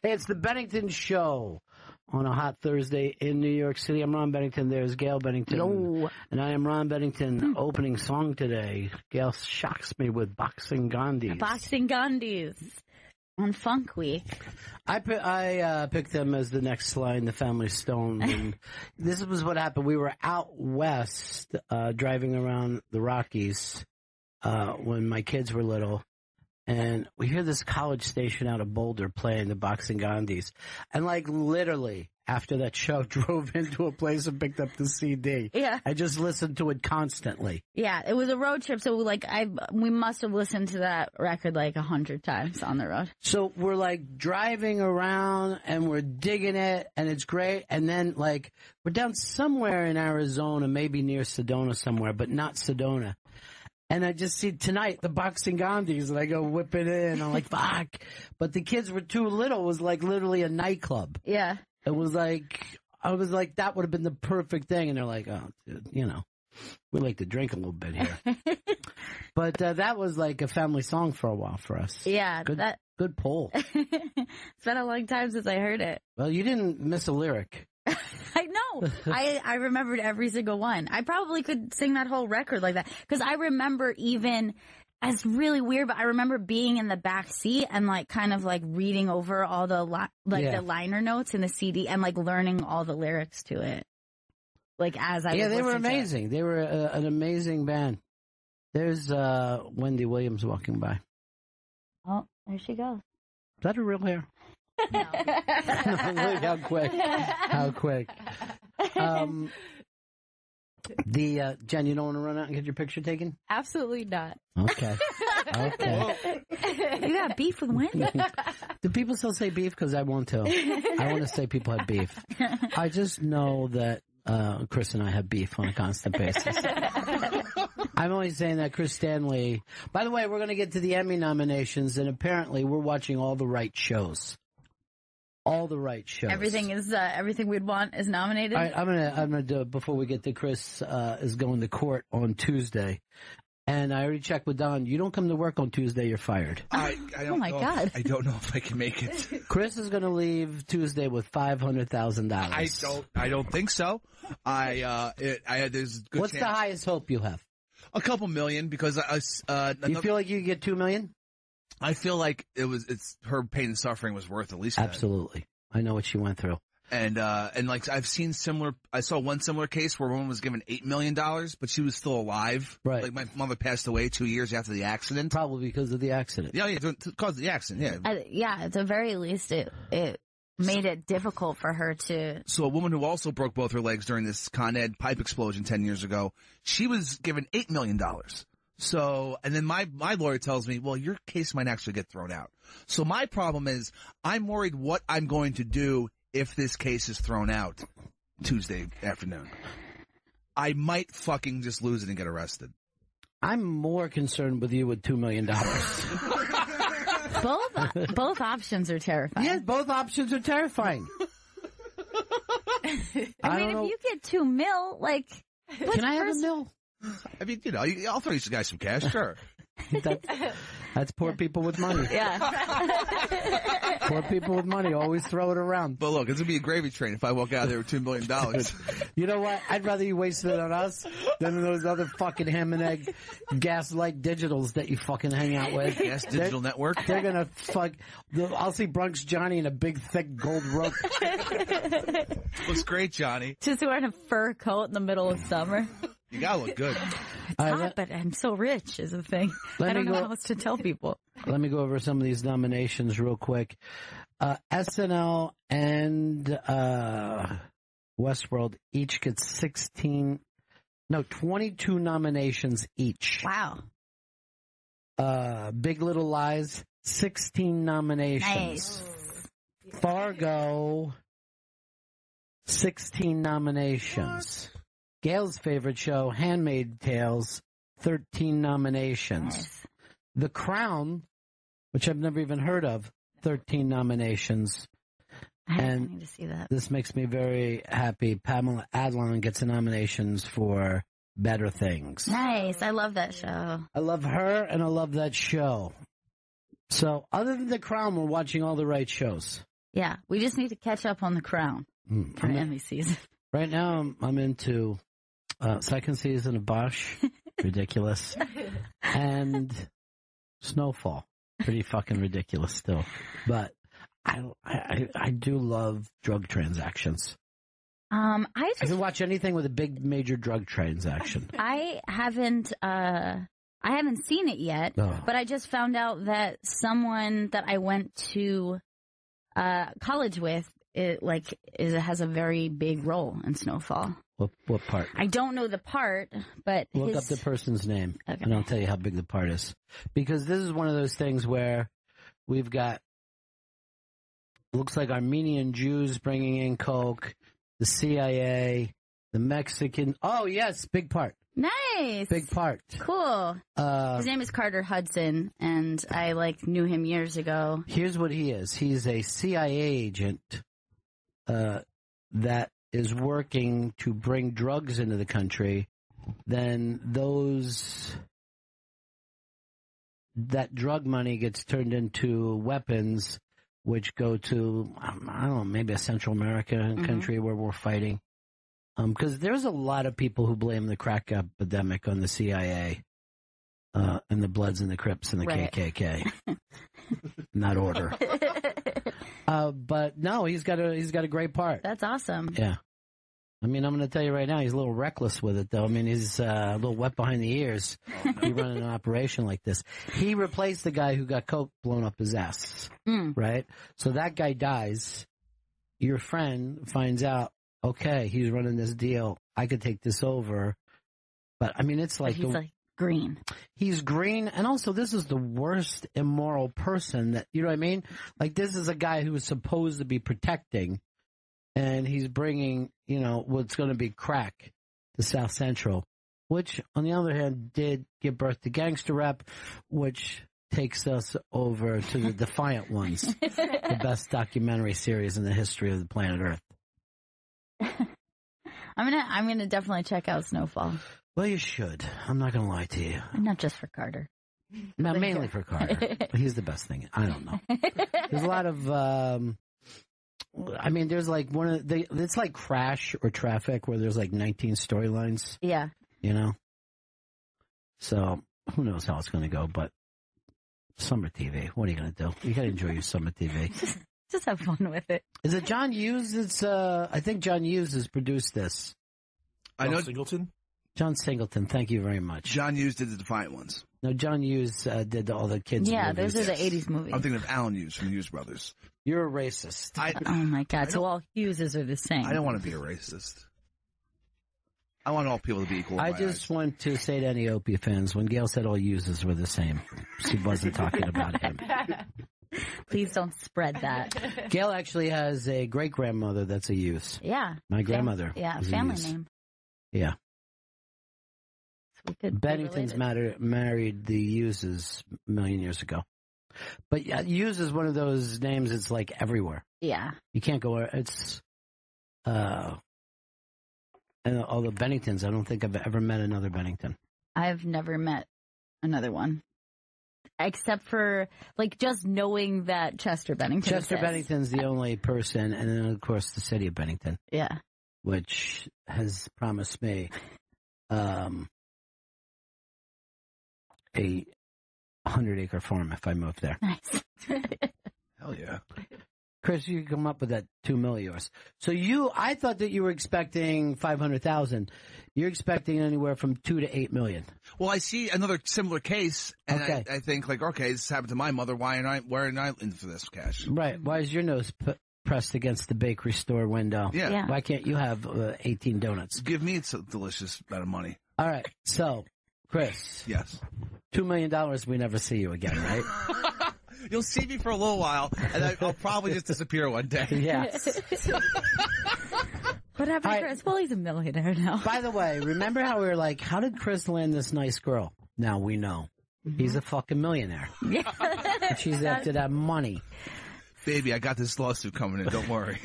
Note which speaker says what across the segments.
Speaker 1: Hey, it's the Bennington Show on a hot Thursday in New York City. I'm Ron Bennington. There's Gail Bennington.
Speaker 2: Yo.
Speaker 1: And I am Ron Bennington. Opening song today. Gail shocks me with Boxing Gandhis.
Speaker 2: Boxing Gandhis on Funk Week.
Speaker 1: I picked them as the next line, the Family Stone. And this was what happened. We were out west driving around the Rockies when my kids were little. And we hear this college station out of Boulder playing the Boxing Gandhis. And like literally after that show, drove into a place and picked up the CD.
Speaker 2: Yeah.
Speaker 1: I just listened to it constantly.
Speaker 2: Yeah, it was a road trip, so like we must have listened to that record like 100 times on the road.
Speaker 1: So we're like driving around and we're digging it and it's great. And then like we're down somewhere in Arizona, maybe near Sedona somewhere, but not Sedona. And I just see tonight the Boxing Gandhis and I go whipping in. I'm like, fuck. But the kids were too little. It was like literally a nightclub.
Speaker 2: Yeah.
Speaker 1: It was like, I was like, that would have been the perfect thing. And they're like, oh, dude, you know, we like to drink a little bit here. But that was like a family song for a while for us.
Speaker 2: Yeah.
Speaker 1: Good pull.
Speaker 2: It's been a long time since I heard it.
Speaker 1: Well, you didn't miss a lyric.
Speaker 2: I know. I remembered every single one. I probably could sing that whole record like that. Because I remember even, it's really weird, but I remember being in the back seat and like kind of like reading over all the the liner notes in the CD and like learning all the lyrics to it. Like as I was
Speaker 1: they were
Speaker 2: listening to it.
Speaker 1: amazing. They were an amazing band. There's Wendy Williams walking by.
Speaker 2: Oh, there she goes.
Speaker 1: Is that her real hair?
Speaker 2: No.
Speaker 1: Look how quick. How quick. Jen, you don't want to run out and get your picture taken?
Speaker 3: Absolutely not.
Speaker 1: Okay. Okay.
Speaker 2: You got beef with Wendy?
Speaker 1: Do people still say beef? Because I want to. I want to say people have beef. I just know that Chris and I have beef on a constant basis. I'm only saying that Chris Stanley. By the way, we're going to get to the Emmy nominations, and apparently we're watching all the right shows. All the right shows.
Speaker 2: Everything we'd want is nominated.
Speaker 1: All right, I'm gonna do it before we get to Chris. Is going to court on Tuesday, and I already checked with Don. You don't come to work on Tuesday, you're fired.
Speaker 4: I don't
Speaker 2: Oh my God.
Speaker 4: I don't know if I can make it.
Speaker 1: Chris is going to leave Tuesday with $500,000.
Speaker 4: I don't think so. There's good
Speaker 1: What's
Speaker 4: chance.
Speaker 1: the highest hope you have?
Speaker 4: A couple million because
Speaker 1: You feel like you could get $2 million?
Speaker 4: I feel like it's her pain and suffering was worth at least that.
Speaker 1: Absolutely. I know what she went through.
Speaker 4: And like I saw one similar case where a woman was given $8 million, but she was still alive.
Speaker 1: Right.
Speaker 4: Like my mother passed away 2 years after the accident.
Speaker 1: Probably because of the accident.
Speaker 4: Yeah, because of the accident, yeah.
Speaker 2: Yeah, at the very least, it made it difficult for her to.
Speaker 4: So a woman who also broke both her legs during this Con Ed pipe explosion 10 years ago, she was given $8 million. So, and then my lawyer tells me, well, your case might actually get thrown out. So my problem is I'm worried what I'm going to do if this case is thrown out Tuesday afternoon. I might fucking just lose it and get arrested.
Speaker 1: I'm more concerned with you with $2 million.
Speaker 2: Both options are terrifying.
Speaker 1: Yes, both options are terrifying.
Speaker 2: I mean, if you get $2 million, like,
Speaker 1: can I have $1 million?
Speaker 4: I mean, I'll throw you guys some cash, sure.
Speaker 1: That's poor people with money.
Speaker 2: Yeah.
Speaker 1: Poor people with money always throw it around.
Speaker 4: But look, it's going to be a gravy train if I walk out of there with $2 million.
Speaker 1: You know what? I'd rather you waste it on us than those other fucking ham and egg gaslight digitals that you fucking hang out with.
Speaker 4: Gas Digital Network.
Speaker 1: They're going to fuck. I'll see Bronx Johnny in a big, thick gold rope.
Speaker 4: Looks great, Johnny.
Speaker 2: Just wearing a fur coat in the middle of summer.
Speaker 4: You gotta look good.
Speaker 2: It's hot, but I'm so rich is the thing. I don't know how else to tell people.
Speaker 1: Let me go over some of these nominations real quick. SNL and Westworld each get 22 nominations each.
Speaker 2: Wow.
Speaker 1: Big Little Lies, 16 nominations.
Speaker 2: Nice.
Speaker 1: Fargo, 16 nominations. Gail's favorite show, Handmaid's Tales, 13 nominations.
Speaker 2: Nice.
Speaker 1: The Crown, which I've never even heard of, 13 nominations.
Speaker 2: I need to see that.
Speaker 1: This makes me very happy. Pamela Adlon gets nominations for Better Things.
Speaker 2: Nice. I love that show.
Speaker 1: I love her and I love that show. So other than The Crown, we're watching all the right shows.
Speaker 2: Yeah, we just need to catch up on The Crown for Emmy season.
Speaker 1: Right now, I'm into second season of Bosch, ridiculous, and Snowfall, pretty fucking ridiculous still. But I do love drug transactions. I can watch anything with a big major drug transaction.
Speaker 2: I haven't seen it yet, but I just found out that someone that I went to college with has a very big role in Snowfall.
Speaker 1: What part?
Speaker 2: I don't know the part, but
Speaker 1: look up the person's name,
Speaker 2: okay,
Speaker 1: and I'll tell you how big the part is. Because this is one of those things where we've got looks like Armenian Jews bringing in coke, the CIA, the Mexican. Oh yes, big part.
Speaker 2: Nice.
Speaker 1: Big part.
Speaker 2: Cool. His name is Carter Hudson, and I knew him years ago.
Speaker 1: Here's what he is. He's a CIA agent that is working to bring drugs into the country. Then that drug money gets turned into weapons, which go to, I don't know, maybe a Central American country where we're fighting. Because there's a lot of people who blame the crack epidemic on the CIA, and the Bloods and the Crips and the KKK. In that order. But no, he's got a great part.
Speaker 2: That's awesome.
Speaker 1: Yeah. I mean, I'm going to tell you right now, he's a little reckless with it, though. I mean, he's a little wet behind the ears. He running an operation like this. He replaced the guy who got coke blown up his ass, right? So that guy dies. Your friend finds out, okay, he's running this deal. I could take this over. But, I mean, it's like...
Speaker 2: But he's green.
Speaker 1: He's green. And also, this is the worst immoral person that, you know what I mean? Like, this is a guy who is supposed to be protecting, and he's bringing, what's going to be crack to South Central, which, on the other hand, did give birth to Gangster Rap, which takes us over to The Defiant Ones, the best documentary series in the history of the planet Earth.
Speaker 2: I'm gonna definitely check out Snowfall.
Speaker 1: Well, you should. I'm not gonna lie to you.
Speaker 2: Not just for Carter.
Speaker 1: No, mainly for Carter. But he's the best thing. I don't know. There's a lot of. There's it's like Crash or Traffic, where there's 19 storylines.
Speaker 2: Yeah.
Speaker 1: So who knows how it's gonna go? But summer TV. What are you gonna do? You gotta enjoy your summer TV.
Speaker 2: Just have fun with it.
Speaker 1: Is it John Hughes? I think John Hughes has produced this.
Speaker 3: I know Singleton.
Speaker 1: John Singleton, thank you very much.
Speaker 4: John Hughes did the Defiant Ones.
Speaker 1: No, John Hughes did all the kids'
Speaker 2: Yeah,
Speaker 1: movies.
Speaker 2: those are the 80s movies.
Speaker 4: I'm thinking of Alan Hughes from Hughes Brothers.
Speaker 1: You're a racist.
Speaker 2: Oh, my God. So all Hugheses are the same.
Speaker 4: I don't want to be a racist. I want all people to be equal.
Speaker 1: I just want to say to any Opie fans, when Gail said all Hugheses were the same, she wasn't talking about him.
Speaker 2: Please don't spread that.
Speaker 1: Gail actually has a great-grandmother that's a Hughes.
Speaker 2: Yeah.
Speaker 1: My grandmother.
Speaker 2: Yeah, family name.
Speaker 1: Yeah.
Speaker 2: So
Speaker 1: Bennington's married the Hugheses a million years ago. But yeah, Hughes is one of those names that's everywhere.
Speaker 2: Yeah.
Speaker 1: You can't go where it's, and all the Benningtons, I don't think I've ever met another Bennington.
Speaker 2: I've never met another one. Except for, just knowing that Chester Bennington
Speaker 1: Chester Bennington's the only person, and then, of course, the city of Bennington.
Speaker 2: Yeah.
Speaker 1: Which has promised me a 100-acre farm if I move there.
Speaker 2: Nice.
Speaker 4: Hell yeah.
Speaker 1: Chris, you come up with that $2 million yours. So I thought that you were expecting 500,000. You're expecting anywhere from $2 to $8 million.
Speaker 4: Well, I see another similar case, and
Speaker 1: okay.
Speaker 4: I think okay, this happened to my mother. Why am I in for this cash?
Speaker 1: Right. Why is your nose pressed against the bakery store window?
Speaker 4: Yeah.
Speaker 1: Why can't you have 18 donuts?
Speaker 4: Give me a delicious amount of money.
Speaker 1: All right. So, Chris.
Speaker 4: Yes.
Speaker 1: $2 million, we never see you again, right?
Speaker 4: You'll see me for a little while, and I'll probably just disappear one day.
Speaker 1: Yes.
Speaker 2: What happened to Chris? Well, he's a millionaire now.
Speaker 1: By the way, remember how we were like, how did Chris land this nice girl? Now we know. He's a fucking millionaire.
Speaker 2: Yeah.
Speaker 1: And she's after that money.
Speaker 4: Baby, I got this lawsuit coming in. Don't worry.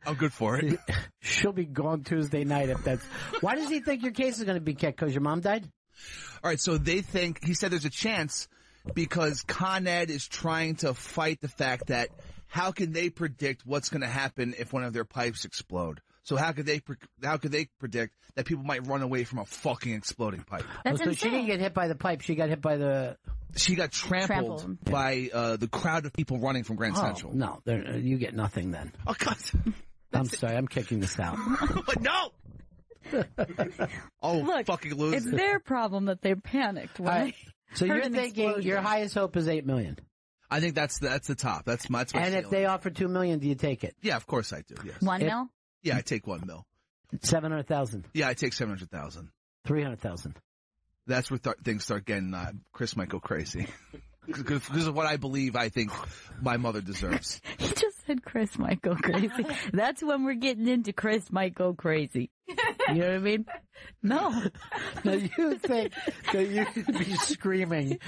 Speaker 4: I'm good for it.
Speaker 1: She'll be gone Tuesday night if that's... Why does he think your case is going to be kicked? Because your mom died?
Speaker 4: All right, so they think... He said there's a chance because Con Ed is trying to fight the fact that how can they predict what's going to happen if one of their pipes explode? So how could they predict that people might run away from a fucking exploding pipe?
Speaker 2: That's
Speaker 1: so she didn't get hit by the pipe. She got hit by the...
Speaker 4: She got trampled by the crowd of people running from Grand Central.
Speaker 1: No, you get nothing then.
Speaker 4: Oh, God.
Speaker 1: I'm sorry. I'm kicking this out.
Speaker 4: No!
Speaker 2: Look,
Speaker 4: fucking lose.
Speaker 2: It's their problem that they panicked when they
Speaker 1: So
Speaker 2: heard
Speaker 1: you're
Speaker 2: an
Speaker 1: thinking
Speaker 2: explosion.
Speaker 1: your highest hope is $8 million.
Speaker 4: I think that's the top. That's my
Speaker 1: And
Speaker 4: ceiling.
Speaker 1: if they offer $2 million, do you take it?
Speaker 4: Yeah, of course I do. Yes.
Speaker 2: $1 mil?
Speaker 4: Yeah, I take $1 mil.
Speaker 1: 700,000.
Speaker 4: Yeah, I take 700,000.
Speaker 1: 300,000.
Speaker 4: That's where things start getting. Chris might go crazy because of what I believe. I think my mother deserves.
Speaker 2: He just said Chris might go crazy. That's when we're getting into Chris might go crazy. You know what I mean? No.
Speaker 1: Now you think that you could be screaming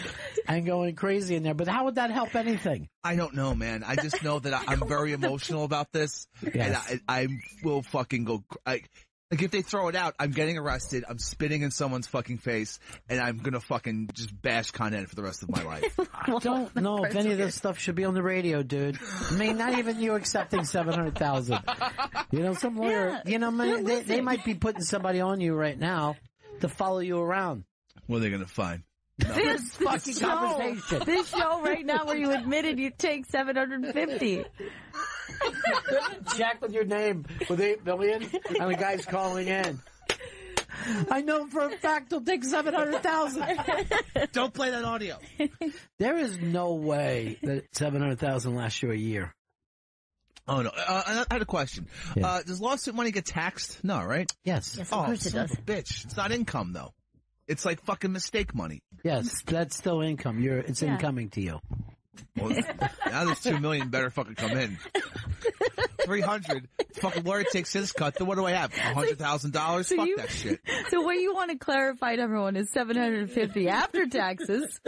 Speaker 1: and going crazy in there, but how would that help anything?
Speaker 4: I don't know, man. I just know that I'm very emotional about this,
Speaker 1: Yes.
Speaker 4: and I will fucking go. Like if they throw it out, I'm getting arrested. I'm spitting in someone's fucking face, and I'm gonna fucking just bash Con Ed for the rest of my life.
Speaker 1: I don't know if any of this stuff should be on the radio, dude. I mean, not even you accepting 700,000. You know, some lawyer. You know, they might be putting somebody on you right now to follow you around.
Speaker 4: What are they gonna find?
Speaker 1: This fucking conversation.
Speaker 2: This show right now where you admitted you take 750.
Speaker 1: Check with your name with 8 million, and the guy's calling in. I know for a fact he'll take 700,000.
Speaker 4: Don't play that audio.
Speaker 1: There is no way that 700,000 lasts you a year.
Speaker 4: Oh no! I had a question.
Speaker 1: Yeah.
Speaker 4: Does lawsuit money get taxed? No, right?
Speaker 1: Yes.
Speaker 2: Yes, of course it
Speaker 4: son
Speaker 2: does.
Speaker 4: of a bitch! It's not income though. It's like fucking mistake money.
Speaker 1: Yes, that's still income. It's incoming to you.
Speaker 4: Well, now this 2 million better fucking come in. 300. Fucking lawyer takes his cut. Then what do I have? $100,000? Fuck that shit.
Speaker 2: So what you want to clarify to everyone is 750 after taxes.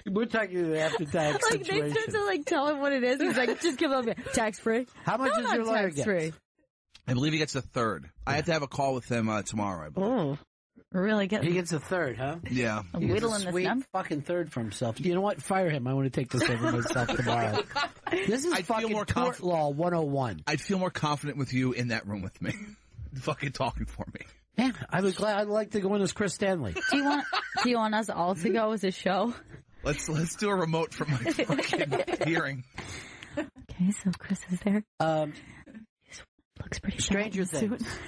Speaker 1: We're talking after tax
Speaker 2: Like they start to tell him what it is. He's like, just give him tax free.
Speaker 1: How much does your lawyer get?
Speaker 2: Tax free.
Speaker 4: I believe he gets a third. I have to have a call with him tomorrow, I believe.
Speaker 2: Oh, really good.
Speaker 1: He gets a third, huh?
Speaker 4: Yeah.
Speaker 1: He gets
Speaker 2: Whittling
Speaker 1: a
Speaker 2: this
Speaker 1: sweet
Speaker 2: down.
Speaker 1: fucking third for himself. You know what? Fire him. I want to take this over myself tomorrow. This is
Speaker 4: I'd feel
Speaker 1: fucking
Speaker 4: more
Speaker 1: tort law 101.
Speaker 4: I'd feel more confident with you in that room with me. Fucking talking for me.
Speaker 1: Yeah, I'd like to go in as Chris Stanley.
Speaker 2: Do you want us all to go as a show?
Speaker 4: Let's do a remote from my fucking hearing.
Speaker 2: Okay, so Chris is there. Looks pretty
Speaker 1: Stranger
Speaker 2: bad in the
Speaker 1: Things,
Speaker 2: suit.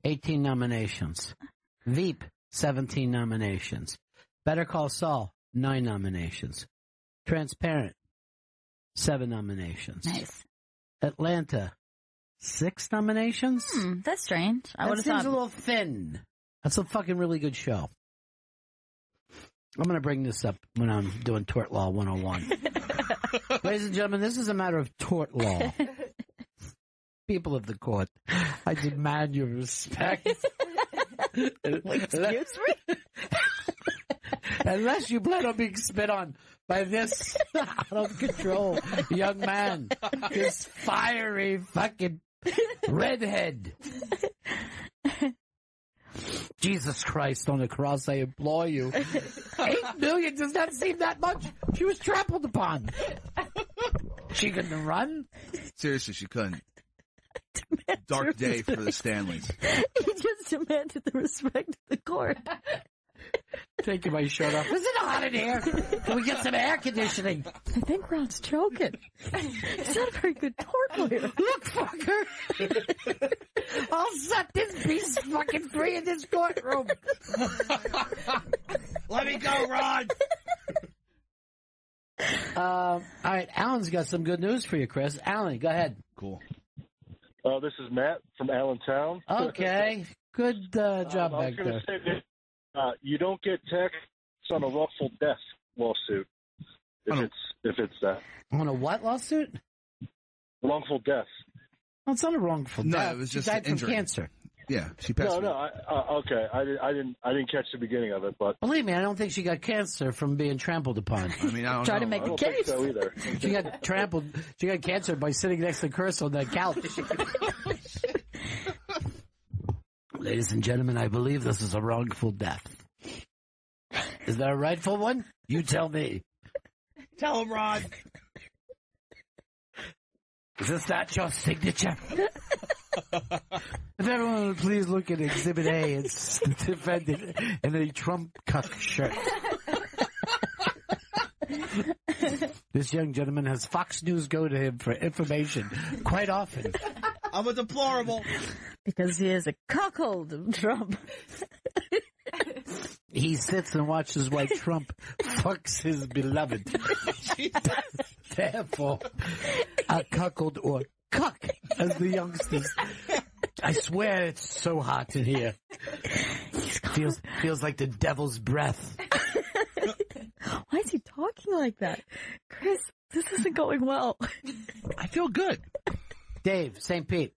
Speaker 1: 18 nominations. Veep, 17 nominations. Better Call Saul, 9 nominations. Transparent, 7 nominations.
Speaker 2: Nice.
Speaker 1: Atlanta, 6 nominations.
Speaker 2: That's strange. I
Speaker 1: That
Speaker 2: would have
Speaker 1: seems
Speaker 2: thought.
Speaker 1: a little thin. That's a fucking really good show. I'm going to bring this up when I'm doing Tort Law 101. Ladies and gentlemen, this is a matter of tort law. People of the court, I demand your respect.
Speaker 2: Excuse me?
Speaker 1: Unless you plan on being spit on by this out of control young man, this fiery fucking redhead. Jesus Christ on the cross, I implore you. 8 million does not seem that much. She was trampled upon. She couldn't run.
Speaker 4: Seriously, she couldn't. Dark day for the Stanleys.
Speaker 2: He just demanded the respect of the court.
Speaker 1: Taking my shirt off. Is it hot in here? Can we get some air conditioning?
Speaker 2: I think Ron's choking. He's not a very good tort lawyer.
Speaker 1: Look, fucker. I'll set this piece fucking free in this courtroom.
Speaker 4: Let me go, Ron!
Speaker 1: All right, Alan's got some good news for you, Chris. Alan, go ahead.
Speaker 4: Cool.
Speaker 5: This is Matt from Allentown.
Speaker 1: Okay. Good job
Speaker 5: I was
Speaker 1: back
Speaker 5: going
Speaker 1: there.
Speaker 5: to say that you don't get taxed on a wrongful death lawsuit if it's that
Speaker 1: On a what lawsuit?
Speaker 5: wrongful death.
Speaker 1: Well, it's not a wrongful
Speaker 4: No,
Speaker 1: death.
Speaker 4: it was
Speaker 1: She
Speaker 4: just
Speaker 1: died
Speaker 4: an
Speaker 1: from
Speaker 4: injury.
Speaker 1: cancer.
Speaker 4: Yeah, she passed
Speaker 5: No,
Speaker 4: away.
Speaker 5: okay. I didn't catch the beginning of it, but
Speaker 1: Believe me, I don't think she got cancer from being trampled upon.
Speaker 4: I mean, I don't
Speaker 2: Try
Speaker 4: know.
Speaker 2: to make
Speaker 5: I
Speaker 2: a
Speaker 5: don't think
Speaker 2: case.
Speaker 5: so either.
Speaker 1: She got trampled. She got cancer by sitting next to Chris on that couch. Ladies and gentlemen, I believe this is a wrongful death. Is that a rightful one? You tell me.
Speaker 4: Tell him, Ron.
Speaker 1: Is this not your signature? If everyone would please look at Exhibit A, it's the defendant in a Trump cuck shirt. This young gentleman has Fox News go to him for information quite often.
Speaker 4: I'm a deplorable.
Speaker 2: Because he is a cuckold of Trump.
Speaker 1: He sits and watches while Trump fucks his beloved. Therefore, a cuckold or cuck, as the youngsters. I swear it's so hot in here. Feels like the devil's breath.
Speaker 2: Why is he talking like that? Chris, this isn't going well.
Speaker 4: I feel good.
Speaker 1: Dave, St. Pete.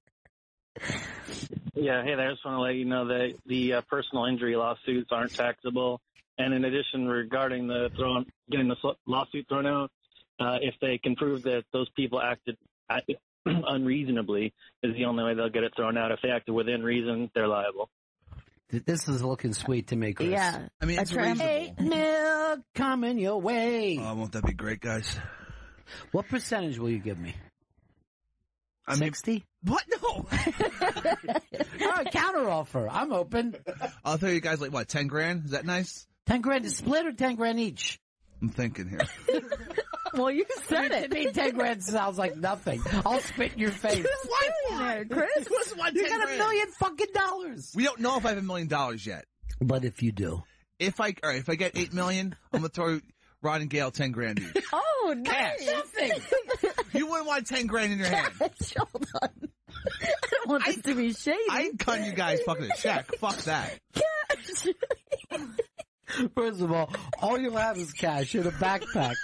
Speaker 6: Yeah, hey there. I just want to let you know that the personal injury lawsuits aren't taxable. And in addition, regarding getting the lawsuit thrown out, if they can prove that those people acted unreasonably, is the only way they'll get it thrown out. If they acted within reason, they're liable.
Speaker 1: This is looking sweet to me, Chris.
Speaker 2: Yeah.
Speaker 4: I mean, it's reasonable.
Speaker 1: Milk coming your way.
Speaker 4: Oh, won't that be great, guys?
Speaker 1: What percentage will you give me?
Speaker 4: I mean,
Speaker 1: 60?
Speaker 4: what? No.
Speaker 1: All right, counter offer. I'm open.
Speaker 4: I'll tell you guys, like, what, 10 grand? Is that nice?
Speaker 1: 10 grand to split or 10 grand each?
Speaker 4: I'm thinking here.
Speaker 2: Well, you said it.
Speaker 1: To me, 10 grand sounds like nothing. I'll spit in your face.
Speaker 2: There, Chris.
Speaker 4: Who doesn't want
Speaker 1: You
Speaker 4: 10
Speaker 1: got
Speaker 4: grand?
Speaker 1: $1 million fucking dollars.
Speaker 4: We don't know if I have $1 million yet.
Speaker 1: But if you do.
Speaker 4: If I get 8 million, I'm gonna throw Ron and Gail 10 grand each.
Speaker 2: Oh, nice.
Speaker 1: Nothing.
Speaker 4: You wouldn't want 10 grand in your hand.
Speaker 2: Hold on. I don't want this to be shady.
Speaker 4: I ain't cutting you guys fucking a check. Fuck that.
Speaker 1: First of all you'll have is cash in a backpack.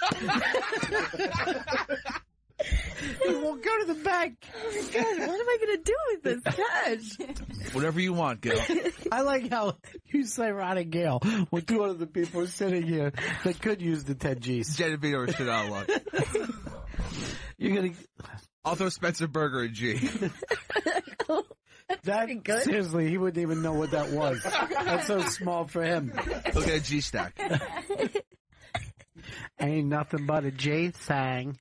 Speaker 1: You won't go to the bank.
Speaker 2: Oh my God, what am I going to do with this cash?
Speaker 4: Whatever you want, Gail.
Speaker 1: I like how you say Ron and Gail when two other people are sitting here that could use the 10 G's.
Speaker 4: Genevieve or shit out of luck.
Speaker 1: You're going to...
Speaker 4: I'll throw Spencer Berger a G.
Speaker 1: That,
Speaker 2: good.
Speaker 1: seriously, he wouldn't even know what that was. That's so small for him.
Speaker 4: Look at a G stack.
Speaker 1: Ain't nothing but a J thang.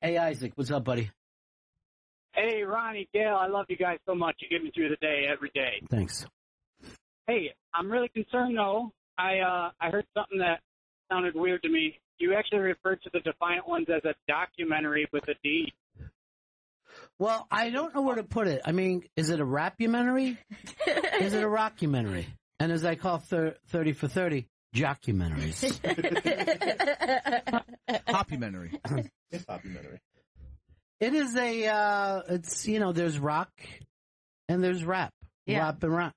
Speaker 1: Hey, Isaac, what's up, buddy?
Speaker 7: Hey, Ronnie, Gail, I love you guys so much. You get me through the day every day.
Speaker 1: Thanks.
Speaker 7: Hey, I'm really concerned, though. I heard something that sounded weird to me. You actually referred to the Defiant Ones as a documentary with a D.
Speaker 1: Well, I don't know where to put it. I mean, is it a rap-umentary? Is it a rockumentary? And as I call 30 for 30, jockumentaries.
Speaker 4: Hopumentary.
Speaker 3: It's documentary.
Speaker 1: It is it's, there's rock and there's rap.
Speaker 2: Yeah.
Speaker 1: Rap and rap.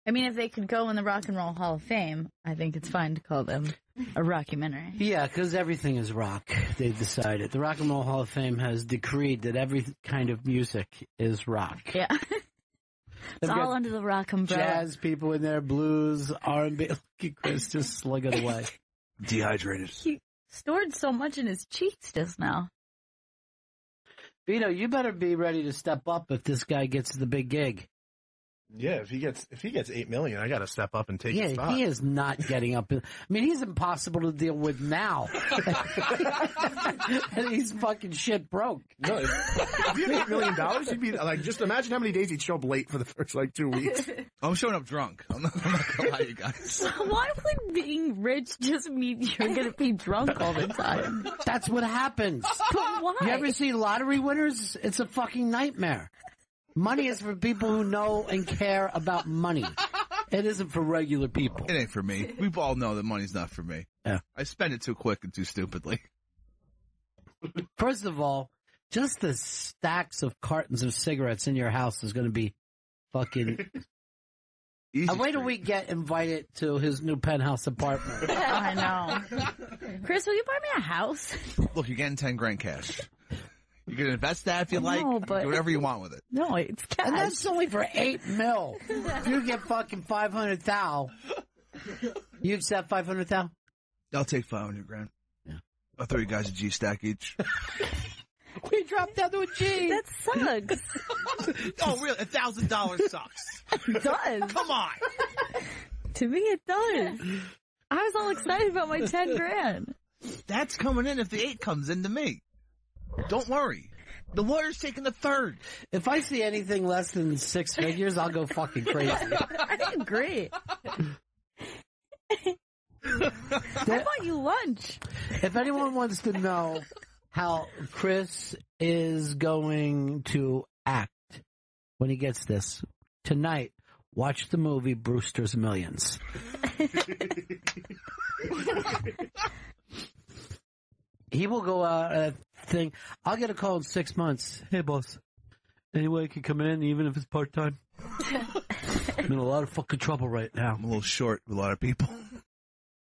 Speaker 2: I mean, if they could go in the Rock and Roll Hall of Fame, I think it's fine to call them a rockumentary.
Speaker 1: Yeah, because everything is rock, they've decided. The Rock and Roll Hall of Fame has decreed that every kind of music is rock.
Speaker 2: Yeah. It's all under the rock umbrella.
Speaker 1: Jazz people in there, blues, R&B. Look at Chris just slugging away.
Speaker 4: Dehydrated.
Speaker 2: He stored so much in his cheeks just now.
Speaker 1: Vito, you better be ready to step up if this guy gets the big gig.
Speaker 3: Yeah, if he gets 8 million, I got to step up and take his spot.
Speaker 1: He is not getting up. I mean, he's impossible to deal with now. And he's fucking shit broke.
Speaker 3: No, if he had $8 million, he'd be like, just imagine how many days he'd show up late for the first 2 weeks.
Speaker 4: I'm showing up drunk. I'm not gonna lie to you guys.
Speaker 2: Why would being rich just mean you're going to be drunk all the time?
Speaker 1: That's what happens.
Speaker 2: But why?
Speaker 1: You ever see lottery winners? It's a fucking nightmare. Money is for people who know and care about money. It isn't for regular people.
Speaker 4: It ain't for me. We all know that money's not for me.
Speaker 1: Yeah.
Speaker 4: I spend it too quick and too stupidly.
Speaker 1: First of all, just the stacks of cartons of cigarettes in your house is going to be fucking...
Speaker 4: Easy
Speaker 1: Wait till
Speaker 4: street.
Speaker 1: we get invited to his new penthouse apartment.
Speaker 2: I know. Chris, will you buy me a house?
Speaker 4: Look, you're getting 10 grand cash. You can invest that if you like.
Speaker 2: No, but-
Speaker 4: Do whatever you want with it.
Speaker 2: No, it's cash.
Speaker 1: And that's only for $8 million. If you get fucking 500,000, you accept 500,000?
Speaker 4: I'll take 500 grand.
Speaker 1: Yeah.
Speaker 4: I'll throw you guys a G stack each.
Speaker 1: We dropped down to a G.
Speaker 2: That sucks.
Speaker 4: Oh, really? $1,000 sucks.
Speaker 2: It does.
Speaker 4: Come on.
Speaker 2: To me, it does. I was all excited about my 10 grand.
Speaker 4: That's coming in if the 8 comes into me. Don't worry. The lawyer's taking the 3rd.
Speaker 1: If I see anything less than 6 figures, I'll go fucking crazy.
Speaker 2: I agree. I bought you lunch.
Speaker 1: If anyone wants to know how Chris is going to act when he gets this, tonight, watch the movie Brewster's Millions. He will go out and think, I'll get a call in 6 months. Hey, boss, any way I can come in, even if it's part-time? I'm in a lot of fucking trouble right now.
Speaker 4: I'm a little short with a lot of people.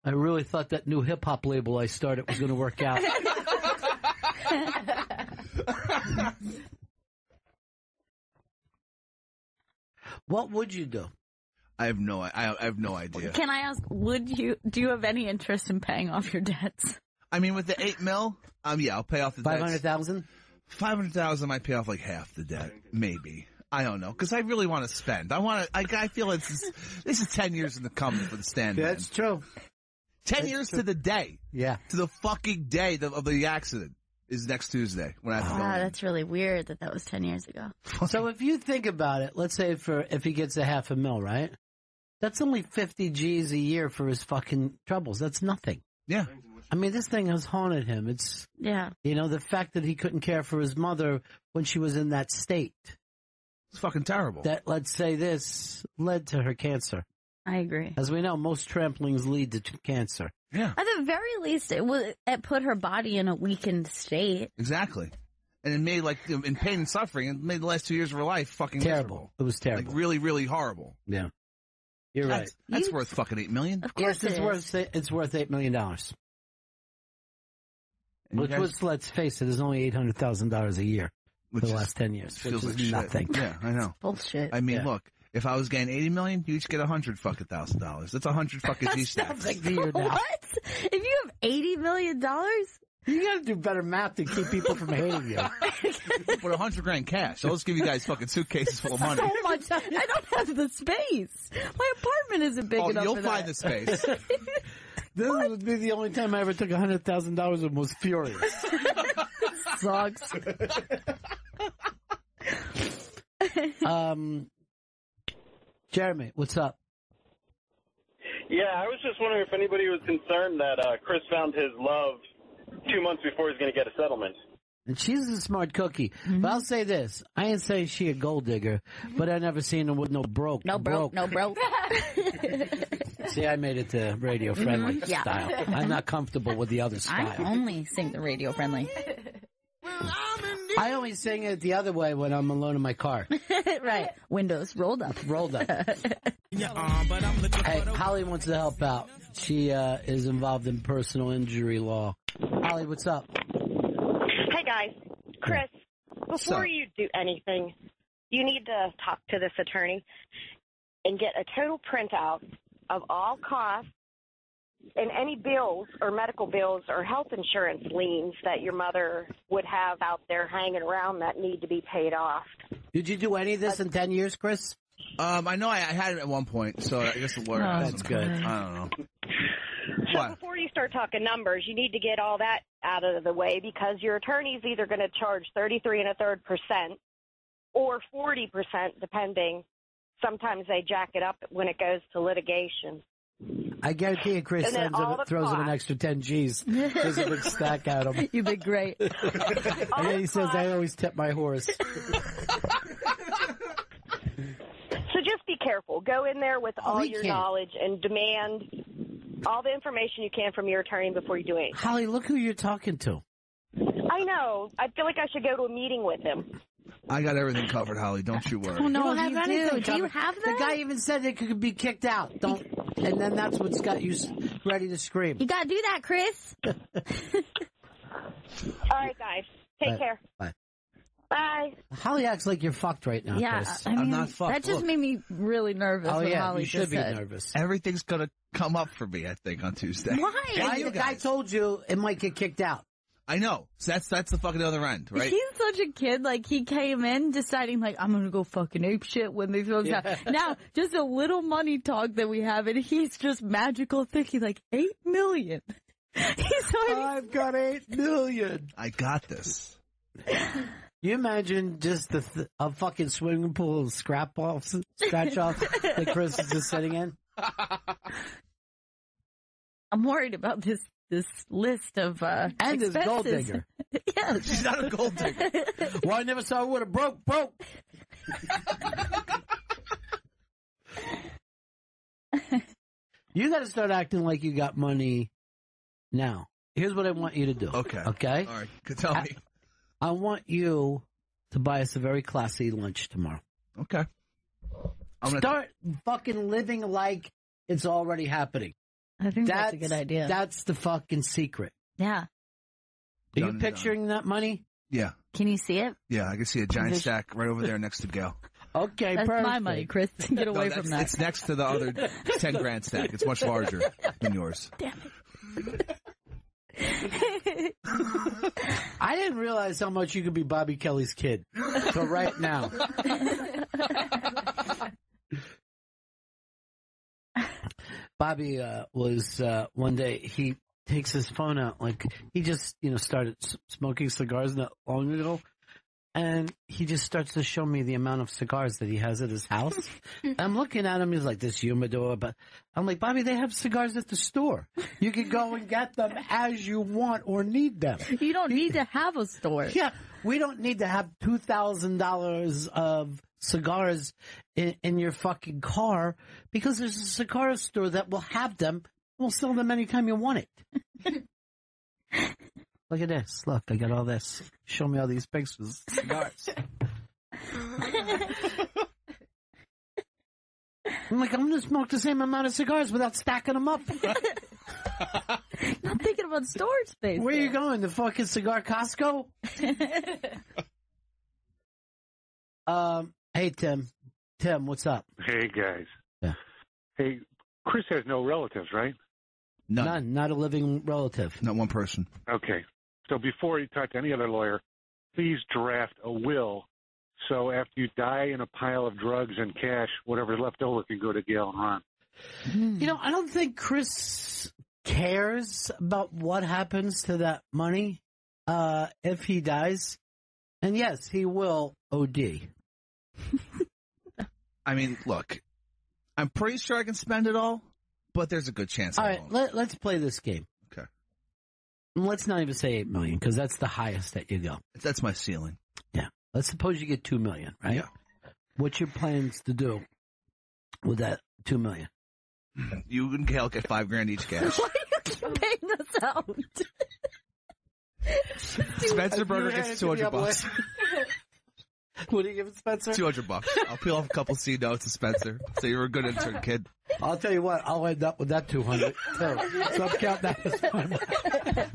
Speaker 1: I really thought that new hip-hop label I started was going to work out. What would you do?
Speaker 4: I have no idea.
Speaker 2: Can I ask, do you have any interest in paying off your debts?
Speaker 4: I mean, with the $8 million, yeah, I'll pay off the debts.
Speaker 1: 500,000?
Speaker 4: 500,000 might pay off like half the debt, maybe. I don't know, because I really want to spend. I feel this is 10 years in the coming for the stand.
Speaker 1: That's true.
Speaker 4: 10 years to the day.
Speaker 1: Yeah.
Speaker 4: To the fucking day of the accident is next Tuesday. When I have to go in.
Speaker 2: That's really weird that was 10 years ago.
Speaker 1: So if you think about it, let's say if he gets a $500,000, right? That's only 50 G's a year for his fucking troubles. That's nothing.
Speaker 4: Yeah.
Speaker 1: I mean, this thing has haunted him. It's, the fact that he couldn't care for his mother when she was in that state.
Speaker 4: It's fucking terrible.
Speaker 1: That, let's say this, led to her cancer.
Speaker 2: I agree.
Speaker 1: As we know, most tramplings lead to cancer.
Speaker 2: Yeah. At the very least, it put her body in a weakened state.
Speaker 4: Exactly. And it made, in pain and suffering, it made the last 2 years of her life fucking
Speaker 1: terrible.
Speaker 4: Miserable.
Speaker 1: It was terrible.
Speaker 4: Really, really horrible.
Speaker 1: Yeah. You're right.
Speaker 4: That's worth fucking $8 million.
Speaker 2: Of course
Speaker 1: it's worth $8 million. Which was, let's face it, is only $800,000 a year for the last 10 years, which is nothing.
Speaker 4: Yeah, I know.
Speaker 2: Bullshit.
Speaker 4: I mean, look, if I was getting $80 million, you each get $100,000. That's 100 fucking G-stacks.
Speaker 1: Nothing to you now.
Speaker 2: What? If you have $80 million?
Speaker 1: You gotta do better math to keep people from hating you.
Speaker 4: But $100,000 cash. I'll just give you guys fucking suitcases full of money.
Speaker 2: So much. I don't have the space. My apartment isn't big enough.
Speaker 4: You'll
Speaker 2: for
Speaker 4: find
Speaker 2: that.
Speaker 4: the space.
Speaker 1: This would be the only time I ever took $100,000 and was furious.
Speaker 2: Sucks.
Speaker 1: Jeremy, what's up?
Speaker 8: Yeah, I was just wondering if anybody was concerned that Chris found his love 2 months before he's going to get a settlement.
Speaker 1: And she's a smart cookie. Mm-hmm. But I'll say this. I ain't saying she a gold digger, but I never seen her with no broke.
Speaker 2: No broke.
Speaker 1: See, I made it to radio friendly style. I'm not comfortable with the other style.
Speaker 2: I only sing the radio friendly.
Speaker 1: I only sing it the other way when I'm alone in my car.
Speaker 2: Right. Windows rolled up.
Speaker 1: Hey, Holly wants to help out. She is involved in personal injury law. Holly, what's up?
Speaker 9: Hey, guys. Chris, before you do anything, you need to talk to this attorney and get a total printout of all costs and any bills or medical bills or health insurance liens that your mother would have out there hanging around that need to be paid off.
Speaker 1: Did you do any of this in 10 years, Chris?
Speaker 4: I know I had it at one point, so I guess the lawyer.
Speaker 1: That's good.
Speaker 4: I don't know.
Speaker 9: So before you start talking numbers, you need to get all that out of the way because your attorney's either going to charge 33 1/3% or 40%, depending. Sometimes they jack it up when it goes to litigation.
Speaker 1: I guarantee you, Chris throws him an extra 10 G's. There's a big stack at him.
Speaker 2: You've been great.
Speaker 1: And then he says, I always tip my horse.
Speaker 9: So just be careful. Go in there with all your knowledge and demand all the information you can from your attorney before you do anything.
Speaker 1: Holly, look who you're talking to.
Speaker 9: I know. I feel like I should go to a meeting with him.
Speaker 4: I got everything covered, Holly. Don't you worry.
Speaker 2: Oh, no,
Speaker 1: you don't have anything
Speaker 2: do you have that?
Speaker 1: The guy even said they could be kicked out. And then that's what's got you ready to scream.
Speaker 2: You got to do that, Chris.
Speaker 9: All right, guys. Take care.
Speaker 1: Bye.
Speaker 9: Bye.
Speaker 1: Holly acts like you're fucked right now, Chris.
Speaker 2: I mean,
Speaker 4: I'm not fucked.
Speaker 2: That just made me really nervous.
Speaker 1: Oh, yeah,
Speaker 2: Holly
Speaker 1: you should be
Speaker 2: said.
Speaker 1: nervous.
Speaker 4: Everything's going to come up for me, I think, on Tuesday.
Speaker 2: Why?
Speaker 1: The guy told you it might get kicked out.
Speaker 4: I know. So that's the fucking other end, right?
Speaker 2: He's such a kid. Like, he came in deciding, like, I'm going to go fucking ape shit when they throw out. Now, just a little money talk that we have, and he's just magical thinking, like, 8 million.
Speaker 1: I've got 8 million.
Speaker 4: I got this.
Speaker 1: You imagine just a fucking swimming pool of scratch offs that Chris is just sitting in?
Speaker 2: I'm worried about this list of
Speaker 1: and
Speaker 2: expenses.
Speaker 1: this gold digger.
Speaker 2: Yes.
Speaker 4: She's not a gold digger.
Speaker 1: Well, I never saw her with a broke. You got to start acting like you got money now. Here's what I want you to do.
Speaker 4: Okay.
Speaker 1: Okay?
Speaker 4: All right. Tell me.
Speaker 1: I want you to buy us a very classy lunch tomorrow.
Speaker 4: Okay.
Speaker 1: Start fucking living like it's already happening.
Speaker 2: I think that's a good idea.
Speaker 1: That's the fucking secret.
Speaker 2: Yeah.
Speaker 1: Are you picturing that money?
Speaker 4: Yeah.
Speaker 2: Can you see it?
Speaker 4: Yeah, I can see a giant stack right over there next to Gail.
Speaker 1: Okay,
Speaker 2: that's
Speaker 1: perfect.
Speaker 2: my money, Chris. Get away from that.
Speaker 4: It's next to the other 10 grand stack. It's much larger than yours.
Speaker 2: Damn it.
Speaker 1: I didn't realize how much you could be Bobby Kelly's kid. So right now. Bobby was one day, he takes his phone out, like he just, started smoking cigars not long ago. And he just starts to show me the amount of cigars that he has at his house. I'm looking at him. He's like, this humidor. But I'm like, Bobby, they have cigars at the store. You can go and get them as you want or need them.
Speaker 2: You don't need to have a store.
Speaker 1: Yeah. We don't need to have $2,000 of cigars in your fucking car because there's a cigar store that will have them. We'll sell them anytime you want it. Look at this. Look, I got all this. Show me all these pictures of cigars. I'm like, I'm going to smoke the same amount of cigars without stacking them up.
Speaker 2: Not thinking about storage space.
Speaker 1: Where are you going? The fucking cigar Costco? Hey, Tim. Tim, what's up?
Speaker 10: Hey, guys.
Speaker 1: Yeah.
Speaker 10: Hey, Chris has no relatives, right?
Speaker 1: None. Not a living relative.
Speaker 4: Not one person.
Speaker 10: Okay. So before you talk to any other lawyer, please draft a will so after you die in a pile of drugs and cash, whatever's left over can go to Gail and Ron.
Speaker 1: I don't think Chris cares about what happens to that money if he dies. And yes, he will OD.
Speaker 4: I mean, look, I'm pretty sure I can spend it all, but there's a good chance I won't.
Speaker 1: Let's play this game.
Speaker 4: Okay.
Speaker 1: Let's not even say 8 million because that's the highest that you go.
Speaker 4: That's my ceiling.
Speaker 1: Yeah. Let's suppose you get 2 million, right?
Speaker 4: Yeah.
Speaker 1: What's your plans to do with that 2 million?
Speaker 4: You and Gail get $5,000 each cash.
Speaker 2: Why do you keep paying us out?
Speaker 4: Spencer Burger gets $200.
Speaker 1: What are you giving Spencer?
Speaker 4: $200. I'll peel off a couple C notes to Spencer. So you were a good intern, kid.
Speaker 1: I'll tell you what, I'll end up with that 200 too. So I'm counting that as my money.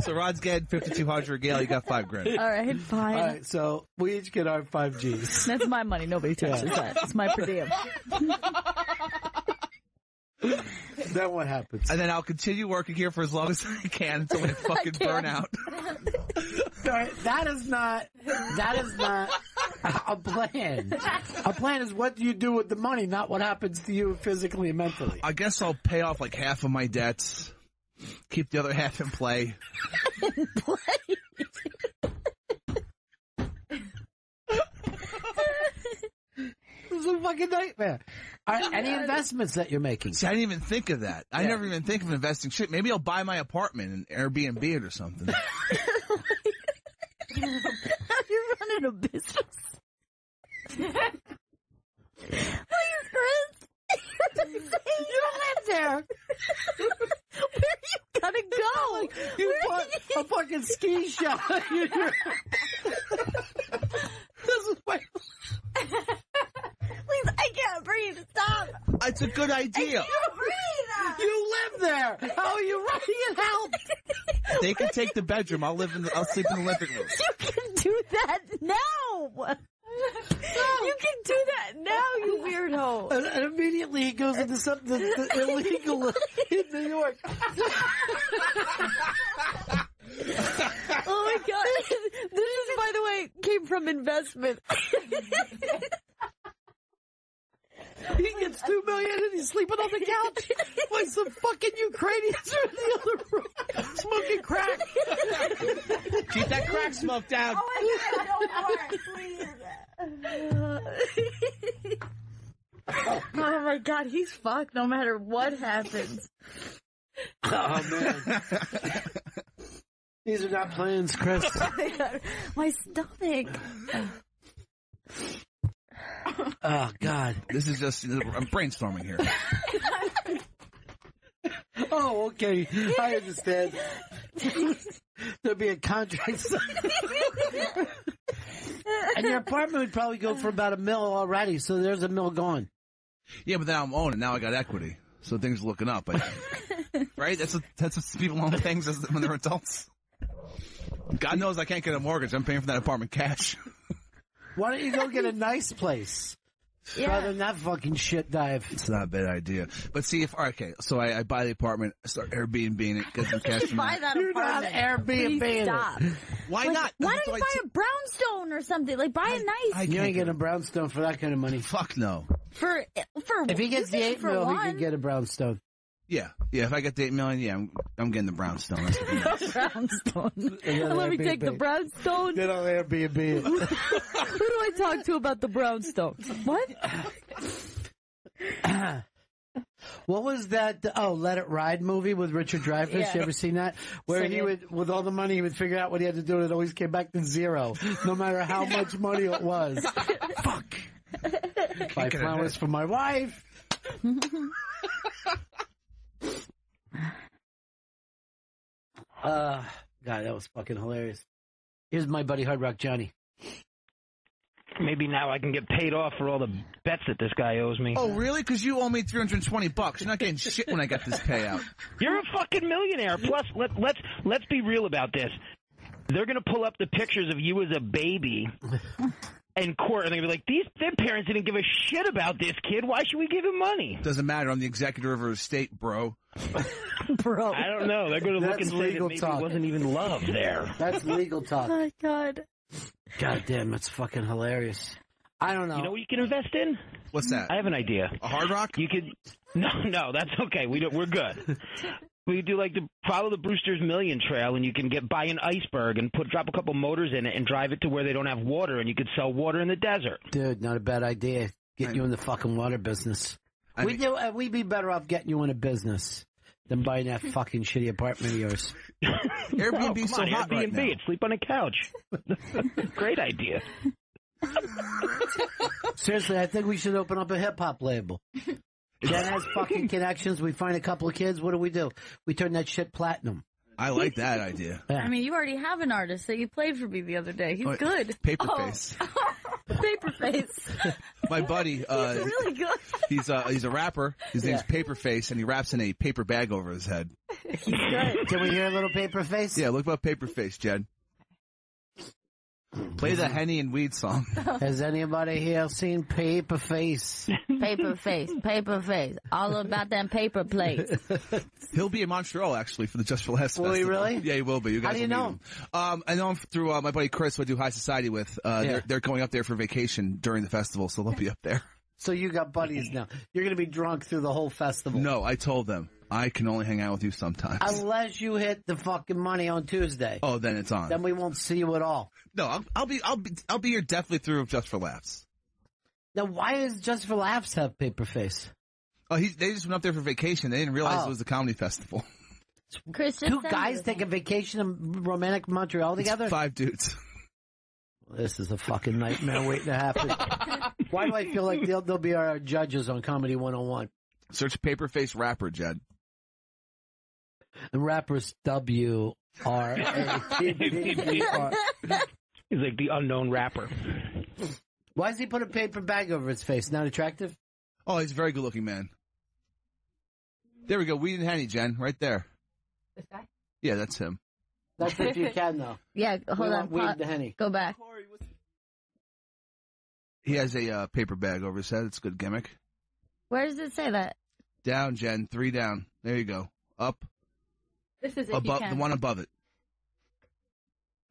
Speaker 4: So Rod's getting 5,200. Gail, you got $5,000.
Speaker 2: All right, fine.
Speaker 1: All right, so we each get our 5 Gs.
Speaker 2: That's my money. Nobody touches that. It's my per diem.
Speaker 1: Then what happens?
Speaker 4: And then I'll continue working here for as long as I can until I fucking burn out.
Speaker 1: Sorry, that is not a plan. A plan is what do you do with the money, not what happens to you physically and mentally.
Speaker 4: I guess I'll pay off like half of my debts, keep the other half in play.
Speaker 1: This is a fucking nightmare. All right, any investments that you're making?
Speaker 4: See, I didn't even think of that. I never even think of investing shit. Maybe I'll buy my apartment and Airbnb it or something.
Speaker 2: You're running a business. Please, Chris.
Speaker 1: You don't live there.
Speaker 2: Where are you gonna go?
Speaker 1: You bought a fucking ski shop. This is my...
Speaker 2: Please, I can't breathe. Stop.
Speaker 4: It's a good idea.
Speaker 2: I can't breathe.
Speaker 1: You live there. How are you running it out?
Speaker 4: They can take the bedroom. I'll sleep in the living room.
Speaker 2: You can do that now. You can do that now, you weirdo.
Speaker 1: And immediately he goes into something that's illegal in New York.
Speaker 2: Oh my dumb investment.
Speaker 1: He gets $2 million and he's sleeping on the couch like some fucking Ukrainians are in the other room smoking crack.
Speaker 4: Keep that crack smoke down.
Speaker 2: Oh my God, he's fucked no matter what happens.
Speaker 1: Oh man. These are not plans, Chris.
Speaker 2: My stomach.
Speaker 1: Oh God.
Speaker 4: This is just, I'm brainstorming here.
Speaker 1: Oh, okay. I understand. There'll be a contract. And your apartment would probably go for about $1 million already, so there's $1 million gone.
Speaker 4: Yeah, but now I'm owning. Now I got equity, so things are looking up. Right? That's what people own things when they're adults. God knows I can't get a mortgage. I'm paying for that apartment cash.
Speaker 1: Why don't you go get a nice place? Rather than that fucking shit dive.
Speaker 4: It's not a bad idea. But see, so I buy the apartment, I start Airbnb-ing it, get some cash from
Speaker 2: buy that
Speaker 1: You're not
Speaker 2: apartment.
Speaker 1: Airbnb.
Speaker 2: Stop.
Speaker 4: Why not?
Speaker 2: Why don't you buy a brownstone or something? Like, buy a nice.
Speaker 1: You ain't getting a brownstone for that kind of money.
Speaker 4: Fuck no.
Speaker 2: For
Speaker 1: if he gets the $8 million, he could get a brownstone.
Speaker 4: Yeah. If I get the $8 million, I'm getting the brownstone.
Speaker 2: Brownstone. Let me take the brownstone.
Speaker 1: Get on Airbnb.
Speaker 2: Who do I talk to about the brownstone? What?
Speaker 1: What was that? Let It Ride movie with Richard Dreyfuss.
Speaker 2: Yeah.
Speaker 1: You ever seen that? Where he would, with all the money, he would figure out what he had to do, and it always came back to zero, no matter how much money it was. Fuck. Buy flowers for my wife. God, that was fucking hilarious. Here's my buddy Hard Rock Johnny.
Speaker 11: Maybe now I can get paid off for all the bets that this guy owes me.
Speaker 4: Oh, really? Because you owe me $320. You're not getting shit when I get this payout.
Speaker 11: You're a fucking millionaire. Plus, let's be real about this. They're going to pull up the pictures of you as a baby in court, and they're going to be like, their parents didn't give a shit about this kid. Why should we give him money?
Speaker 4: Doesn't matter. I'm the executor of her estate, bro.
Speaker 2: Bro.
Speaker 11: I don't know. They're going to look and say that maybe it wasn't even love there.
Speaker 1: That's legal talk.
Speaker 2: Oh, my God.
Speaker 1: God damn, that's fucking hilarious. I don't know.
Speaker 11: You know what you can invest in?
Speaker 4: What's that?
Speaker 11: I have an idea.
Speaker 4: A Hard Rock?
Speaker 11: You could. No, that's okay. We're good. We do follow the Brewster's Million Trail, and you can buy an iceberg and drop a couple motors in it and drive it to where they don't have water, and you could sell water in the desert.
Speaker 1: Dude, not a bad idea. Get you in the fucking water business. We'd be better off getting you in a business than buying that fucking shitty apartment of yours.
Speaker 4: Airbnb's so hot right now.
Speaker 11: Airbnb, sleep on a couch. Great idea.
Speaker 1: Seriously, I think we should open up a hip-hop label. Jen has fucking connections. We find a couple of kids. What do? We turn that shit platinum.
Speaker 4: I like that idea.
Speaker 1: Yeah.
Speaker 2: I mean, you already have an artist that you played for me the other day. He's good.
Speaker 4: Paperface.
Speaker 2: Oh. Paperface.
Speaker 4: My buddy,
Speaker 2: He's really good.
Speaker 4: He's a rapper. His name's Paperface, and he raps in a paper bag over his head.
Speaker 2: He's good.
Speaker 1: Can we hear a little Paperface?
Speaker 4: Yeah, look up Paperface, Jen. Play the Henny and Weed song.
Speaker 1: Has anybody here seen Paperface?
Speaker 2: Paperface. All about them paper plates.
Speaker 4: He'll be in Montreal, actually, for the Just for Laughs
Speaker 1: Will he
Speaker 4: Festival.
Speaker 1: really?
Speaker 4: Yeah, he will be. You guys
Speaker 1: How do you
Speaker 4: will
Speaker 1: know
Speaker 4: meet him. I know him through my buddy Chris, who I do High Society with. They're going up there for vacation during the festival, so they'll be up there.
Speaker 1: So you got buddies now. You're going to be drunk through the whole festival.
Speaker 4: No, I told them. I can only hang out with you sometimes.
Speaker 1: Unless you hit the fucking money on Tuesday.
Speaker 4: Oh, then it's on.
Speaker 1: Then we won't see you at all.
Speaker 4: No, I'll be here definitely through Just for Laughs.
Speaker 1: Now, why does Just for Laughs have Paperface?
Speaker 4: Oh, they just went up there for vacation. They didn't realize it was a comedy festival.
Speaker 2: Chris,
Speaker 1: two guys take a vacation in romantic Montreal together?
Speaker 4: It's 5 dudes.
Speaker 1: This is a fucking nightmare waiting to happen. Why do I feel like they'll be our judges on Comedy 101?
Speaker 4: Search Paperface rapper, Jed.
Speaker 1: And rappers W-R-A-P-P-E-R.
Speaker 11: He's like the unknown rapper.
Speaker 1: Why does he put a paper bag over his face? Not attractive?
Speaker 4: Oh, he's a very good-looking man. There we go. Weed and Henny, Jen. Right there.
Speaker 2: This guy?
Speaker 4: Yeah, that's him.
Speaker 1: That's if you can, though.
Speaker 2: Yeah, hold on.
Speaker 1: Weed and Henny.
Speaker 2: Go back.
Speaker 4: He has a paper bag over his head. It's a good gimmick.
Speaker 2: Where does it say that?
Speaker 4: Down, Jen. 3 down. There you go. Up.
Speaker 2: This is it.
Speaker 4: Above the one above it.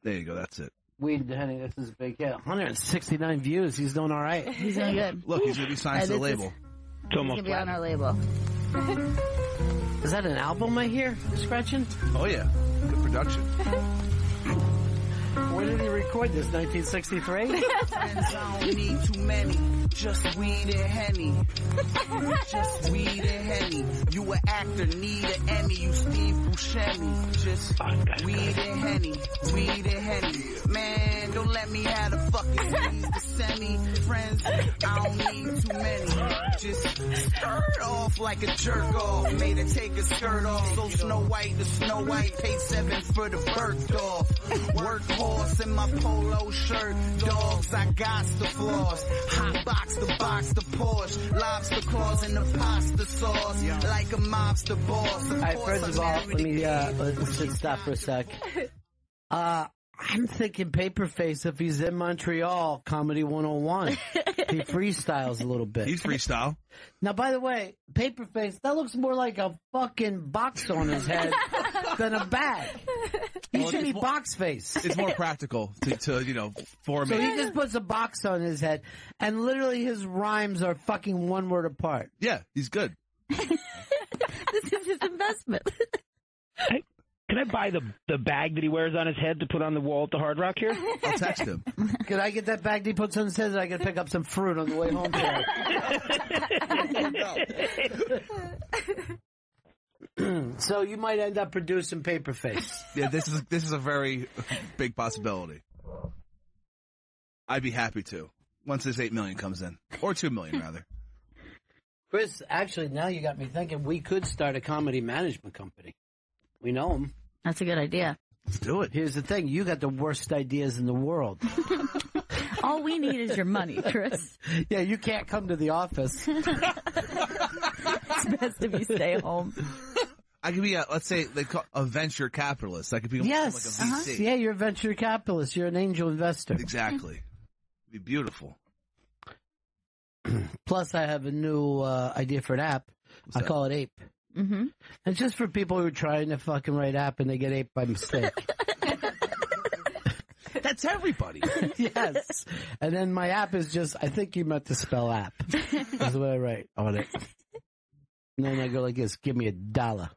Speaker 4: There you go. That's it.
Speaker 1: Weed and Henny, this is a big hit. 169 views. He's doing all right.
Speaker 2: He's doing good.
Speaker 4: Look, he's going to be signed to the label.
Speaker 11: It's almost
Speaker 2: He's going to be on our label.
Speaker 1: Is that an album I hear? Scratching?
Speaker 4: Oh, yeah. Good production.
Speaker 1: When did he record this? 1963?
Speaker 12: Friends, I don't need too many. Just weed and Henny. Just weed and Henny. You an actor, need an Emmy. You Steve Buscemi. Just weed and Henny. Weed and Henny. Man, don't let me have the fucking things to send me. Friends, I don't need too many. Just skirt off like a jerk off. Made her take her skirt off. So Snow White, the Snow White paid 7 for the Bergdorf. Workhorse in my polo shirt. Dogs, I got the floss. Hot box the Porsche. Lobster claws in the pasta sauce. Like a mobster boss.
Speaker 1: All right, first of all, let me let's stop for a sec. I'm thinking Paperface, if he's in Montreal, Comedy 101. He freestyles a little bit.
Speaker 4: He's freestyle.
Speaker 1: Now, by the way, Paperface, that looks more like a fucking box on his head than a bag. He should be box face.
Speaker 4: It's more practical to form
Speaker 1: So
Speaker 4: it.
Speaker 1: he just puts a box on his head, and literally his rhymes are fucking one word apart.
Speaker 4: Yeah, he's good.
Speaker 2: This is his investment.
Speaker 11: Can I buy the bag that he wears on his head to put on the wall at the Hard Rock here?
Speaker 4: I'll text him.
Speaker 1: Could I get that bag that he puts on his head? I can pick up some fruit on the way home today. So you might end up producing Paperface.
Speaker 4: Yeah, this is a very big possibility. I'd be happy to once this $8 million comes in, or $2 million rather.
Speaker 1: Chris, actually, now you got me thinking we could start a comedy management company. We know him.
Speaker 2: That's a good idea.
Speaker 4: Let's do it.
Speaker 1: Here's the thing. You got the worst ideas in the world.
Speaker 2: All we need is your money, Chris.
Speaker 1: Yeah, you can't come to the office.
Speaker 2: It's best if you stay home.
Speaker 4: I could be let's say they call a venture capitalist. I could be
Speaker 1: Yes.
Speaker 4: like a VC.
Speaker 1: Yeah, you're a venture capitalist. You're an angel investor.
Speaker 4: Exactly. It'd be beautiful.
Speaker 1: Plus, I have a new idea for an app. I call it Ape.
Speaker 2: Mm-hmm.
Speaker 1: It's just for people who are trying to fucking write app and they get aped by mistake.
Speaker 4: That's everybody.
Speaker 1: Yes. And then my app is just, I think you meant to spell app. That's what I write on it. And then I go like this, give me $1.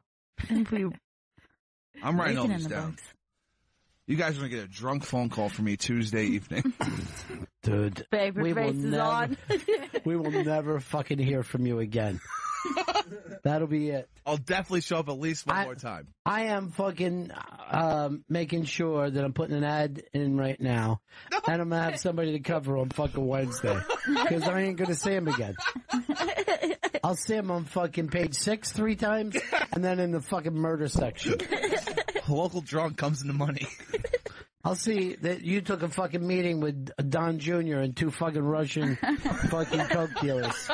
Speaker 4: I'm writing all these down. Box. You guys are going to get a drunk phone call from me Tuesday evening.
Speaker 1: Dude.
Speaker 2: Paperface is on.
Speaker 1: We will never fucking hear from you again. That'll be it.
Speaker 4: I'll definitely show up at least one more time.
Speaker 1: I am fucking making sure that I'm putting an ad in right now, and I'm going to have somebody to cover on fucking Wednesday, because I ain't going to see him again. I'll see him on fucking page 6 3 times, and then in the fucking murder section.
Speaker 4: A local drunk comes into money.
Speaker 1: I'll see that you took a fucking meeting with Don Jr. and 2 fucking Russian fucking coke dealers.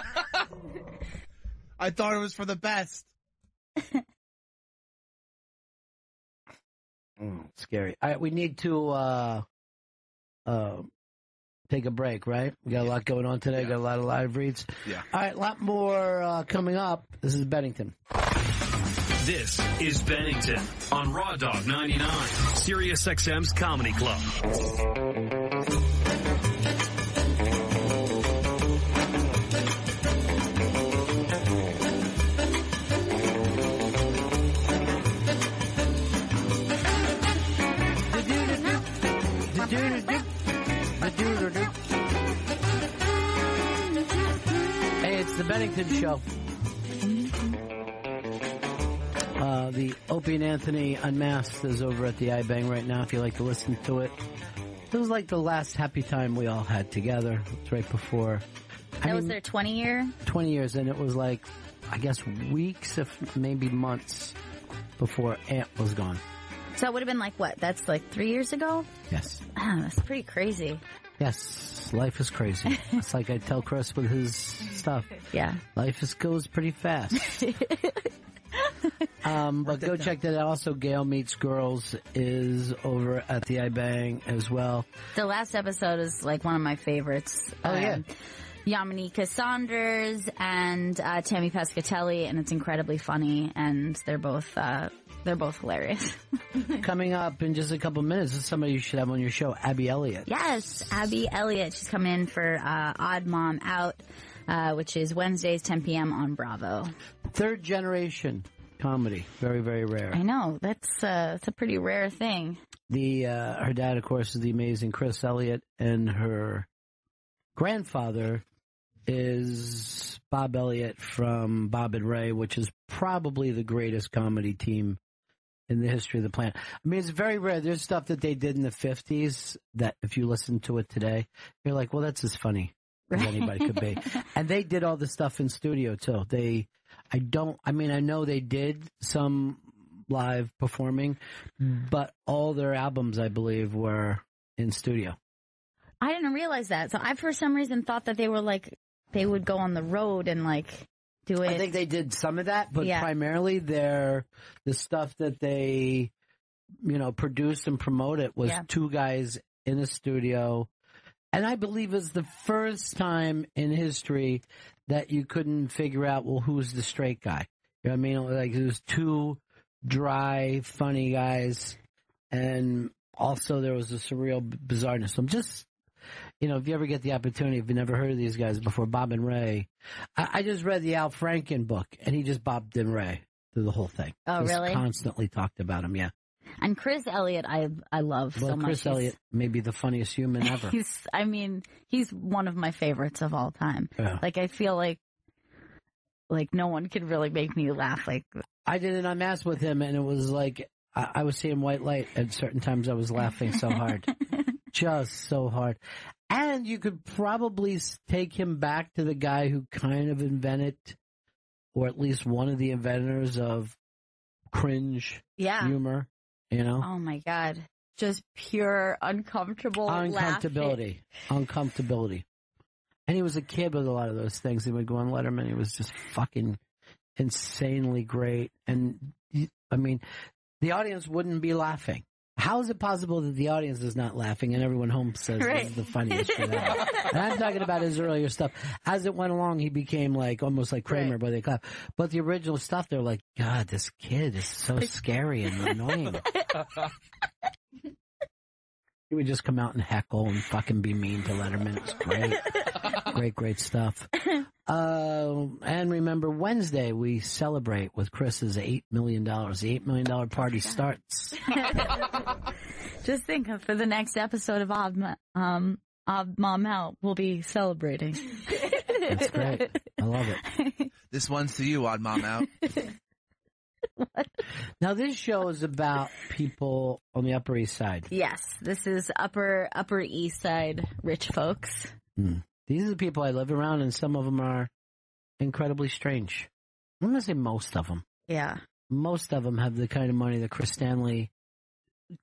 Speaker 4: I thought it was for the best.
Speaker 1: Scary. All right, we need to take a break, right? We got a lot going on today. Got a lot of live reads.
Speaker 4: Yeah.
Speaker 1: All right, a lot more coming up. This is Bennington.
Speaker 13: This is Bennington on Raw Dog 99, SiriusXM's Comedy Club.
Speaker 1: Hey, it's the Bennington Show. The Opie and Anthony Unmasked is over at the iBang right now if you like to listen to it. It was like the last happy time we all had together. It's right before.
Speaker 2: That was their 20 year?
Speaker 1: 20 years, and it was like, I guess, weeks, if maybe months before Ant was gone.
Speaker 2: So that would have been like what? That's like 3 years ago?
Speaker 1: Yes.
Speaker 2: Wow, that's pretty crazy.
Speaker 1: Yes, life is crazy. It's like I tell Chris with his stuff.
Speaker 2: Yeah.
Speaker 1: Life goes pretty fast. But go check that out. Also, Gail Meets Girls is over at the iBang as well.
Speaker 2: The last episode is like one of my favorites.
Speaker 1: Oh, yeah.
Speaker 2: Yamanika Saunders and Tammy Pescatelli, and it's incredibly funny, and they're both They're both hilarious.
Speaker 1: Coming up in just a couple minutes is somebody you should have on your show, Abby Elliott.
Speaker 2: Yes, Abby Elliott. She's coming in for Odd Mom Out, which is Wednesdays, 10 p.m. on Bravo.
Speaker 1: Third generation comedy. Very, very rare.
Speaker 2: I know. That's a pretty rare thing.
Speaker 1: Her dad, of course, is the amazing Chris Elliott, and her grandfather is Bob Elliott from Bob and Ray, which is probably the greatest comedy team in the history of the planet. I mean, it's very rare. There's stuff that they did in the 50s that if you listen to it today, you're like, well, that's as funny as anybody could be. And they did all the stuff in studio, too. I know they did some live performing, but all their albums, I believe, were in studio.
Speaker 2: I didn't realize that. So I, for some reason, thought that they were like, they would go on the road and like do it.
Speaker 1: I think they did some of that, but primarily the stuff that they, produced and promoted was two guys in a studio. And I believe it's the first time in history that you couldn't figure out, well, who's the straight guy? You know what I mean? Like, it was two dry, funny guys. And also there was a surreal bizarreness. So I'm just, if you ever get the opportunity, if you've never heard of these guys before, Bob and Ray. I just read the Al Franken book, and he just bobbed and Ray through the whole thing.
Speaker 2: Oh,
Speaker 1: just
Speaker 2: really?
Speaker 1: Constantly talked about him, yeah.
Speaker 2: And Chris Elliott, I love so much.
Speaker 1: Chris Elliott may be the funniest human ever.
Speaker 2: He's one of my favorites of all time.
Speaker 1: Yeah.
Speaker 2: Like, I feel like no one could really make me laugh like that.
Speaker 1: I did an unmasked with him, and it was like I was seeing white light at certain times. I was laughing so hard. Just so hard. And you could probably take him back to the guy who kind of invented, or at least one of the inventors of cringe humor,
Speaker 2: Oh, my God. Just pure
Speaker 1: uncomfortability. Uncomfortability. And he was a kid with a lot of those things. He would go on Letterman. He was just fucking insanely great. And, I mean, the audience wouldn't be laughing. How is it possible that the audience is not laughing and everyone home says this is the funniest shit ever? And I'm talking about his earlier stuff. As it went along, he became almost like Kramer, where they clap. But the original stuff, they're like, God, this kid is so scary and annoying. He would just come out and heckle and fucking be mean to Letterman. It was great. Great stuff. And remember, Wednesday we celebrate with Chris's $8 million. The $8 million party starts.
Speaker 2: Just think of for the next episode of Odd Mom Out, we'll be celebrating.
Speaker 1: That's great. I love it.
Speaker 4: This one's to you, Odd Mom Out.
Speaker 1: Now, this show is about people on the Upper East Side.
Speaker 2: Yes, this is Upper East Side rich folks.
Speaker 1: These are the people I live around, and some of them are incredibly strange. I'm going to say most of them.
Speaker 2: Yeah.
Speaker 1: Most of them have the kind of money that Chris Stanley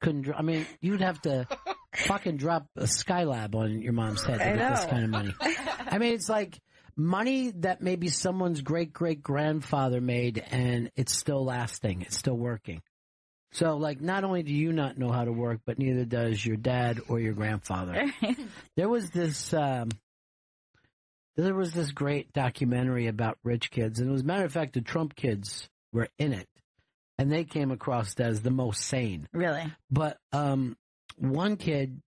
Speaker 1: couldn't. I mean, you'd have to fucking drop a Skylab on your mom's head to get this kind of money. I mean, it's like money that maybe someone's great-great-grandfather made, and it's still lasting. It's still working. So, not only do you not know how to work, but neither does your dad or your grandfather. There was this great documentary about rich kids, and as a matter of fact, the Trump kids were in it, and they came across as the most sane.
Speaker 2: Really?
Speaker 1: But one kid,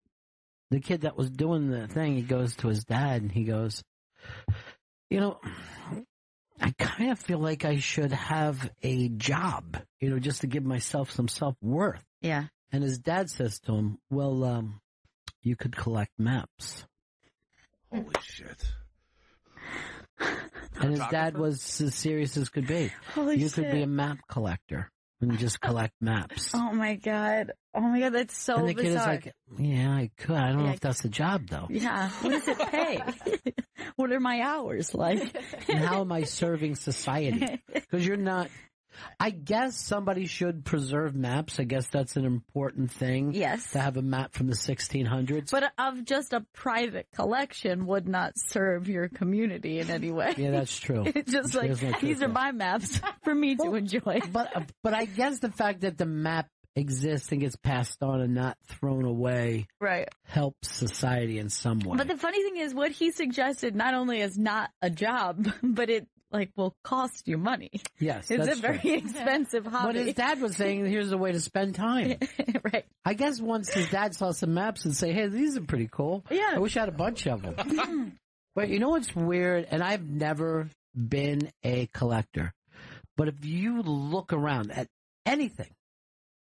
Speaker 1: the kid that was doing the thing, he goes to his dad, and he goes, I kind of feel like I should have a job, just to give myself some self-worth.
Speaker 2: Yeah.
Speaker 1: And his dad says to him, well, you could collect maps.
Speaker 4: Holy shit.
Speaker 1: And his dad was as serious as could be.
Speaker 2: Holy
Speaker 1: you
Speaker 2: shit.
Speaker 1: could be a map collector and just collect maps.
Speaker 2: Oh, my God. That's so
Speaker 1: and the
Speaker 2: bizarre.
Speaker 1: kid is like, yeah, I could. I don't know if that's the job, though.
Speaker 2: Yeah. What does it pay? What are my hours like?
Speaker 1: And how am I serving society? Because you're not... I guess somebody should preserve maps. I guess that's an important thing.
Speaker 2: Yes.
Speaker 1: To have a map from the 1600s.
Speaker 2: But of just a private collection would not serve your community in any way.
Speaker 1: Yeah, that's true.
Speaker 2: It's just these are my maps for me to enjoy.
Speaker 1: But I guess the fact that the map exists and gets passed on and not thrown away helps society in some way.
Speaker 2: But the funny thing is what he suggested not only is not a job, but it will cost you money.
Speaker 1: Yes,
Speaker 2: It's
Speaker 1: that's
Speaker 2: a very
Speaker 1: true.
Speaker 2: expensive hobby.
Speaker 1: But his dad was saying, here's a way to spend time.
Speaker 2: Right.
Speaker 1: I guess once his dad saw some maps and say, hey, these are pretty cool.
Speaker 2: Yeah.
Speaker 1: I wish I had a bunch of them. But you know what's weird? And I've never been a collector. But if you look around at anything,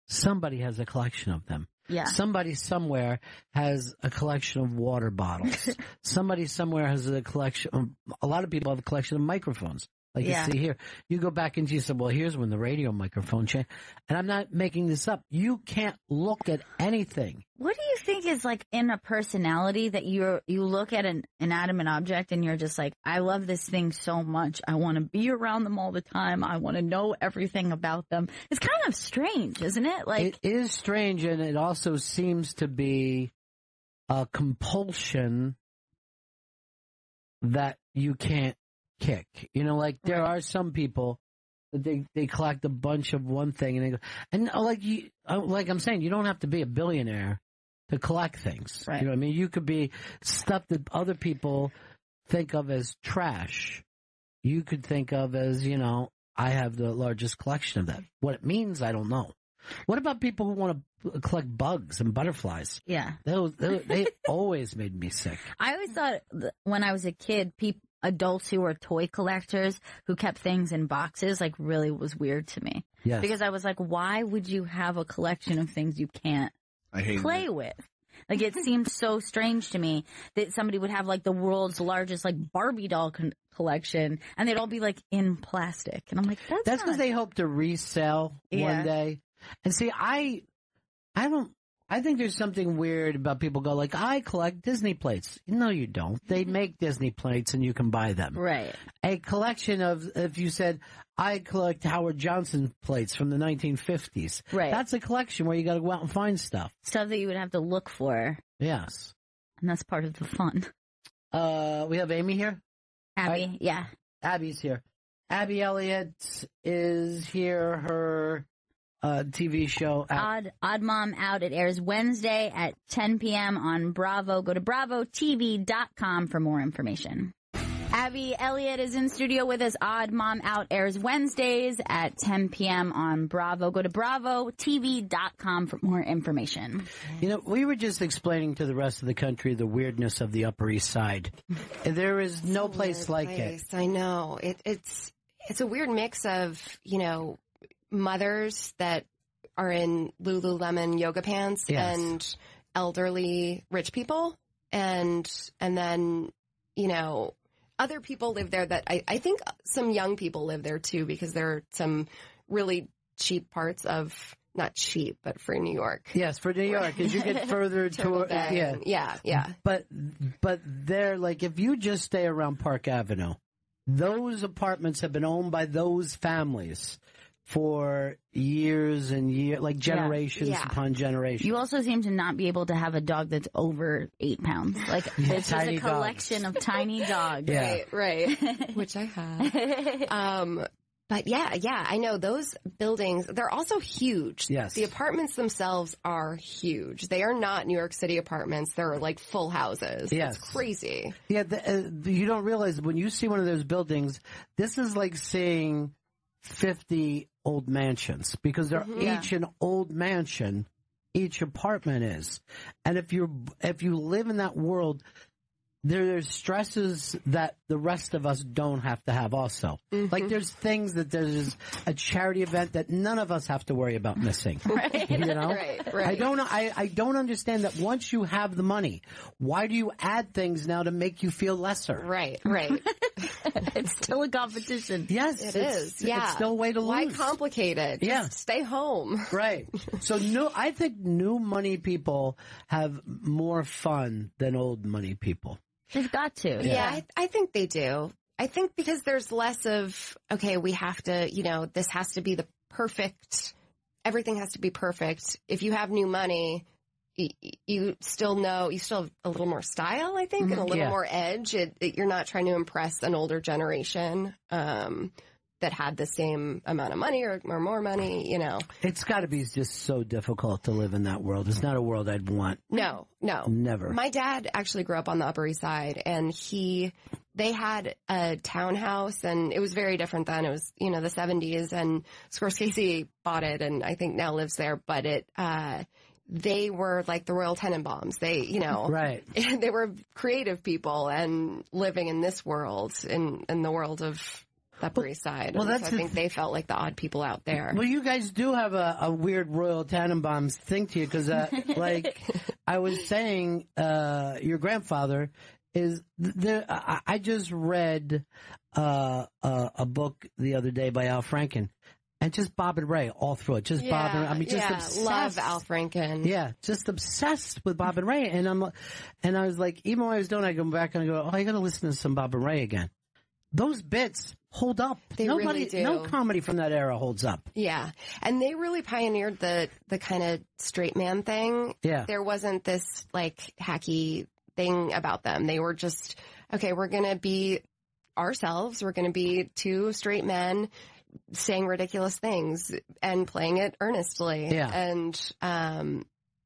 Speaker 1: somebody has a collection of them.
Speaker 2: Yeah.
Speaker 1: Somebody somewhere has a collection of water bottles. Somebody somewhere has a collection a lot of people have a collection of microphones. Like you see here. You go back and you say, well, here's when the radio microphone changed. And I'm not making this up. You can't look at anything.
Speaker 2: What do you think is like in a personality that you look at an inanimate object and you're just like, I love this thing so much. I want to be around them all the time. I want to know everything about them. It's kind of strange, isn't it? Like,
Speaker 1: it is strange, and it also seems to be a compulsion that you can't kick. You know, like there are some people that they collect a bunch of one thing and they go, and like I'm saying, you don't have to be a billionaire to collect things.
Speaker 2: Right.
Speaker 1: You know what I mean? You could be stuff that other people think of as trash. You could think of as, you know, I have the largest collection of that. What it means, I don't know. What about people who want to collect bugs and butterflies?
Speaker 2: Yeah.
Speaker 1: They always made me sick.
Speaker 2: I always thought when I was a kid, adults who were toy collectors who kept things in boxes, like, really was weird to me.
Speaker 1: Yes.
Speaker 2: Because I was like, why would you have a collection of things you can't play with? Like, it seemed so strange to me that somebody would have, like, the world's largest, like, Barbie doll collection, and they'd all be, like, in plastic. And I'm like, that's
Speaker 1: because they hope to resell one day. And see, I think there's something weird about people go like, I collect Disney plates. No, you don't. They make Disney plates and you can buy them.
Speaker 2: Right.
Speaker 1: A collection of, if you said, I collect Howard Johnson plates from the 1950s.
Speaker 2: Right.
Speaker 1: That's a collection where you got to go out and find stuff.
Speaker 2: Stuff that you would have to look for.
Speaker 1: Yes.
Speaker 2: And that's part of the fun.
Speaker 1: We have Amy here?
Speaker 2: Abby, yeah.
Speaker 1: Abby's here. Abby Elliott is here. Her TV show.
Speaker 2: Odd Mom Out. It airs Wednesday at 10 p.m. on Bravo. Go to bravotv.com for more information. Abby Elliott is in studio with us. Odd Mom Out airs Wednesdays at 10 p.m. on Bravo. Go to bravotv.com for more information.
Speaker 1: You know, we were just explaining to the rest of the country the weirdness of the Upper East Side. There is no place like it.
Speaker 14: I know. It's a weird mix of, you know, mothers that are in Lululemon yoga pants and elderly rich people. And then, you know, other people live there that I think some young people live there too, because there are some really cheap parts of, not cheap, but for New York.
Speaker 1: Yes, for New York, as you get further toward,
Speaker 14: yeah.
Speaker 1: But they're like, if you just stay around Park Avenue, those apartments have been owned by those families for years and years, like generations upon generations.
Speaker 2: You also seem to not be able to have a dog that's over 8 pounds. Like, it's just a collection of tiny dogs.
Speaker 14: Right. Which I have. But yeah, I know those buildings, they're also huge.
Speaker 1: Yes.
Speaker 14: The apartments themselves are huge. They are not New York City apartments. They're like full houses.
Speaker 1: Yes.
Speaker 14: It's crazy.
Speaker 1: Yeah, you don't realize when you see one of those buildings, this is like seeing 50 old mansions, because they're each an old mansion, each apartment is. And if you live in that world, there's stresses that the rest of us don't have to have also. Like there's things that there's a charity event that none of us have to worry about missing.
Speaker 2: Right.
Speaker 1: You know?
Speaker 14: Right.
Speaker 1: I don't understand that once you have the money, why do you add things now to make you feel lesser?
Speaker 14: Right.
Speaker 2: It's still a competition.
Speaker 1: Yes,
Speaker 14: it is. Yeah.
Speaker 1: It's still a way to lose.
Speaker 14: Why complicate it? Just stay home.
Speaker 1: Right. So I think new money people have more fun than old money people.
Speaker 2: They've got to.
Speaker 14: Yeah, I think they do. I think because there's less of, okay, we have to, you know, this has to be the perfect, everything has to be perfect. If you have new money, you still have a little more style, I think, and a little more edge. You're not trying to impress an older generation that had the same amount of money or more money, you know.
Speaker 1: It's got to be just so difficult to live in that world. It's not a world I'd want.
Speaker 14: No.
Speaker 1: Never.
Speaker 14: My dad actually grew up on the Upper East Side, and he they had a townhouse, and it was very different then. It was, you know, the 70s, and Scorsese bought it and I think now lives there, but they were like the Royal Tenenbaums. They, you know,
Speaker 1: right.
Speaker 14: They were creative people and living in this world, in the world of the Upper East Side.
Speaker 1: Well,
Speaker 14: so I think they felt like the odd people out there.
Speaker 1: Well, you guys do have a weird Royal Tenenbaums thing to you, because, like I was saying, your grandfather is there. I just read a book the other day by Al Franken, and just Bob and Ray all through it. Just Bob and Ray. I mean, just obsessed.
Speaker 14: Love Al Franken.
Speaker 1: Yeah, just obsessed with Bob and Ray. And I was like, even when I was doing it, I go back and I go, oh, I got to listen to some Bob and Ray again. Those bits hold up.
Speaker 14: They really do.
Speaker 1: No comedy from that era holds up.
Speaker 14: Yeah. And they really pioneered the kind of straight man thing.
Speaker 1: Yeah.
Speaker 14: There wasn't this like hacky thing about them. They were just, okay, we're going to be ourselves. We're going to be two straight men saying ridiculous things and playing it earnestly.
Speaker 1: Yeah.
Speaker 14: And,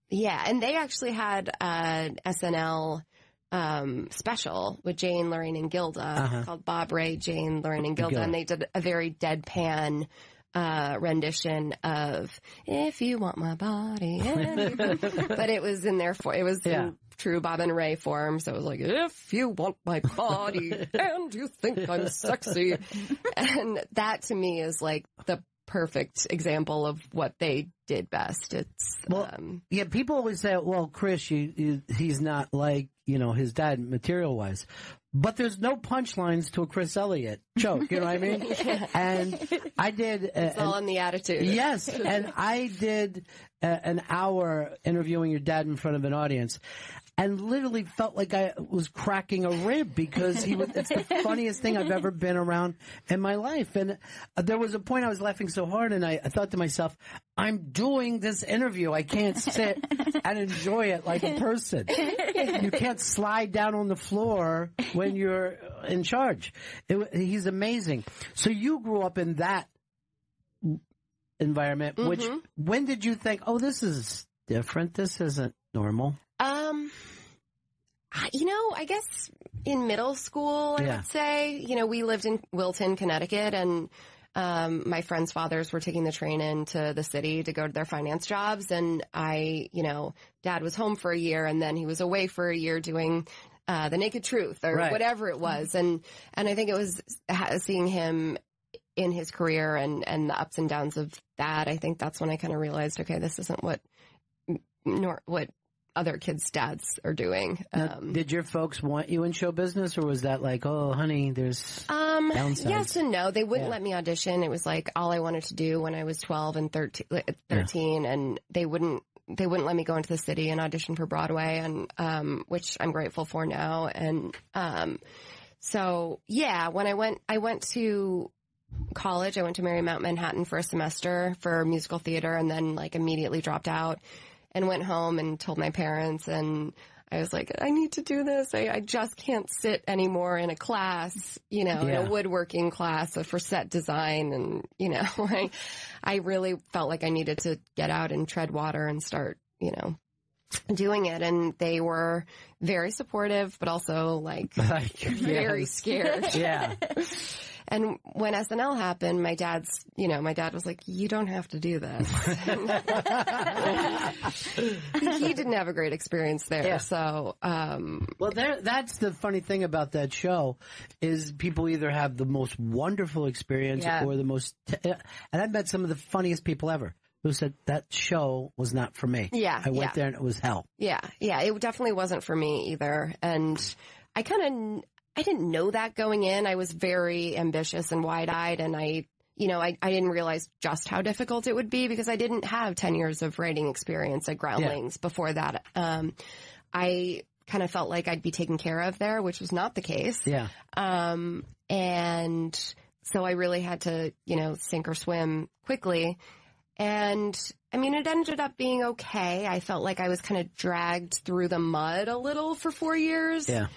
Speaker 14: yeah. And they actually had an SNL special with Jane, Lorraine, and Gilda called Bob, Ray, Jane, Lorraine, and Gilda. And they did a very deadpan rendition of "If You Want My Body," but it was in their in true Bob and Ray form. So it was like, "If you want my body and you think I'm sexy," and that to me is like the perfect example of what they did best. It's
Speaker 1: yeah. People always say, "Well, Chris, he's not like, you know, his dad material wise." But there's no punchlines to a Chris Elliott joke, you know what I mean? And I did...
Speaker 14: it's all in the attitude.
Speaker 1: Yes, and I did an hour interviewing your dad in front of an audience, and literally felt like I was cracking a rib, because it's the funniest thing I've ever been around in my life. And there was a point I was laughing so hard, and I thought to myself, I'm doing this interview. I can't sit and enjoy it like a person. You can't slide down on the floor when you're in charge. He's amazing. So you grew up in that environment, which, when did you think, oh, this is different, this isn't normal?
Speaker 14: You know, I guess in middle school, I would say, you know, we lived in Wilton, Connecticut, and my friends' fathers were taking the train into the city to go to their finance jobs. And you know, Dad was home for a year, and then he was away for a year doing The Naked Truth or whatever it was. And I think it was seeing him in his career and the ups and downs of that. I think that's when I kind of realized, okay, this isn't what other kids' dads are doing.
Speaker 1: Did your folks want you in show business, or was that like, oh, honey, there's downsides?
Speaker 14: Yes and no. They wouldn't let me audition. It was like all I wanted to do when I was 12 and 13, and they wouldn't let me go into the city and audition for Broadway, and which I'm grateful for now. And so yeah, when I went to college, I went to Marymount Manhattan for a semester for musical theater, and then like immediately dropped out. And went home and told my parents, and I was like, I need to do this. I just can't sit anymore in a class, you know, in a woodworking class for set design. And, you know, I really felt like I needed to get out and tread water and start, you know, doing it. And they were very supportive, but also like very scared.
Speaker 1: Yeah.
Speaker 14: And when SNL happened, my dad was like, you don't have to do this. He didn't have a great experience there. Yeah. So,
Speaker 1: well, that's the funny thing about that show is people either have the most wonderful experience or the most, and I met some of the funniest people ever who said that show was not for me.
Speaker 14: Yeah.
Speaker 1: I went there and it was hell.
Speaker 14: Yeah. Yeah. It definitely wasn't for me either. And I didn't know that going in. I was very ambitious and wide-eyed, and I didn't realize just how difficult it would be because I didn't have 10 years of writing experience at Groundlings before that. I kind of felt like I'd be taken care of there, which was not the case.
Speaker 1: Yeah.
Speaker 14: And so I really had to, you know, sink or swim quickly. And I mean, it ended up being okay. I felt like I was kind of dragged through the mud a little for 4 years.
Speaker 1: Yeah.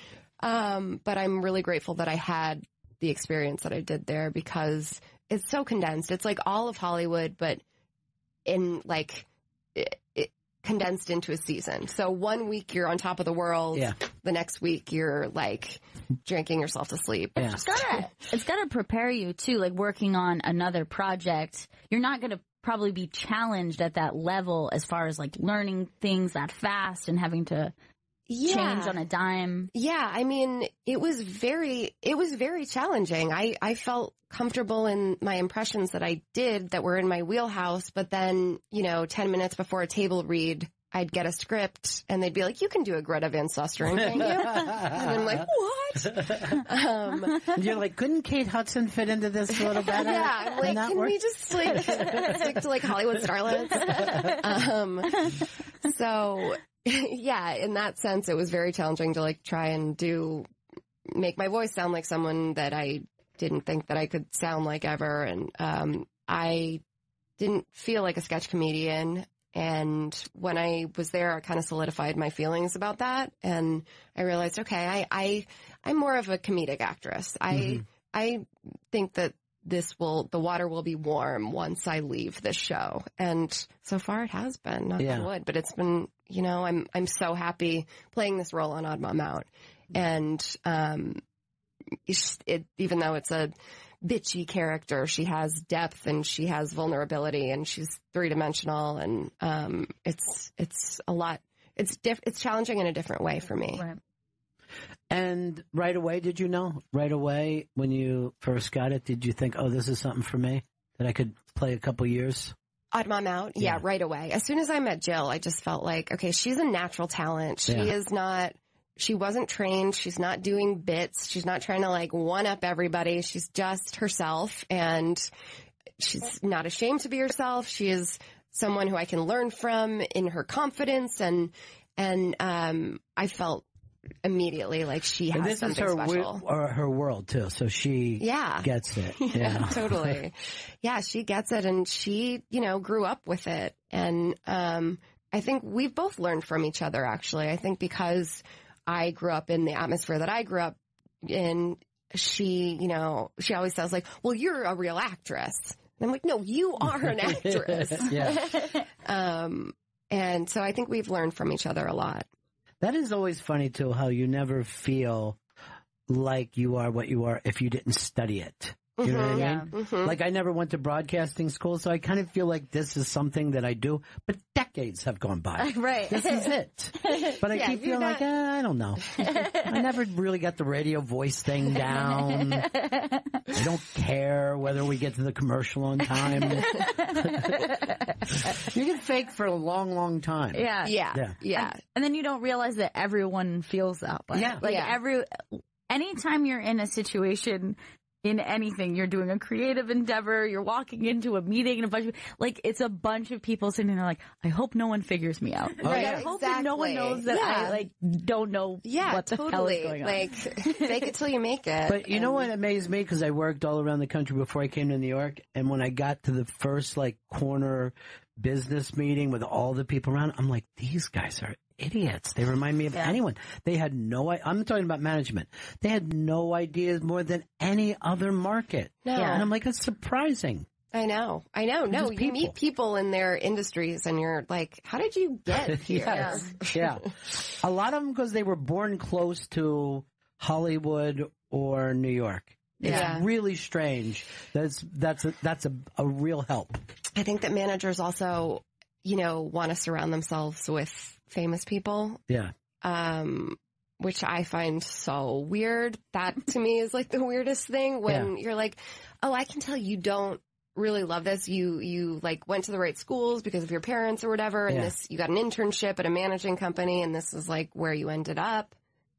Speaker 14: But I'm really grateful that I had the experience that I did there because it's so condensed. It's like all of Hollywood, but in like condensed into a season. So 1 week you're on top of the world.
Speaker 1: Yeah.
Speaker 14: The next week you're like drinking yourself to sleep.
Speaker 1: Yeah.
Speaker 2: It's gotta prepare you too, like working on another project. You're not gonna probably be challenged at that level as far as like learning things that fast and having to change on a dime.
Speaker 14: Yeah, I mean, it was very challenging. I felt comfortable in my impressions that I did that were in my wheelhouse, but then, 10 minutes before a table read, I'd get a script and they'd be like, you can do a Greta Van Susteren, can't you? And I'm like, what?
Speaker 1: And you're like, couldn't Kate Hudson fit into this a little better?
Speaker 14: Yeah, I'm like, can we just like stick to like Hollywood starlets? So yeah, in that sense, it was very challenging to like try and make my voice sound like someone that I didn't think that I could sound like ever. And I didn't feel like a sketch comedian. And when I was there, I kind of solidified my feelings about that. And I realized, okay, I'm more of a comedic actress. I think that the water will be warm once I leave this show. And so far it has been, knock on wood, but it's been, I'm so happy playing this role on Odd Mom Out. And, even though it's a bitchy character, she has depth and she has vulnerability and she's 3-dimensional. And, it's a lot, it's challenging in a different way for me.
Speaker 2: Right.
Speaker 1: And right away, did you know? Right away, when you first got it, did you think, oh, this is something for me that I could play a couple years?
Speaker 14: Odd Mom Out? Yeah, right away. As soon as I met Jill, I just felt like, okay, she's a natural talent. She wasn't trained. She's not doing bits. She's not trying to like one up everybody. She's just herself and she's not ashamed to be herself. She is someone who I can learn from in her confidence and I felt immediately like she has
Speaker 1: this
Speaker 14: something
Speaker 1: is her
Speaker 14: special.
Speaker 1: Her world too, so she gets it. Yeah,
Speaker 14: totally. Yeah, she gets it, and she, grew up with it. And I think we've both learned from each other, actually. I think because I grew up in the atmosphere that I grew up in, she always says like, well, you're a real actress. And I'm like, no, you are an actress. And so I think we've learned from each other a lot.
Speaker 1: That is always funny, too, how you never feel like you are what you are if you didn't study it. You know what I mean?
Speaker 2: Yeah.
Speaker 14: Mm-hmm.
Speaker 1: Like, I never went to broadcasting school, so I kind of feel like this is something that I do, but decades have gone by.
Speaker 2: Right.
Speaker 1: This is it. But I keep feeling like, I don't know. I never really got the radio voice thing down. I don't care whether we get to the commercial on time. You can fake for a long, long time.
Speaker 2: Yeah. And then you don't realize that everyone feels that way. Anytime you're in a situation in anything, you're doing a creative endeavor, you're walking into a meeting and it's a bunch of people sitting there like, I hope no one figures me out. I hope that no one knows that I don't know what the hell is going on.
Speaker 14: Like, fake it till you make it.
Speaker 1: But you know what amazed me? Because I worked all around the country before I came to New York. And when I got to the first corner business meeting with all the people around, I'm like, these guys are idiots. They remind me of anyone. They had I'm talking about management. They had no ideas more than any other market.
Speaker 14: No.
Speaker 1: And I'm like, it's surprising.
Speaker 14: I know. No, you meet people in their industries and you're like, how did you get here?
Speaker 1: Yeah. A lot of them because they were born close to Hollywood or New York. It's really strange. That's a real help.
Speaker 14: I think that managers also, want to surround themselves with famous people.
Speaker 1: Yeah.
Speaker 14: Which I find so weird. That to me is like the weirdest thing when you're like, oh, I can tell you don't really love this. You went to the right schools because of your parents or whatever. And you got an internship at a managing company and this is like where you ended up.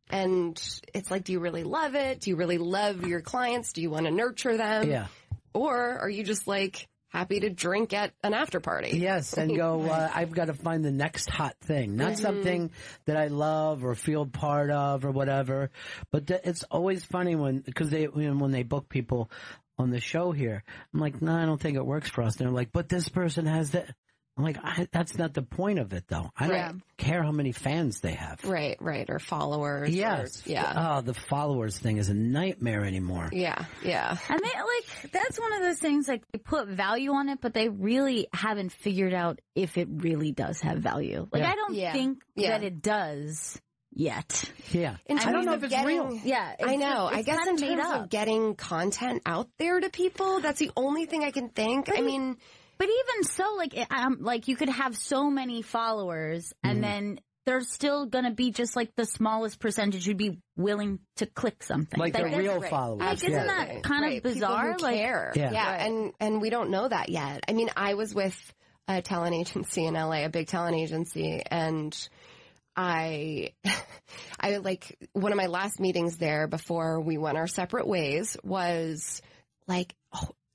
Speaker 14: And it's like, do you really love it? Do you really love your clients? Do you want to nurture them?
Speaker 1: Yeah.
Speaker 14: Or are you just like happy to drink at an after party?
Speaker 1: Yes. And go, I've got to find the next hot thing, not something that I love or feel part of or whatever. But it's always funny when they book people on the show here, I'm like, no, I don't think it works for us. And they're like, but this person has that. I'm like, that's not the point of it, though. I don't care how many fans they have.
Speaker 14: Right, or followers.
Speaker 1: Yes. Oh, the followers thing is a nightmare anymore.
Speaker 14: Yeah.
Speaker 2: And that's one of those things, like, they put value on it, but they really haven't figured out if it really does have value. Like, I don't think that it does yet.
Speaker 1: Yeah.
Speaker 14: I don't know if it's real.
Speaker 2: Yeah.
Speaker 14: I know. I guess in terms of getting content out there to people, that's the only thing I can think.
Speaker 2: But even so, like you could have so many followers, and then there's still going to be just like the smallest percentage who'd be willing to click something.
Speaker 1: Like the real followers.
Speaker 2: Like, isn't that kind of bizarre?
Speaker 14: People who care. And we don't know that yet. I mean, I was with a talent agency in LA, a big talent agency, and I like, one of my last meetings there before we went our separate ways was like,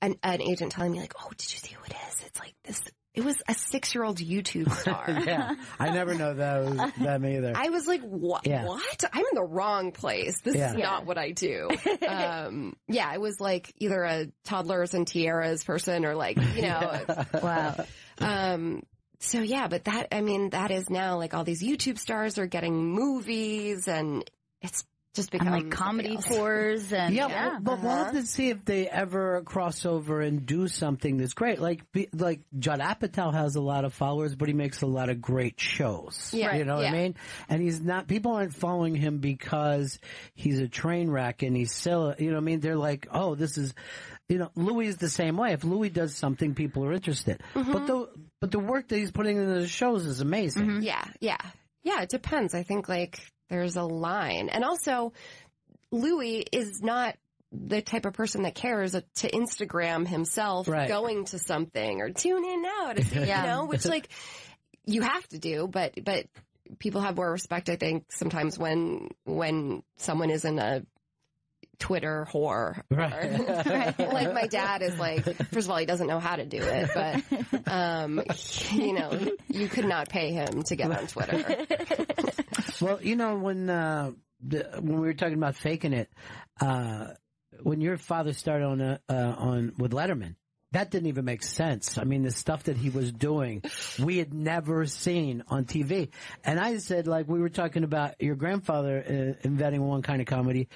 Speaker 14: an agent telling me like, oh, did you see who it is? It's like this. It was a 6-year-old YouTube star.
Speaker 1: Yeah. I never know that was them either.
Speaker 14: I was like, what?
Speaker 1: Yeah.
Speaker 14: What? I'm in the wrong place. This is not what I do. It was like either a toddlers and tiaras person or like,
Speaker 2: Wow.
Speaker 14: But that is now like all these YouTube stars are getting movies, and it's just become
Speaker 2: like comedy tours and
Speaker 1: but we'll have to see if they ever cross over and do something that's great. Like Judd Apatow has a lot of followers, but he makes a lot of great shows.
Speaker 14: Yeah,
Speaker 1: you know what I mean? And he's not. People aren't following him because he's a train wreck and he's silly. You know what I mean? They're like, oh, this is. Louis is the same way. If Louis does something, people are interested. But the work that he's putting into the shows is amazing.
Speaker 14: Yeah. It depends. I think like there's a line, and also Louis is not the type of person that cares to Instagram himself going to something or tune in now to see, which like you have to do, but people have more respect, I think, sometimes when someone is in a Twitter whore.
Speaker 1: Right.
Speaker 14: Like my dad is like, first of all, he doesn't know how to do it, but, you could not pay him to get on Twitter.
Speaker 1: Well, when we were talking about faking it, when your father started on with Letterman, that didn't even make sense. I mean, the stuff that he was doing, we had never seen on TV. And I said, like, we were talking about your grandfather inventing one kind of comedy.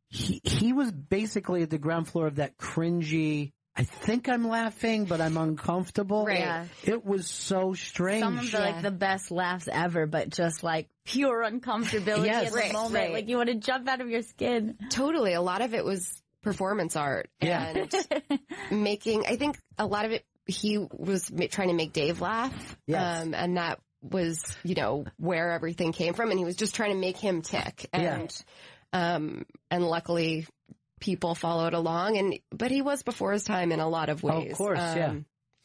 Speaker 1: He was basically at the ground floor of that cringy, I think I'm laughing, but I'm uncomfortable.
Speaker 2: Right. Yeah.
Speaker 1: It was so strange.
Speaker 2: Some of the best laughs ever, but just like pure uncomfortability in the moment. Right. Like you want to jump out of your skin.
Speaker 14: Totally. A lot of it was performance art and I think a lot of it, he was trying to make Dave laugh.
Speaker 1: Yes.
Speaker 14: And that was, where everything came from. And he was just trying to make him tick. And luckily people followed along, but he was before his time in a lot of ways.
Speaker 1: Of course,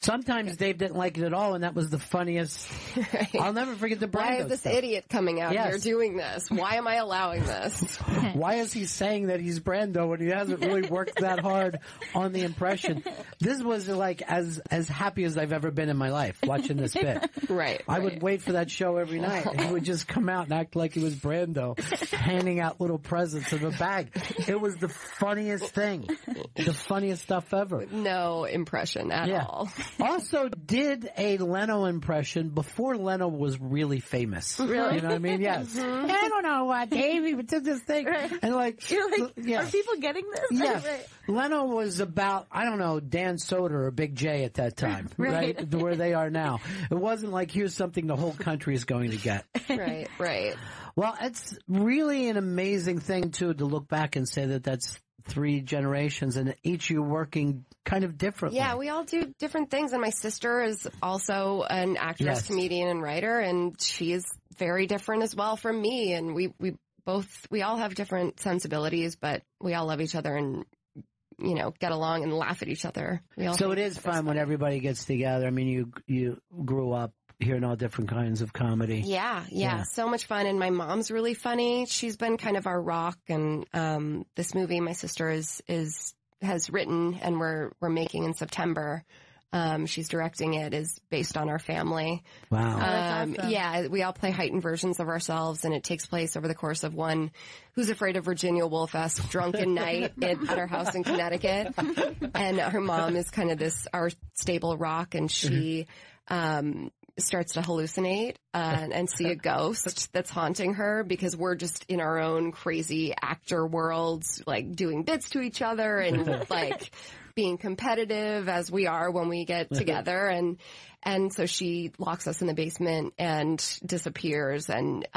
Speaker 1: Sometimes Dave didn't like it at all, and that was the funniest. Right. I'll never forget the Brando
Speaker 14: Why is this idiot coming out here doing this? Why am I allowing this?
Speaker 1: Why is he saying that he's Brando when he hasn't really worked that hard on the impression? This was like as happy as I've ever been in my life watching this bit.
Speaker 14: Right.
Speaker 1: I would wait for that show every night. He would just come out and act like he was Brando, handing out little presents in a bag. It was the funniest thing. The funniest stuff ever.
Speaker 14: No impression at all.
Speaker 1: Also did a Leno impression before Leno was really famous.
Speaker 2: Really?
Speaker 1: You know what I mean? Yes.
Speaker 2: Mm-hmm.
Speaker 1: I don't know what Dave did this thing.
Speaker 2: Right.
Speaker 1: And like,
Speaker 2: you're like, are people getting this?
Speaker 1: Yeah.
Speaker 2: Right.
Speaker 1: Leno was about, I don't know, Dan Soder or Big J at that time, right? Where they are now. It wasn't like, here's something the whole country is going to get.
Speaker 14: Right.
Speaker 1: Well, it's really an amazing thing, too, to look back and say that that's 3 generations and each you working kind of differently.
Speaker 14: Yeah, we all do different things. And my sister is also an actress, comedian, and writer, and she's very different as well from me. And we all have different sensibilities, but we all love each other and, get along and laugh at each other.
Speaker 1: So it is fun when everybody gets together. I mean, you grew up hearing all different kinds of comedy.
Speaker 14: Yeah. So much fun. And my mom's really funny. She's been kind of our rock. And this movie my sister has written and we're making in September. She's directing it, is based on our family.
Speaker 1: Wow.
Speaker 2: That's awesome.
Speaker 14: Yeah, we all play heightened versions of ourselves, and it takes place over the course of one Who's Afraid of Virginia Woolf-esque drunken night at our house in Connecticut. And her mom is kind of our stable rock, and she starts to hallucinate and see a ghost that's haunting her because we're just in our own crazy actor worlds, like doing bits to each other and like being competitive as we are when we get together. And so she locks us in the basement and disappears, and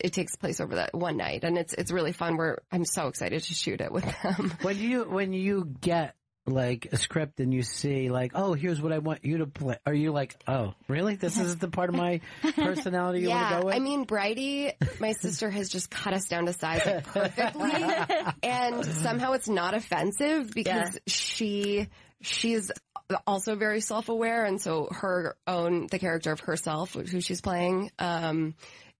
Speaker 14: it takes place over that one night, and it's really fun. I'm so excited to shoot it with them.
Speaker 1: When you get like a script and you see like, oh, here's what I want you to play, are you like, oh, really? This is the part of my personality you want to go with?
Speaker 14: I mean, Bridie, my sister, has just cut us down to size like, perfectly, and somehow it's not offensive because she's also very self-aware, and so the character of herself, who she's playing,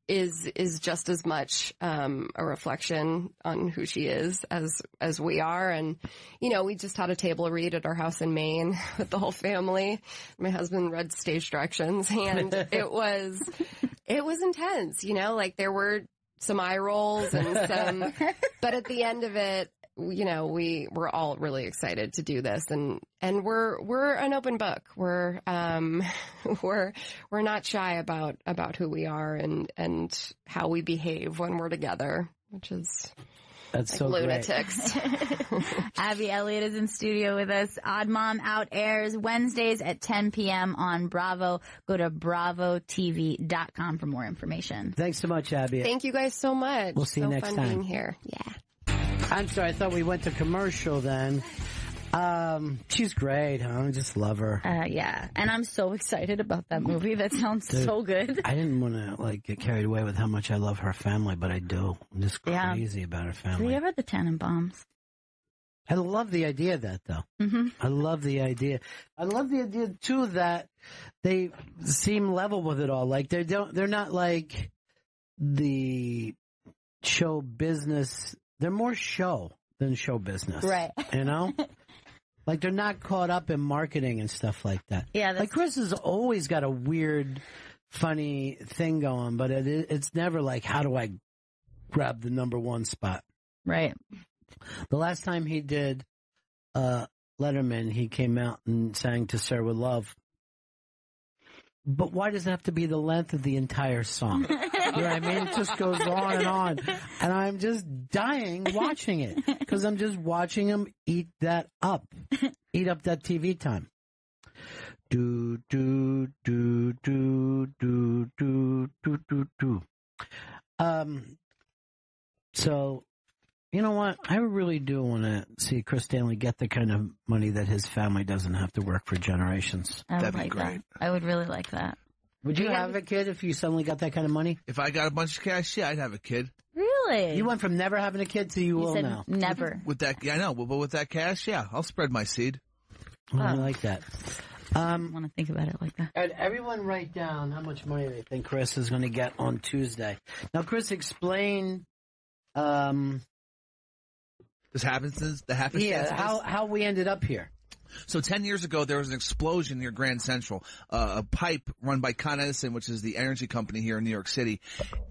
Speaker 14: is just as much a reflection on who she is as we are. And we just had a table read at our house in Maine with the whole family. My husband read stage directions, and it was intense. Like there were some eye rolls and some, but at the end of it, we're all really excited to do this, and we're an open book. We're not shy about who we are and how we behave when we're together, which is
Speaker 1: that's
Speaker 14: like
Speaker 1: so
Speaker 14: lunatics.
Speaker 2: Abby Elliott is in studio with us. Odd Mom Out airs Wednesdays at 10 p.m. on Bravo. Go to bravotv.com for more information.
Speaker 1: Thanks so much, Abby.
Speaker 14: Thank you guys so much.
Speaker 1: We'll see you next
Speaker 14: fun
Speaker 1: time.
Speaker 14: Being here. Yeah.
Speaker 1: I'm sorry, I thought we went to commercial then. She's great, huh? I just love her.
Speaker 2: Yeah, and I'm so excited about that movie. That sounds so good.
Speaker 1: I didn't want to get carried away with how much I love her family, but I do. I'm just crazy about her family.
Speaker 2: Have you ever had the Tannenbaums?
Speaker 1: I love the idea of that, though.
Speaker 2: Mm-hmm.
Speaker 1: I love the idea. I love the idea too that they seem level with it all. Like they're not like the show business. They're more show than show business.
Speaker 2: Right.
Speaker 1: Like they're not caught up in marketing and stuff like that.
Speaker 2: Yeah.
Speaker 1: Like Chris has always got a weird, funny thing going, but it's never like, how do I grab the number one spot?
Speaker 2: Right.
Speaker 1: The last time he did Letterman, he came out and sang To Sir With Love. But why does it have to be the length of the entire song? You know what I mean? It just goes on and on. And I'm just dying watching it because I'm just watching him eat that up. Eat up that TV time. Do, do, do, do, do, do, do, do, do. So, you know what? I really do want to see Chris Stanley get the kind of money that his family doesn't have to work for generations.
Speaker 2: That'd be great. I would really like that.
Speaker 1: Would you have a kid if you suddenly got that kind of money?
Speaker 4: If I got a bunch of cash, yeah, I'd have a kid.
Speaker 2: Really?
Speaker 1: You went from never having a kid to you will
Speaker 2: said
Speaker 1: now.
Speaker 2: Never.
Speaker 4: With that, yeah, I know, but with that cash, yeah, I'll spread my seed.
Speaker 1: I like that.
Speaker 2: I want to think about it like that.
Speaker 1: All right, everyone write down how much money they think Chris is going to get on Tuesday. Now, Chris, explain
Speaker 4: the happenstances.
Speaker 1: Yeah, how we ended up here.
Speaker 4: So 10 years ago, there was an explosion near Grand Central. A pipe run by Con Edison, which is the energy company here in New York City.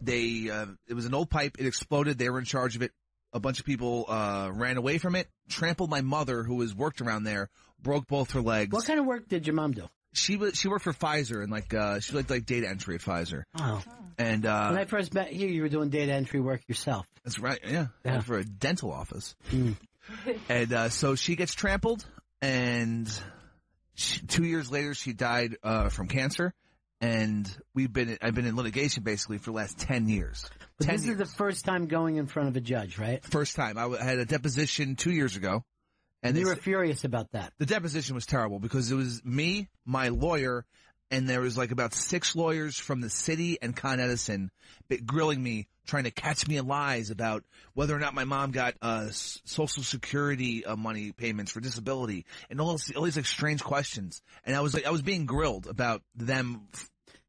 Speaker 4: It was an old pipe. It exploded. They were in charge of it. A bunch of people ran away from it, trampled my mother, who worked around there, broke both her legs.
Speaker 1: What kind of work did your mom do?
Speaker 4: She worked for Pfizer and she like data entry at Pfizer.
Speaker 1: Oh.
Speaker 4: And
Speaker 1: when I first met you, you were doing data entry work yourself.
Speaker 4: That's right. Yeah. For a dental office.
Speaker 1: Mm.
Speaker 4: And so she gets trampled, and 2 years later she died from cancer. And I've been in litigation basically for the last 10 years.
Speaker 1: But this is the first time going in front of a judge, right?
Speaker 4: First time. I had a deposition 2 years ago. And
Speaker 1: you were furious about that.
Speaker 4: The deposition was terrible because it was me, my lawyer, and there was like about 6 lawyers from the city and Con Edison grilling me, trying to catch me in lies about whether or not my mom got Social Security money payments for disability and all these like strange questions. And I was being grilled about them.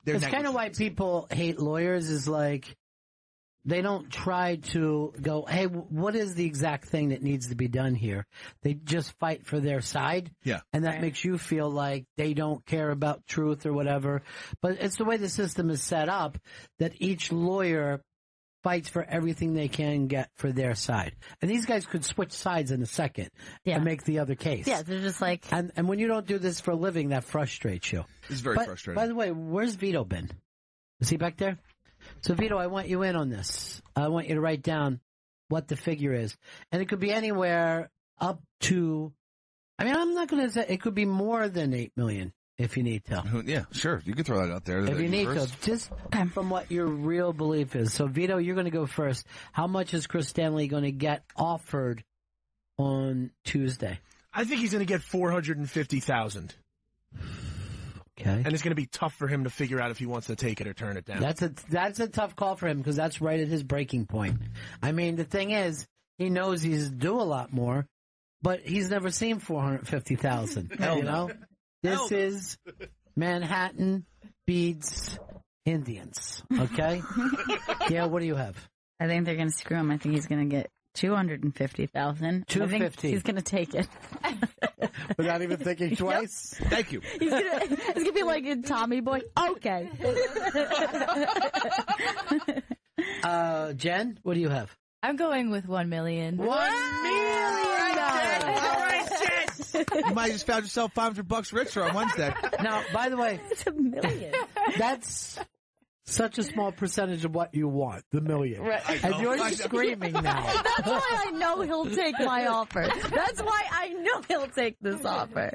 Speaker 1: It's kind of why people hate lawyers is like, they don't try to go, hey, what is the exact thing that needs to be done here? They just fight for their side.
Speaker 4: Yeah.
Speaker 1: And that makes you feel like they don't care about truth or whatever. But it's the way the system is set up that each lawyer fights for everything they can get for their side. And these guys could switch sides in a second and make the other case.
Speaker 2: Yeah, they're just like...
Speaker 1: And when you don't do this for a living, that frustrates you.
Speaker 4: It's very frustrating.
Speaker 1: By the way, where's Vito been? Is he back there? So, Vito, I want you in on this. I want you to write down what the figure is. And it could be anywhere up to... I mean, I'm not going to say... It could be more than $8 million. If you need to.
Speaker 4: Yeah, sure. You can throw that out there.
Speaker 1: If you need to. Just from what your real belief is. So, Vito, you're going to go first. How much is Chris Stanley going to get offered on Tuesday?
Speaker 3: I think he's going to get $450,000.
Speaker 1: Okay.
Speaker 3: And it's going to be tough for him to figure out if he wants to take it or turn it down.
Speaker 1: That's a tough call for him because that's right at his breaking point. I mean, the thing is, he knows he's due a lot more, but he's never seen $450,000. You know? This is Manhattan beats Indians, okay? Gail, what do you have?
Speaker 2: I think they're going to screw him. I think he's going to get $250,000.
Speaker 1: $250,000.
Speaker 2: He's going to take it.
Speaker 1: Without even thinking twice?
Speaker 2: Yep.
Speaker 4: Thank you.
Speaker 2: It's going to be like in Tommy Boy. Okay.
Speaker 1: Jen, what do you have?
Speaker 15: I'm going with $1 million.
Speaker 1: $1 million!
Speaker 4: All right, Jen! You might have just found yourself $500 richer on Wednesday.
Speaker 1: Now, by the way,
Speaker 2: it's $1 million.
Speaker 1: That's such a small percentage of what you want, the million.
Speaker 2: Right.
Speaker 1: And you're screaming now.
Speaker 2: That's why I know he'll take my offer. That's why I know he'll take this offer.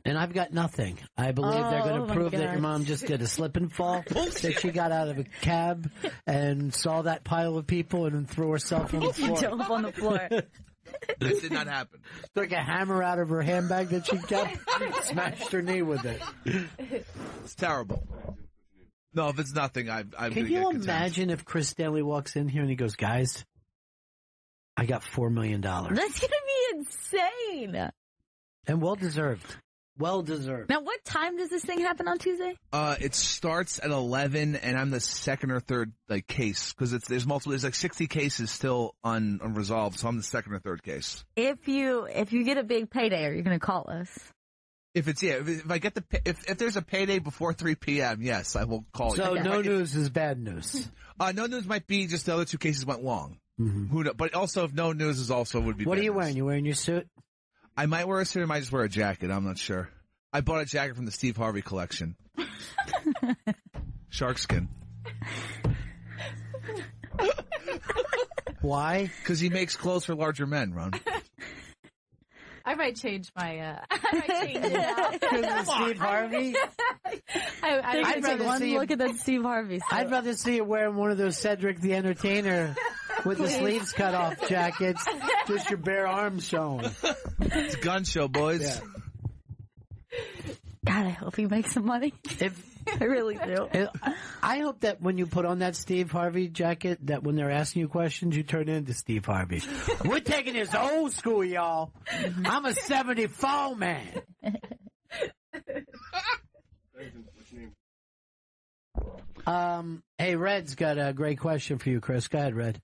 Speaker 1: And I've got nothing. I believe they're going to prove that your mom just did a slip and fall, that she got out of a cab and saw that pile of people and then threw herself on the floor.
Speaker 2: Dove on the floor.
Speaker 4: That did not happen.
Speaker 1: Took a hammer out of her handbag that she kept, smashed her knee with it.
Speaker 4: It's terrible. No, if it's nothing, I'm
Speaker 1: Can you imagine if Chris Stanley walks in here and he goes, guys, I got $4 million.
Speaker 2: That's going to be insane.
Speaker 1: And well deserved. Well deserved.
Speaker 2: Now, what time does this thing happen on Tuesday?
Speaker 4: It starts at 11, and I'm the second or third case because there's multiple. There's like 60 cases still unresolved, so I'm the second or third case.
Speaker 2: If you get a big payday, are you going to call us?
Speaker 4: If I get if there's a payday before 3 p.m., yes, I will call you.
Speaker 1: So no news is bad news.
Speaker 4: No news might be just the other two cases went long.
Speaker 1: Mm-hmm.
Speaker 4: Who knows? But also, if no news is also would be.
Speaker 1: What
Speaker 4: bad
Speaker 1: are you
Speaker 4: news.
Speaker 1: wearing? You wearing your suit?
Speaker 4: I might wear a suit. I might just wear a jacket. I'm not sure. I bought a jacket from the Steve Harvey collection. Shark skin.
Speaker 1: Why?
Speaker 4: Because he makes clothes for larger men, Ron.
Speaker 15: I might change my. I might change it now.
Speaker 1: Because of Steve Harvey?
Speaker 2: I'd rather one look at that Steve Harvey stuff.
Speaker 1: I'd rather see you wearing one of those Cedric the Entertainer with the sleeves cut off jackets, just your bare arms showing.
Speaker 4: It's a gun show, boys.
Speaker 1: Yeah.
Speaker 2: God, I hope he makes some money. I really do.
Speaker 1: I hope that when you put on that Steve Harvey jacket, that when they're asking you questions, you turn into Steve Harvey. We're taking this old school, y'all. I'm a 74 man. Hey, Red's got a great question for you, Chris. Go ahead, Red.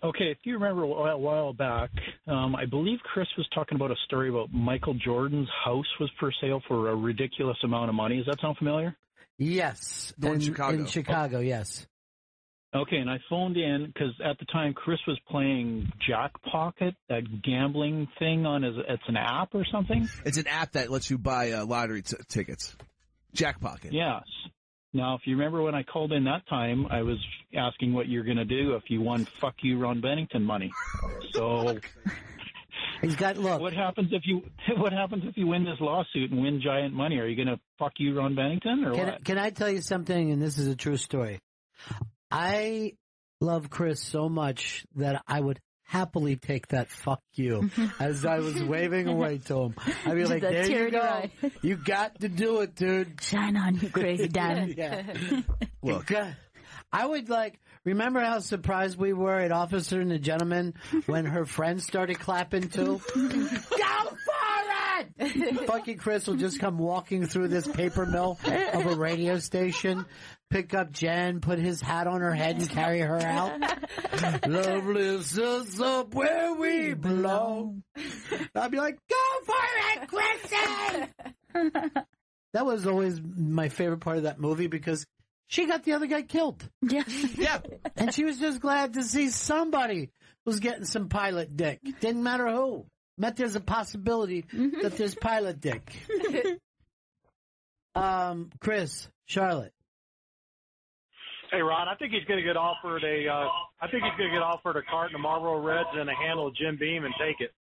Speaker 16: Okay, if you remember a while back, I believe Chris was talking about a story about Michael Jordan's house was for sale for a ridiculous amount of money. Does that sound familiar?
Speaker 1: Yes.
Speaker 4: In Chicago.
Speaker 1: In Chicago, yes.
Speaker 16: Okay, and I phoned in because at the time Chris was playing Jackpocket, that gambling thing it's an app or something?
Speaker 4: It's an app that lets you buy lottery tickets. Jackpocket.
Speaker 16: Yes. Now, if you remember when I called in that time, I was asking what you're going to do if you won "fuck you, Ron Bennington" money. So,
Speaker 1: he's got look.
Speaker 16: What happens if you win this lawsuit and win giant money? Are you going to fuck you, Ron Bennington, or what?
Speaker 1: Can I tell you something? And this is a true story. I love Chris so much that I would happily take that "fuck you" as I was waving away to him. I'd be like, "There you go. You got to do it, dude.
Speaker 2: Shine on, you crazy diamond."
Speaker 1: Yeah. Look, I would remember how surprised we were at Officer and the Gentleman when her friends started clapping too. Go for it! Fucking Chris will just come walking through this paper mill of a radio station, pick up Jen, put his hat on her head, and carry her out. Love lifts us up where we belong. I'd be like, go for it, Chrissy! That was always my favorite part of that movie because She got the other guy killed.
Speaker 2: Yeah.
Speaker 4: Yeah.
Speaker 1: And she was just glad to see somebody was getting some pilot dick. Didn't matter who. Meant there's a possibility that there's pilot dick. Chris, Charlotte.
Speaker 17: Hey, Ron, I think he's going to get offered a carton of Marlboro Reds and a handle of Jim Beam and take it.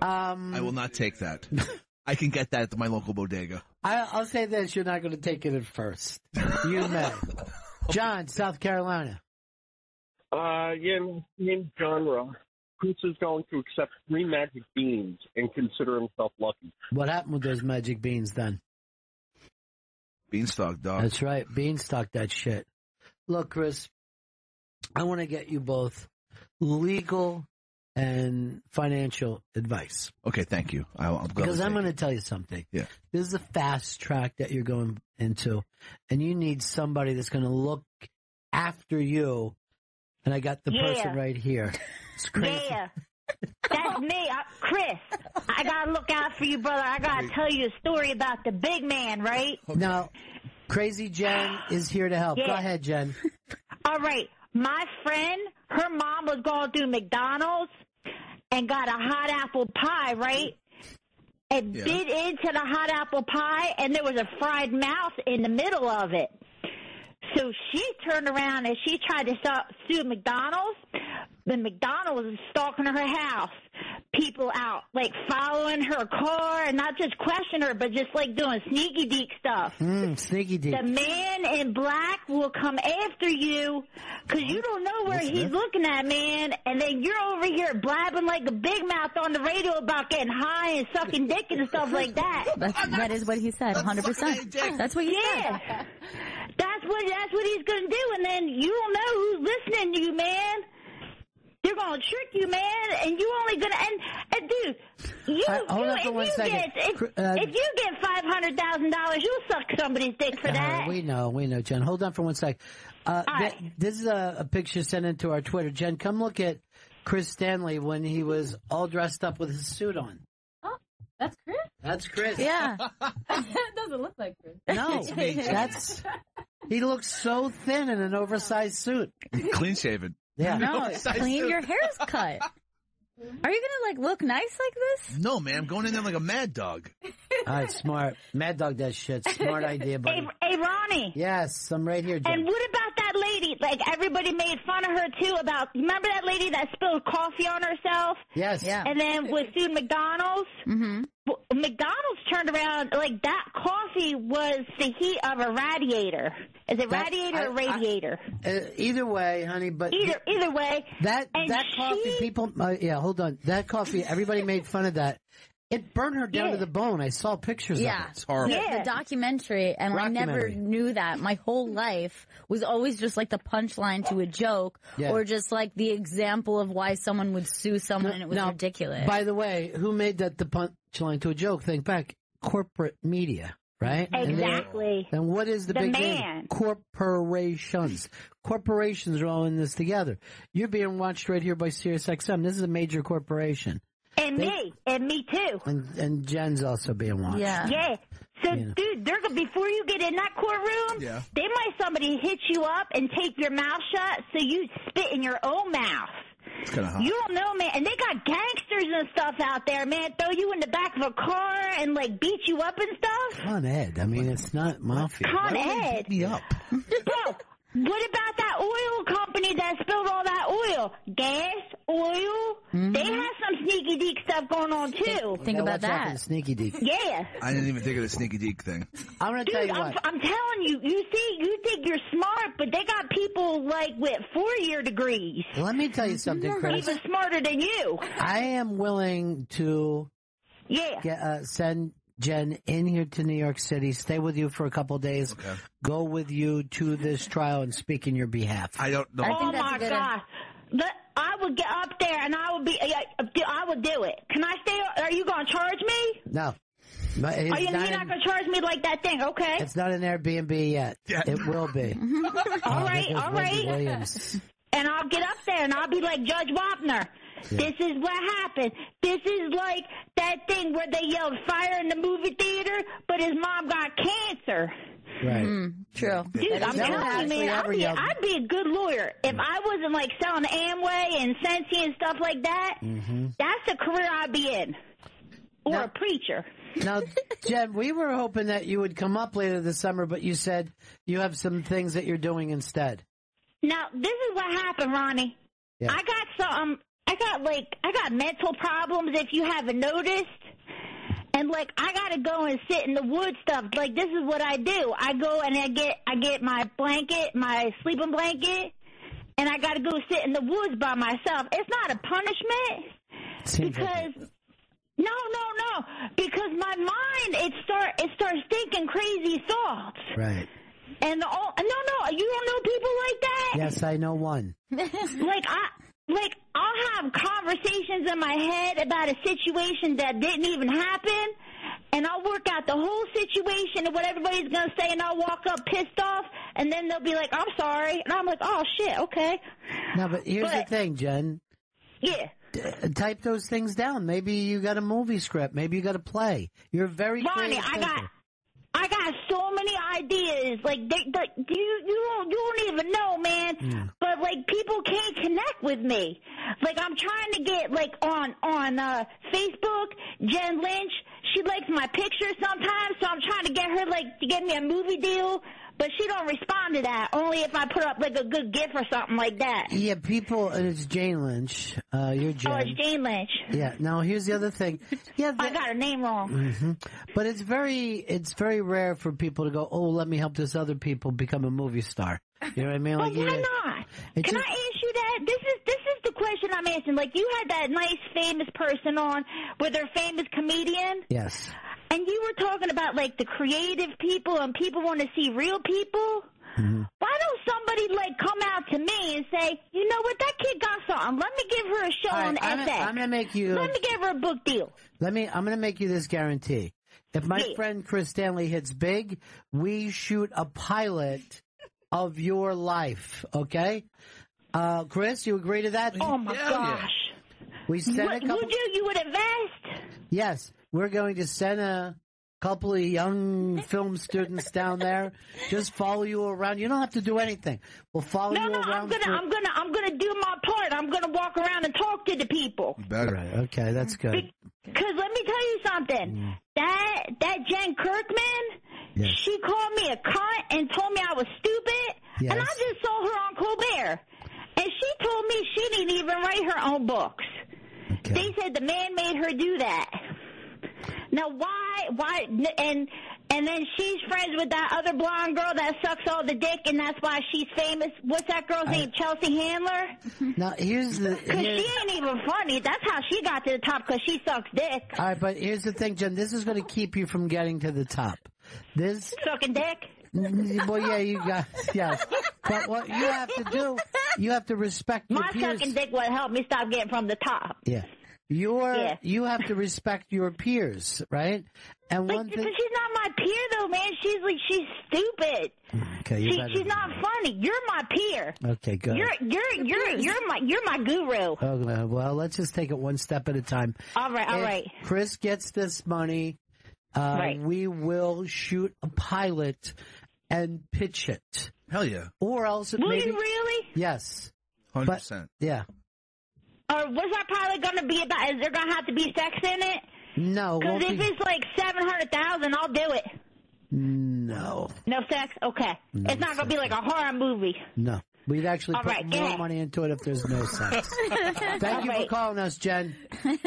Speaker 4: I will not take that. I can get that at my local bodega.
Speaker 1: I'll say this, you're not going to take it at first. You may. John, South Carolina.
Speaker 18: In genre, Chris is going to accept 3 magic beans and consider himself lucky.
Speaker 1: What happened with those magic beans then?
Speaker 4: Beanstalk, dog.
Speaker 1: That's right. Beanstalk that shit. Look, Chris, I want to get you both legal and financial advice.
Speaker 4: Okay, thank you.
Speaker 1: Because I'm going to tell you something.
Speaker 4: Yeah.
Speaker 1: This is a fast track that you're going into, and you need somebody that's going to look after you. And I got the person right here. It's crazy.
Speaker 19: Yeah. That's me, Chris. I got to look out for you, brother. I got to tell you a story about the big man, right?
Speaker 1: Now, Crazy Jen is here to help.
Speaker 19: Yeah.
Speaker 1: Go ahead, Jen.
Speaker 19: All right. My friend, her mom was going through McDonald's and got a hot apple pie, right? And bit into the hot apple pie, and there was a fried mouse in the middle of it. So she turned around and she tried to sue McDonald's. The McDonald's was stalking her house. People out, like, following her car and not just question her, but just, like, doing sneaky deek stuff.
Speaker 1: Sneaky deek.
Speaker 19: The man in black will come after you because you don't know where he's looking at, man. And then you're over here blabbing like a big mouth on the radio about getting high and sucking dick and stuff like that.
Speaker 2: That is what he said, 100%. That's what you said.
Speaker 19: That's what he's going to do. And then you don't know who's listening to you, man. They're going to trick you, man, and you only going to and dude, if you get $500,000, you'll suck somebody's dick for that.
Speaker 1: We know, Jen. Hold on for 1 sec. This is a picture sent into our Twitter. Jen, come look at Chris Stanley when he was all dressed up with his suit on.
Speaker 15: Oh, that's Chris?
Speaker 1: That's Chris.
Speaker 2: Yeah.
Speaker 15: It doesn't look like Chris.
Speaker 1: No, he looks so thin in an oversized suit.
Speaker 4: Clean shaven.
Speaker 1: Yeah.
Speaker 2: No, clean. Your hair's cut. Are you going to, look nice like this?
Speaker 4: No, man. I'm going in there like a mad dog.
Speaker 1: All right, smart. Mad dog that shit. Smart idea, buddy.
Speaker 19: Hey, Ronnie.
Speaker 1: Yes, I'm right here, Jen.
Speaker 19: And what about that lady? Like, everybody made fun of her, too, remember that lady that spilled coffee on herself?
Speaker 1: Yes.
Speaker 2: Yeah.
Speaker 19: And then was sued McDonald's?
Speaker 2: Mm-hmm.
Speaker 19: Well, McDonald's turned around, that coffee was the heat of a radiator. Is it radiator or radiator?
Speaker 1: Either way, honey, but...
Speaker 19: Either way.
Speaker 1: That coffee, people... hold on. That coffee, everybody made fun of that. It burned her down to the bone. I saw pictures of it.
Speaker 4: It's horrible.
Speaker 2: The documentary, and I never knew that. My whole life was always just like the punchline to a joke, or just like the example of why someone would sue someone, and it was ridiculous.
Speaker 1: By the way, who made that the punchline to a joke? Think back. Corporate media, right?
Speaker 19: Exactly.
Speaker 1: And what is the big
Speaker 19: man?
Speaker 1: name? Corporations. Corporations are all in this together. You're being watched right here by SiriusXM. This is a major corporation.
Speaker 19: And me too.
Speaker 1: And Jen's also being watched.
Speaker 19: Yeah. So, dude, before you get in that courtroom, they might somebody hit you up and take your mouth shut so you spit in your own mouth.
Speaker 4: It's kind of hot.
Speaker 19: You don't know, man. And they got gangsters and stuff out there, man. Throw you in the back of a car and, beat you up and stuff.
Speaker 1: Con Ed. I mean, it's not mafia.
Speaker 19: Con Ed.
Speaker 1: Beat me up.
Speaker 19: Bro, what about that oil company that spilled all that oil? Gas, oil.
Speaker 2: Mm-hmm.
Speaker 19: They have some sneaky deek stuff going on too.
Speaker 2: Think about that.
Speaker 1: The sneaky deek.
Speaker 19: Yeah.
Speaker 4: I didn't even think of the sneaky deek thing.
Speaker 1: I'm going to tell you what.
Speaker 19: I'm telling you. You see, you think you're smart, but they got people with 4-year degrees.
Speaker 1: Let me tell you something, Chris.
Speaker 19: Even smarter than you.
Speaker 1: I am willing to send Jen in here to New York City, stay with you for a couple of days, go with you to this trial and speak in your behalf.
Speaker 4: I don't know.
Speaker 19: Oh my God. I would get up there and I would do it. Can I stay? Are you going to charge me?
Speaker 1: No.
Speaker 19: You're not going to charge me like that thing, okay?
Speaker 1: It's not an Airbnb yet. It will be.
Speaker 19: All right.
Speaker 1: Williams.
Speaker 19: And I'll get up there and I'll be like Judge Wapner. This is what happened. This is like that thing where they yelled fire in the movie theater, but his mom got cancer.
Speaker 1: Right.
Speaker 2: True.
Speaker 19: Dude, I'm telling you, man, I'd be a good lawyer. If I wasn't like selling Amway and Sensi and stuff like that, that's the career I'd be in. Or a preacher.
Speaker 1: Now, Jen, we were hoping that you would come up later this summer, but you said you have some things that you're doing instead.
Speaker 19: Now, this is what happened, Ronnie.
Speaker 1: Yeah.
Speaker 19: I got mental problems if you haven't noticed. And like I gotta go and sit in the woods stuff. Like this is what I do. I go and I get my blanket, my sleeping blanket, and I gotta go sit in the woods by myself. It's not a punishment because no. Because my mind it starts thinking crazy thoughts.
Speaker 1: Right.
Speaker 19: And no, you don't know people like that?
Speaker 1: Yes, I know one.
Speaker 19: I'll have conversations in my head about a situation that didn't even happen, and I'll work out the whole situation and what everybody's going to say, and I'll walk up pissed off, and then they'll be like, I'm sorry. And I'm like, oh, shit, okay.
Speaker 1: No, but here's the thing, Jen.
Speaker 19: Yeah.
Speaker 1: Type those things down. Maybe you got a movie script. Maybe you got a play. You're very
Speaker 19: Ronnie, I got so many ideas. Like you don't even know, man. But like people can't connect with me. Like I'm trying to get like on Facebook, Jen Lynch. She likes my pictures sometimes, so I'm trying to get her like to get me a movie deal. But she don't respond to that. Only if I put up like a good GIF or something like that.
Speaker 1: Yeah, people. And it's Jane Lynch. You're Jen.
Speaker 19: Oh, it's Jane Lynch.
Speaker 1: Yeah. Now here's the other thing. Yeah,
Speaker 19: I got her name wrong.
Speaker 1: But it's very rare for people to go, oh, let me help this other people become a movie star. You know what I mean? Like,
Speaker 19: why not? Can I ask you that? This is the question I'm asking. Like you had that nice famous person on with her famous comedian.
Speaker 1: Yes.
Speaker 19: And you were talking about, like, the creative people and people want to see real people. Why don't somebody, like, come out to me and say, you know what, that kid got something. Let me give her a show on SX.
Speaker 1: I'm going to make you...
Speaker 19: Let me give her a book deal.
Speaker 1: I'm going to make you this guarantee. If my friend Chris Stanley hits big, we shoot a pilot of your life, okay? Chris, you agree to that?
Speaker 19: Oh, my gosh.
Speaker 1: We sent a couple...
Speaker 19: Would you? You would invest?
Speaker 1: Yes. We're going to send a couple of young film students down there. Just follow you around. You don't have to do anything. We'll follow you around.
Speaker 19: I'm gonna do my part. I'm gonna walk around and talk to the people.
Speaker 1: You better. Right. Okay, that's good.
Speaker 19: Because let me tell you something. That Jen Kirkman, she called me a cunt and told me I was stupid.
Speaker 1: Yes.
Speaker 19: And I just saw her on Colbert, and she told me she didn't even write her own books. Okay. They said the man made her do that. Now, why, and then she's friends with that other blonde girl that sucks all the dick, and that's why she's famous. What's that girl's name? Chelsea Handler?
Speaker 1: Now, here's the...
Speaker 19: Because she ain't even funny. That's how she got to the top, because she sucks dick.
Speaker 1: All right, but here's the thing, Jen. This is going to keep you from getting to the top.
Speaker 19: Sucking dick?
Speaker 1: Well, yeah, you got... Yeah. But what you have to do, you have to respect your peers.
Speaker 19: My sucking dick would help me stop getting from the top.
Speaker 1: Yeah. You have to respect your peers, right? And one thing,
Speaker 19: but she's not my peer though, man. She's stupid.
Speaker 1: Okay,
Speaker 19: she's not funny. You're my peer.
Speaker 1: Okay, good.
Speaker 19: You're my guru.
Speaker 1: Okay, well, let's just take it one step at a time.
Speaker 19: All right.
Speaker 1: Chris gets this money. We will shoot a pilot and pitch it.
Speaker 4: Hell yeah!
Speaker 1: Or else,
Speaker 19: will you really?
Speaker 1: Yes,
Speaker 4: 100%.
Speaker 1: Yeah.
Speaker 19: Or what's that pilot going to be about? Is there going to have to be sex in it?
Speaker 1: No.
Speaker 19: Because if it's like 700,000, I'll do it.
Speaker 1: No.
Speaker 19: No sex? Okay.
Speaker 1: No
Speaker 19: it's not going to be like a horror movie.
Speaker 1: No. We'd actually put more money into it if there's no sex. Thank you for calling us, Jen.
Speaker 19: Hey.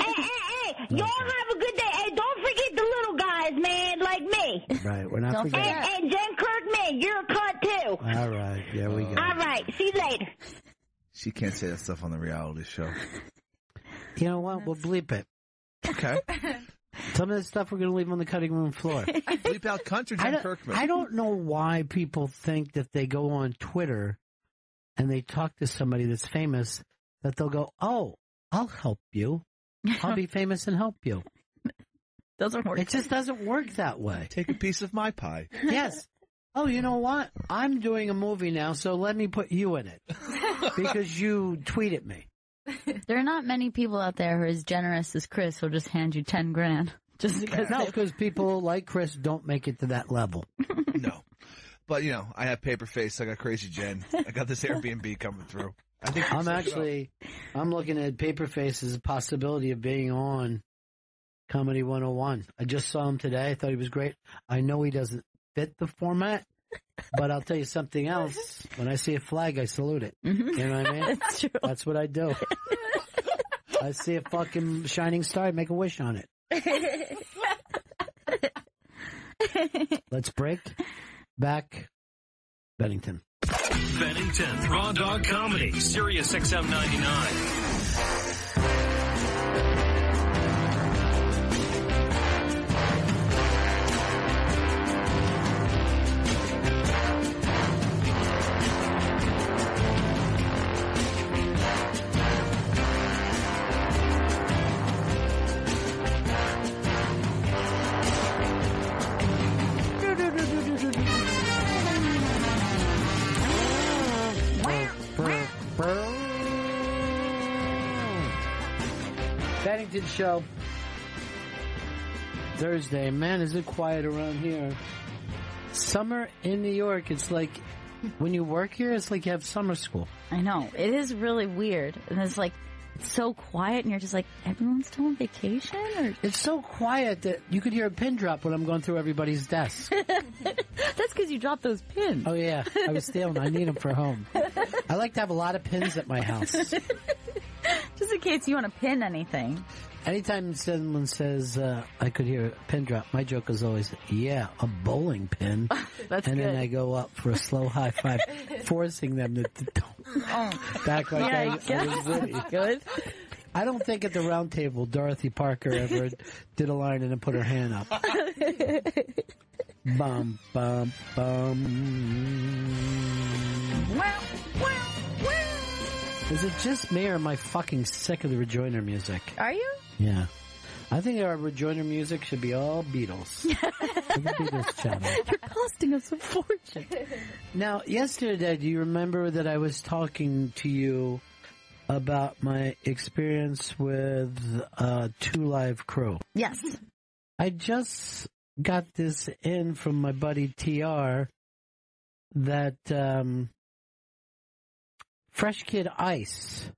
Speaker 19: Y'all have a good day. Hey, don't forget the little guys, man, like me.
Speaker 1: Right. We're not forgetting.
Speaker 19: And Jen Kirkman, you're a cunt, too.
Speaker 1: All right. There we go.
Speaker 19: All right. See you later.
Speaker 4: She can't say that stuff on the reality show.
Speaker 1: You know what? We'll bleep it.
Speaker 4: Okay.
Speaker 1: Some of the stuff we're going to leave on the cutting room floor.
Speaker 4: Bleep out Country Jen Kirkman.
Speaker 1: I don't know why people think that they go on Twitter and they talk to somebody that's famous that they'll go, oh, I'll help you. I'll be famous and help you.
Speaker 2: Doesn't work.
Speaker 1: It just doesn't work that way.
Speaker 4: Take a piece of my pie.
Speaker 1: Yes. Oh, you know what? I'm doing a movie now, so let me put you in it. Because you tweeted me.
Speaker 2: There are not many people out there who are as generous as Chris who'll just hand you 10 grand. Just because
Speaker 1: No, because people like Chris don't make it to that level.
Speaker 4: No. But, you know, I have Paperface. I got Crazy Jen. I got this Airbnb coming through. I think
Speaker 1: I'm looking at Paperface as a possibility of being on Comedy 101. I just saw him today. I thought he was great. I know he doesn't fit the format, but I'll tell you something else. When I see a flag, I salute it. You know what I mean?
Speaker 2: That's true.
Speaker 1: That's what I do. I see a fucking shining star, I make a wish on it. Let's break. Back. Bennington.
Speaker 13: Bennington, Raw Dog Comedy, SiriusXM 99.
Speaker 1: Bennington Show. Thursday. Man, is it quiet around here. Summer in New York, it's like, when you work here, it's like you have summer school.
Speaker 2: I know. It is really weird. And it's like, it's so quiet and you're just like, everyone's still on vacation? Or
Speaker 1: It's so quiet that you could hear a pin drop when I'm going through everybody's desk.
Speaker 2: That's because you dropped those pins.
Speaker 1: Oh, yeah. I was stealing. I need them for home. I like to have a lot of pins at my house.
Speaker 2: Just in case you want to pin anything.
Speaker 1: Anytime someone says, I could hear a pin drop, my joke is always, yeah, a bowling pin.
Speaker 2: That's
Speaker 1: and
Speaker 2: good.
Speaker 1: then I go up for a slow high five, forcing them to back like I was witty.
Speaker 2: Good.
Speaker 1: I don't think at the round table Dorothy Parker ever did a line and then put her hand up. Bum, bum, bum. Is it just me or am I fucking sick of the Rejoinder music?
Speaker 2: Are you?
Speaker 1: Yeah. I think our Rejoinder music should be all Beatles. It could be this channel.
Speaker 2: You're costing us a fortune.
Speaker 1: Now, yesterday, do you remember that I was talking to you about my experience with 2 Live Crew?
Speaker 2: Yes.
Speaker 1: I just got this in from my buddy TR that Fresh Kid Ice,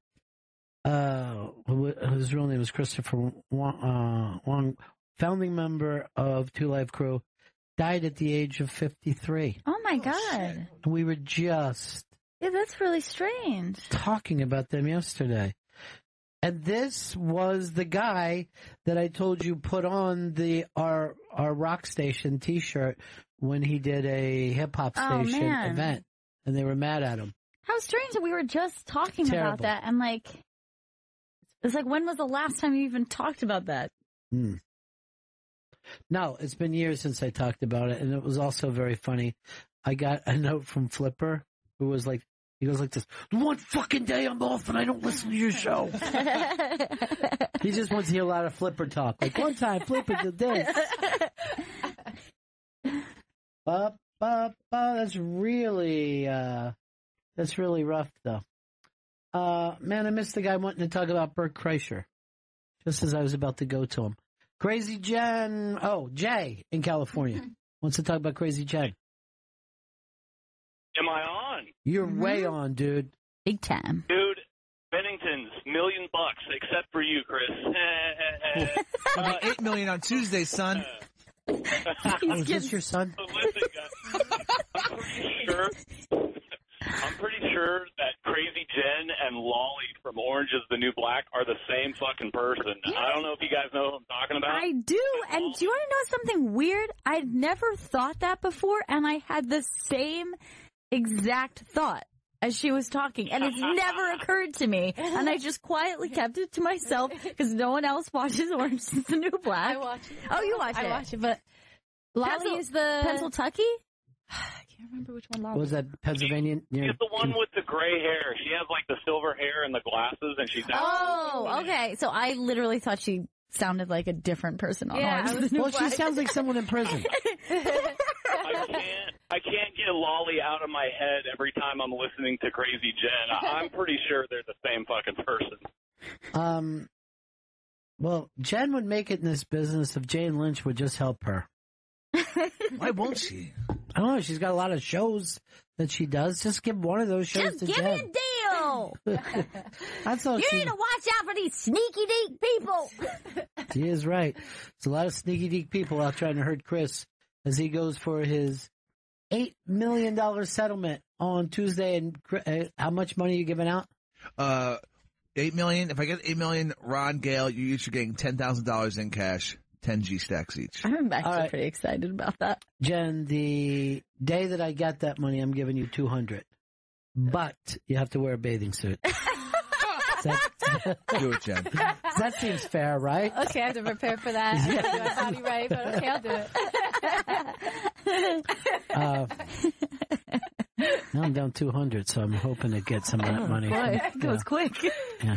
Speaker 1: whose real name is Christopher Wong, founding member of 2 Live Crew, died at the age of 53.
Speaker 2: Oh my God.
Speaker 1: We were just
Speaker 2: that's really strange.
Speaker 1: talking about them yesterday. And this was the guy that I told you put on our rock station T-shirt when he did a hip hop station event, and they were mad at him.
Speaker 2: How strange that we were just talking about that, and like, it's like, when was the last time you even talked about that?
Speaker 1: No, it's been years since I talked about it, and it was also very funny. I got a note from Flipper, who was like, he goes like this, "One fucking day I'm off and I don't listen to your show." He just wants to hear a lot of Flipper talk. Like, one time Flipper did this. That's really rough, though. Man, I missed the guy wanting to talk about Bert Kreischer, just as I was about to go to him. Crazy Jen, Jay in California wants to talk about Crazy Jen.
Speaker 8: Am I on?
Speaker 1: You're way on, dude.
Speaker 2: Big time.
Speaker 8: Dude, Bennington's $1 million, except for you, Chris.
Speaker 4: I'll be $8 million on Tuesday, son.
Speaker 1: Is this your son?
Speaker 8: Listen, guys, I'm pretty sure that Crazy Jen and Lolly from Orange is the New Black are the same fucking person. I don't know if you guys know who I'm talking about.
Speaker 2: I do, and do you want to know something weird? I'd never thought that before, and I had the same exact thought as she was talking, and it's never occurred to me, and I just quietly kept it to myself because no one else watches Orange is the New Black.
Speaker 15: I watch it.
Speaker 2: Oh, you watch it?
Speaker 15: I watch it, but Lolly is the
Speaker 2: Pennsyltucky?
Speaker 15: I can't remember which one Lolly
Speaker 1: Was that Pennsylvania?
Speaker 8: She's the one with the gray hair. She has like the silver hair and the glasses, and she's
Speaker 2: Oh, okay. So I literally thought she sounded like a different person on Orange is the New
Speaker 1: Well,
Speaker 2: Black.
Speaker 1: she sounds like someone in prison.
Speaker 8: I can't get Lolly out of my head every time I'm listening to Crazy Jen. I'm pretty sure they're the same fucking person.
Speaker 1: Well, Jen would make it in this business if Jane Lynch would just help her.
Speaker 4: Why won't she?
Speaker 1: I don't know. She's got a lot of shows that she does. Just give one of those shows to
Speaker 2: Just give
Speaker 1: Jen.
Speaker 2: me a deal.
Speaker 1: That's all
Speaker 2: You
Speaker 1: she...
Speaker 2: need to watch out for these sneaky deek people.
Speaker 1: She is right. There's a lot of sneaky deek people out trying to hurt Chris as he goes for his $8 million settlement on Tuesday. And how much money are you giving out?
Speaker 4: $8 million. If I get $8 million, Ron, Gail, you each are getting $10,000 in cash, 10 G stacks each.
Speaker 2: I'm actually pretty excited about that.
Speaker 1: Jen, the day that I get that money, I'm giving you $200, but you have to wear a bathing suit.
Speaker 4: Do it, Jen.
Speaker 1: That seems fair, right?
Speaker 15: Okay, I have to prepare for that. I have to do my body right, but okay, I'll do it.
Speaker 1: Now I'm down 200, so I'm hoping to get some of that money.
Speaker 2: Boy, it goes quick.
Speaker 1: Yeah.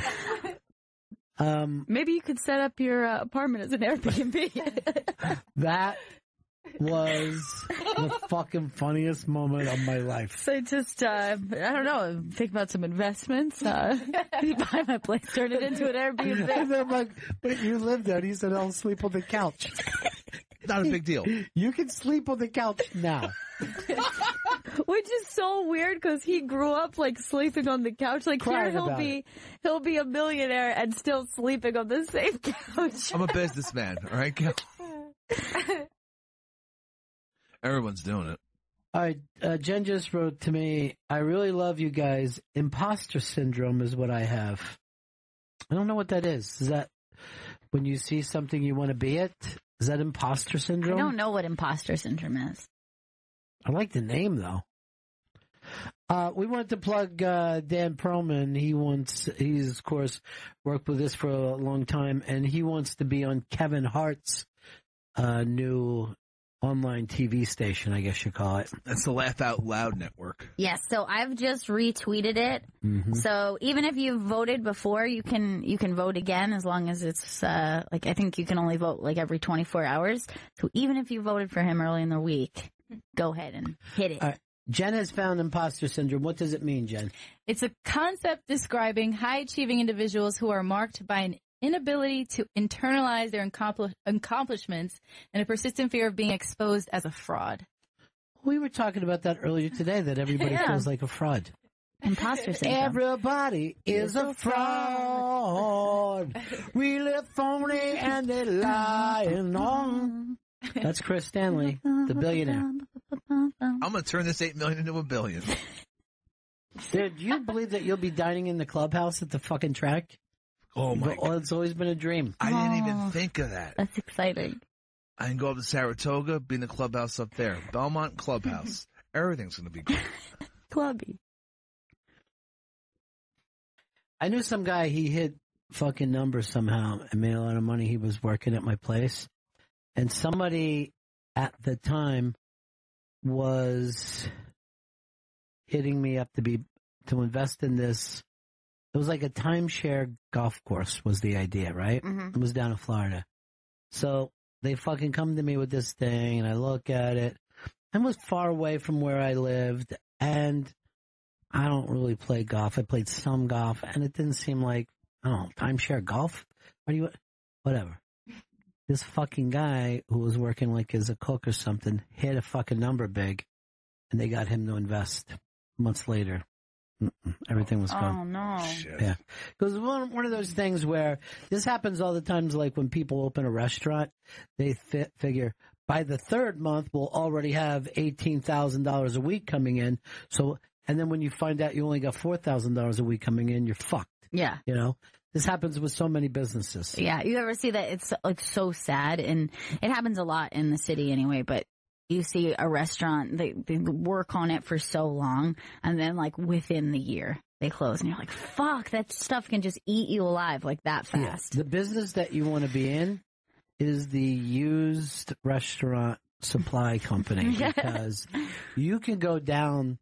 Speaker 2: Maybe you could set up your apartment as an Airbnb.
Speaker 1: That was the fucking funniest moment of my life.
Speaker 2: So just, I don't know, think about some investments. Buy my place, turn it into an Airbnb.
Speaker 1: And then I'm like, but you live there. And he said, I'll sleep on the couch.
Speaker 4: Not a big deal.
Speaker 1: You can sleep on the couch now.
Speaker 2: Which is so weird because he grew up like sleeping on the couch. Like
Speaker 1: Crying
Speaker 2: here
Speaker 1: about
Speaker 2: he'll be a millionaire and still sleeping on the same couch.
Speaker 4: I'm a businessman, all right, Gail? Everyone's doing it.
Speaker 1: All right, Jen just wrote to me, I really love you guys. Imposter syndrome is what I have. I don't know what that is. Is that when you see something you want to be it? Is that imposter syndrome?
Speaker 2: I don't know what imposter syndrome is.
Speaker 1: I like the name, though. We wanted to plug Dan Perlman. He's, of course, worked with us for a long time, and he wants to be on Kevin Hart's new online TV station, I guess you call it.
Speaker 4: That's the Laugh Out Loud network.
Speaker 2: Yes, so I've just retweeted it.
Speaker 1: Mm-hmm.
Speaker 2: So even if you've voted before, you can vote again as long as it's I think you can only vote like every 24 hours. So even if you voted for him early in the week, go ahead and hit it.
Speaker 1: All right. Jen has found imposter syndrome. What does it mean, Jen?
Speaker 15: It's a concept describing high-achieving individuals who are marked by an inability to internalize their accomplishments and a persistent fear of being exposed as a fraud.
Speaker 1: We were talking about that earlier today, that everybody feels like a fraud.
Speaker 2: Imposter syndrome.
Speaker 1: Everybody is a fraud. We live phony and they're lying on. That's Chris Stanley, the billionaire.
Speaker 4: I'm going to turn this $8 million into $1 billion.
Speaker 1: Dude, do you believe that you'll be dining in the clubhouse at the fucking track?
Speaker 4: Oh, my God.
Speaker 1: It's always been a dream.
Speaker 4: I didn't even think of that.
Speaker 2: That's exciting.
Speaker 4: I can go up to Saratoga, be in the clubhouse up there. Belmont Clubhouse. Everything's going to be great.
Speaker 2: Clubby.
Speaker 1: I knew some guy, he hit fucking numbers somehow and made a lot of money. He was working at my place. And somebody at the time was hitting me up to invest in this. It was like a timeshare golf course was the idea, right?
Speaker 2: Mm-hmm.
Speaker 1: It was down in Florida. So they fucking come to me with this thing and I look at it. It was far away from where I lived and I don't really play golf. I played some golf and it didn't seem like, I don't know, timeshare golf? Whatever. This fucking guy who was working like as a cook or something hit a fucking number big and they got him to invest months later. Everything was gone.
Speaker 2: Oh, no.
Speaker 4: Shit.
Speaker 1: Yeah. Because one of those things where this happens all the times, like when people open a restaurant, they figure by the third month we'll already have $18,000 a week coming in. So, and then when you find out you only got $4,000 a week coming in, you're fucked.
Speaker 2: Yeah.
Speaker 1: You know? This happens with so many businesses.
Speaker 2: Yeah, you ever see that? It's like so sad, and it happens a lot in the city anyway, but you see a restaurant, they work on it for so long, and then like within the year, they close, and you're like, fuck, that stuff can just eat you alive like that fast.
Speaker 1: Yeah. The business that you want to be in is the used restaurant supply company because you can go down.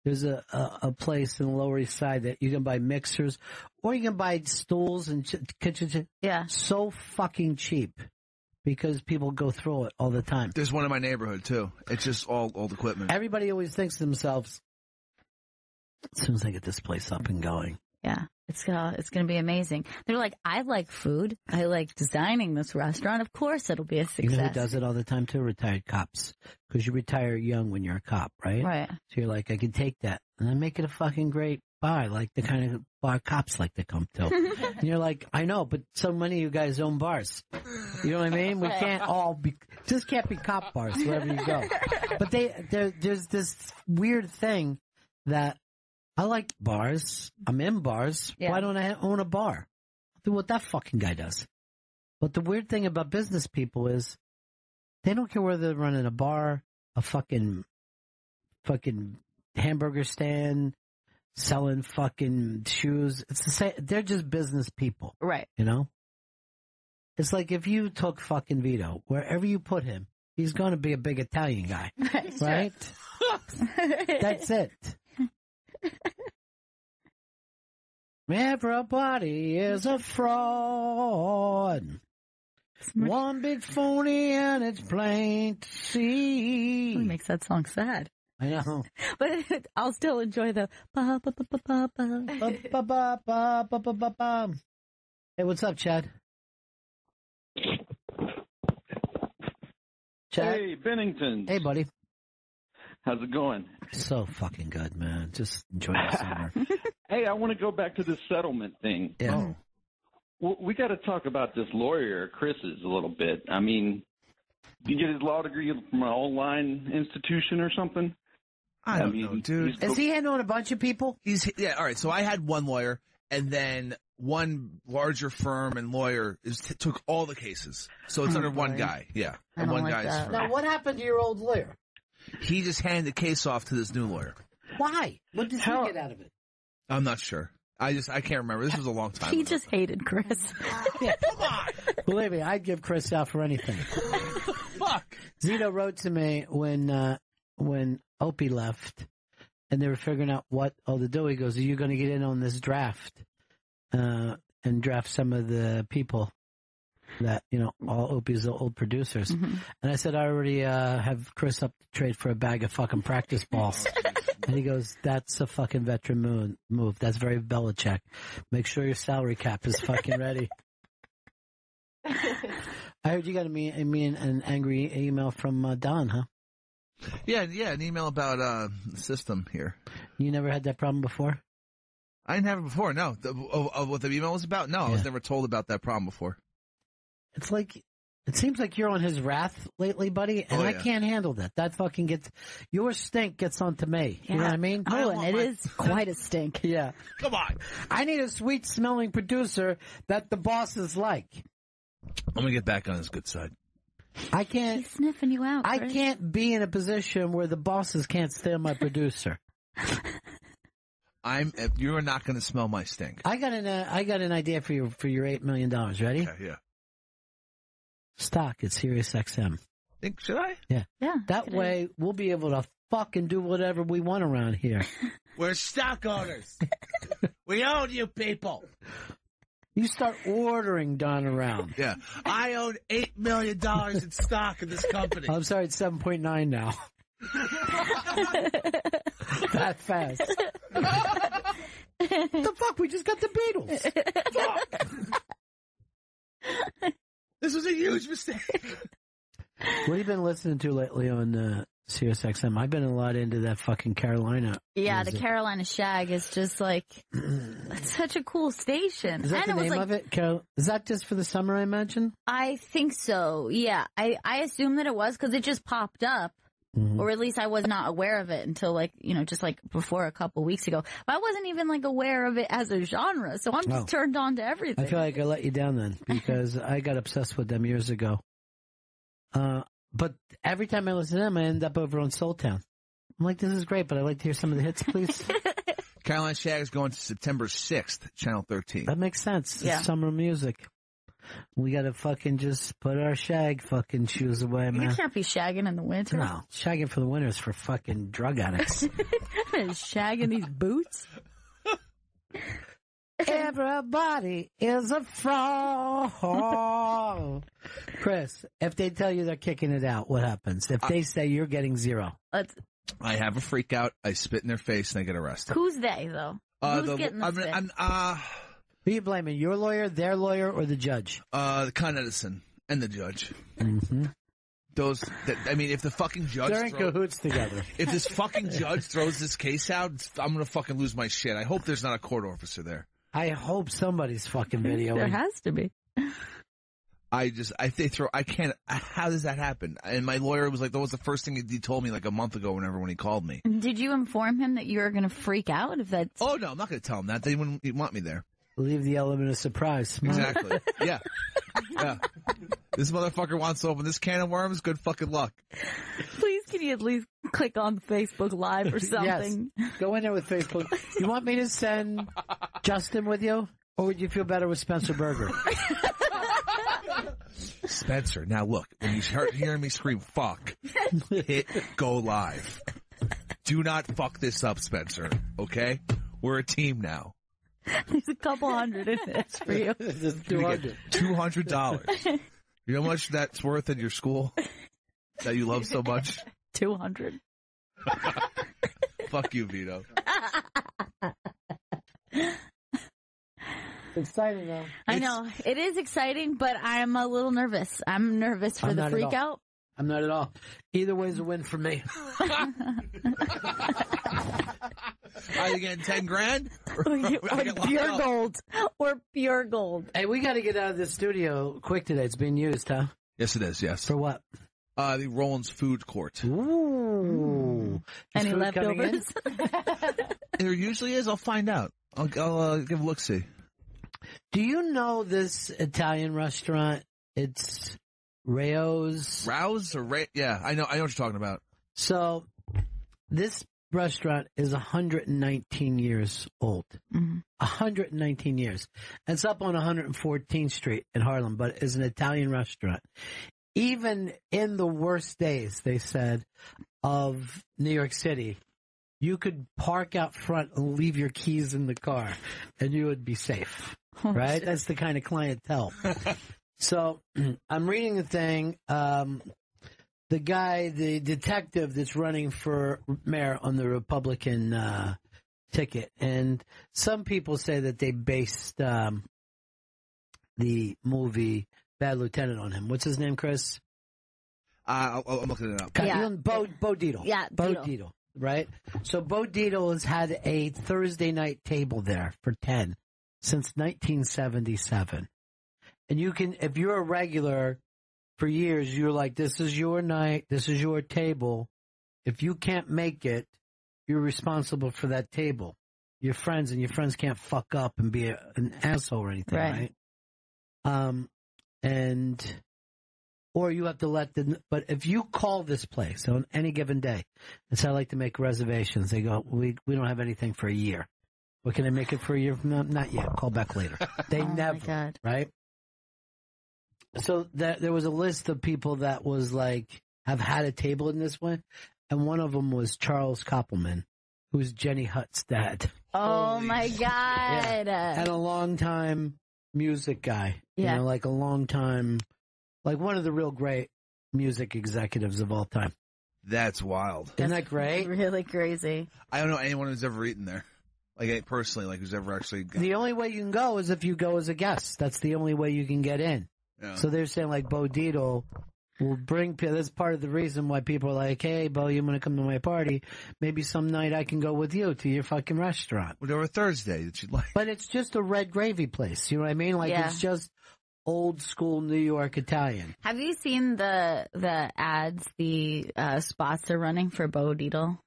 Speaker 1: There's a place in the Lower East Side that you can buy mixers or you can buy stools and kitchen.
Speaker 2: Yeah.
Speaker 1: So fucking cheap because people go through it all the time.
Speaker 4: There's one in my neighborhood, too. It's just all old equipment.
Speaker 1: Everybody always thinks to themselves, as soon as I get this place up and going,
Speaker 2: Yeah. It's going to be amazing. They're like, I like food. I like designing this restaurant. Of course it'll be a success.
Speaker 1: You know who does it all the time too? Retired cops. Because you retire young when you're a cop, right?
Speaker 2: Right.
Speaker 1: So you're like, I can take that and then make it a fucking great bar, like the kind of bar cops like to come to. And you're like, I know, but so many of you guys own bars. You know what I mean? We can't all be, just can't be cop bars wherever you go. But there's this weird thing that I like bars. I'm in bars. Yeah. Why don't I own a bar? I'll do what that fucking guy does. But the weird thing about business people is they don't care whether they're running a bar, a fucking hamburger stand, selling fucking shoes. It's the same. They're just business people.
Speaker 2: Right.
Speaker 1: You know? It's like if you took fucking Vito, wherever you put him, he's going to be a big Italian guy. Right? That's it. Everybody is a fraud. One big phony and it's plain to see.
Speaker 2: It makes that song sad.
Speaker 1: I know.
Speaker 2: But I'll still enjoy the ba ba ba ba ba ba
Speaker 1: ba ba ba ba ba ba. Hey, what's up, Chad? Chad?
Speaker 20: Hey, Bennington.
Speaker 1: Hey, buddy.
Speaker 20: How's it going?
Speaker 1: So fucking good, man. Just enjoy the summer.
Speaker 20: Hey, I want to go back to this settlement thing.
Speaker 1: Yeah.
Speaker 20: We got to talk about this lawyer, Chris's, a little bit. I mean, did he get his law degree from an online institution or something?
Speaker 4: I don't know, dude.
Speaker 1: Is he handling a bunch of people?
Speaker 4: Yeah, all right. So I had one lawyer, and then one larger firm and lawyer took all the cases. So it's under one guy. Yeah. And one guy's firm.
Speaker 1: Now, what happened to your old lawyer?
Speaker 4: He just handed the case off to this new lawyer.
Speaker 1: Why? What did he get out of it?
Speaker 4: I'm not sure. I can't remember. This was a long time
Speaker 2: He
Speaker 4: ago.
Speaker 2: just hated Chris.
Speaker 1: Yeah, come on. Believe me, I'd give Chris out for anything.
Speaker 4: Fuck.
Speaker 1: Zito wrote to me when Opie left, and they were figuring out what to do. He goes, "Are you going to get in on this draft and draft some of the people that all Opie's old producers?"
Speaker 2: Mm-hmm.
Speaker 1: And I said, "I already have Chris up to trade for a bag of fucking practice balls." And he goes, "That's a fucking veteran move. That's very Belichick. Make sure your salary cap is fucking ready." I heard you got an angry email from Don, huh?
Speaker 4: Yeah, an email about the system here.
Speaker 1: You never had that problem before?
Speaker 4: I didn't have it before, no. What the email was about? No, I was never told about that problem before.
Speaker 1: It's like, it seems like you're on his wrath lately, buddy, and I can't handle that. That fucking your stink gets onto me.
Speaker 2: Yeah.
Speaker 1: You know what I mean?
Speaker 2: Oh, and it is quite a stink.
Speaker 1: Yeah.
Speaker 4: Come on.
Speaker 1: I need a sweet-smelling producer that the bosses like.
Speaker 4: I'm going to get back on his good side.
Speaker 1: I can't.
Speaker 2: He's sniffing you out.
Speaker 1: I
Speaker 2: Chris.
Speaker 1: can't be in a position where the bosses can't stand my producer.
Speaker 4: You're not going to smell my stink.
Speaker 1: I got an idea for your $8 million. Ready?
Speaker 4: Okay, yeah.
Speaker 1: Stock at SiriusXM.
Speaker 4: Should I?
Speaker 1: Yeah.
Speaker 2: Yeah.
Speaker 1: That way we'll be able to fucking do whatever we want around here.
Speaker 4: We're stock owners. We own you people.
Speaker 1: You start ordering Don around.
Speaker 4: Yeah. I own $8 million in stock in this company.
Speaker 1: I'm sorry, it's 7.9 now. That fast. The fuck? We just got the Beatles. Fuck.
Speaker 4: This was a huge mistake.
Speaker 1: What have you been listening to lately on SiriusXM? I've been a lot into that fucking Carolina.
Speaker 2: Yeah,
Speaker 1: music.
Speaker 2: the Carolina Shag is just like, it's such a cool station.
Speaker 1: Is that
Speaker 2: and
Speaker 1: the
Speaker 2: it was
Speaker 1: name
Speaker 2: like,
Speaker 1: of it? Is that just for the summer, I imagine?
Speaker 2: I think so, yeah. I assume that it was because it just popped up.
Speaker 1: Mm-hmm.
Speaker 2: Or at least I was not aware of it until just before a couple weeks ago. But I wasn't even aware of it as a genre, so I'm just turned on to everything.
Speaker 1: I feel like I let you down then because I got obsessed with them years ago. But every time I listen to them, I end up over on Soul Town. I'm like, this is great, but I'd like to hear some of the hits, please.
Speaker 4: Carolina Shag is going to September 6th, Channel 13.
Speaker 1: That makes sense.
Speaker 2: Yeah.
Speaker 1: It's summer music. We gotta fucking just put our shag fucking shoes away, man.
Speaker 2: You can't be shagging in the winter.
Speaker 1: No, shagging for the winter is for fucking drug addicts.
Speaker 2: Shagging these boots?
Speaker 1: Everybody is a fraud. Chris, if they tell you they're kicking it out, what happens? If they say you're getting 0?
Speaker 4: I have a freak out, I spit in their face, and I get arrested.
Speaker 2: Who's they, though? Who's getting the fix?
Speaker 1: Who are you blaming? Your lawyer, their lawyer, or the judge?
Speaker 4: The Con Edison and the judge.
Speaker 1: Mm-hmm.
Speaker 4: If the fucking judge
Speaker 1: they're in cahoots together.
Speaker 4: If this fucking judge throws this case out, I'm gonna fucking lose my shit. I hope there's not a court officer there.
Speaker 1: I hope somebody's fucking videoing.
Speaker 2: There has to be.
Speaker 4: I can't. How does that happen? And my lawyer was like, that was the first thing he told me like a month ago when he called me.
Speaker 2: Did you inform him that you were going to freak out if that's...
Speaker 4: Oh, no, I'm not going to tell him that. They wouldn't want me there.
Speaker 1: Leave the element of surprise.
Speaker 4: Exactly. Yeah. This motherfucker wants to open this can of worms. Good fucking luck.
Speaker 2: Please, can you at least click on Facebook Live or something?
Speaker 1: Yes. Go in there with Facebook. You want me to send Justin with you? Or would you feel better with Spencer Berger?
Speaker 4: Spencer, now look, when you start hearing me scream, fuck, hit go live. Do not fuck this up, Spencer, okay? We're a team now.
Speaker 2: There's a couple hundred in this for you.
Speaker 4: $200. You know how much that's worth in your school that you love so much?
Speaker 2: 200.
Speaker 4: Fuck you, Vito.
Speaker 1: Exciting though.
Speaker 2: I know. It is exciting, but I'm a little nervous. I'm nervous for the freak out.
Speaker 1: I'm not at all. Either way is a win for me.
Speaker 4: Are you getting 10 grand?
Speaker 2: Or pure gold. Or pure gold.
Speaker 1: Hey, we got to get out of this studio quick today. It's being used, huh?
Speaker 4: Yes, it is, yes.
Speaker 1: For what?
Speaker 4: The Roland's Food Court.
Speaker 1: Ooh.
Speaker 2: Any leftovers?
Speaker 4: There usually is. I'll find out. I'll give a look-see.
Speaker 1: Do you know this Italian restaurant? It's Rao's.
Speaker 4: Rouse or Ray? Yeah, I know what you're talking about.
Speaker 1: So, this restaurant is 119 years old.
Speaker 2: Mm-hmm.
Speaker 1: 119 years. It's up on 114th Street in Harlem, but it's an Italian restaurant. Even in the worst days, they said, of New York City, you could park out front and leave your keys in the car, and you would be safe. Right? That's the kind of clientele. So I'm reading the thing. The guy, the detective that's running for mayor on the Republican ticket, and some people say that they based the movie Bad Lieutenant on him. What's his name, Chris?
Speaker 4: I'm looking it up.
Speaker 1: Yeah. Bo Dietl.
Speaker 2: Yeah,
Speaker 1: Bo Dietl. Right? So Bo Dietl has had a Thursday night table there for 10 since 1977. And you can, if you're a regular for years, you're like, this is your night, this is your table. If you can't make it, you're responsible for that table. Your friends can't fuck up and be an asshole or anything, right? Or you have to but if you call this place on any given day and say, I'd like to make reservations, they go, we don't have anything for a year. What, can I make it for a year from now? Not yet. Call back later. They never, right? So there was a list of people that was like, have had a table in this one. And one of them was Charles Koppelman, who's Jenny Hutt's dad.
Speaker 2: Oh my God.
Speaker 1: Yeah. And a long-time music guy.
Speaker 2: Yeah.
Speaker 1: You know, like a long-time, like one of the real great music executives of all time.
Speaker 4: That's wild.
Speaker 1: Isn't that great?
Speaker 2: Really crazy.
Speaker 4: I don't know anyone who's ever eaten there. Like, personally, like, who's ever actually...
Speaker 1: The only way you can go is if you go as a guest. That's the only way you can get in.
Speaker 4: Yeah.
Speaker 1: So they're saying, like, Bo Dietl will bring people. That's part of the reason why people are like, hey, Bo, you want to come to my party? Maybe some night I can go with you to your fucking restaurant.
Speaker 4: Whatever Thursday that you'd like.
Speaker 1: But it's just a red gravy place. You know what I mean? Like, it's just old school New York Italian.
Speaker 2: Have you seen the ads, the spots are running for Bo Dietl?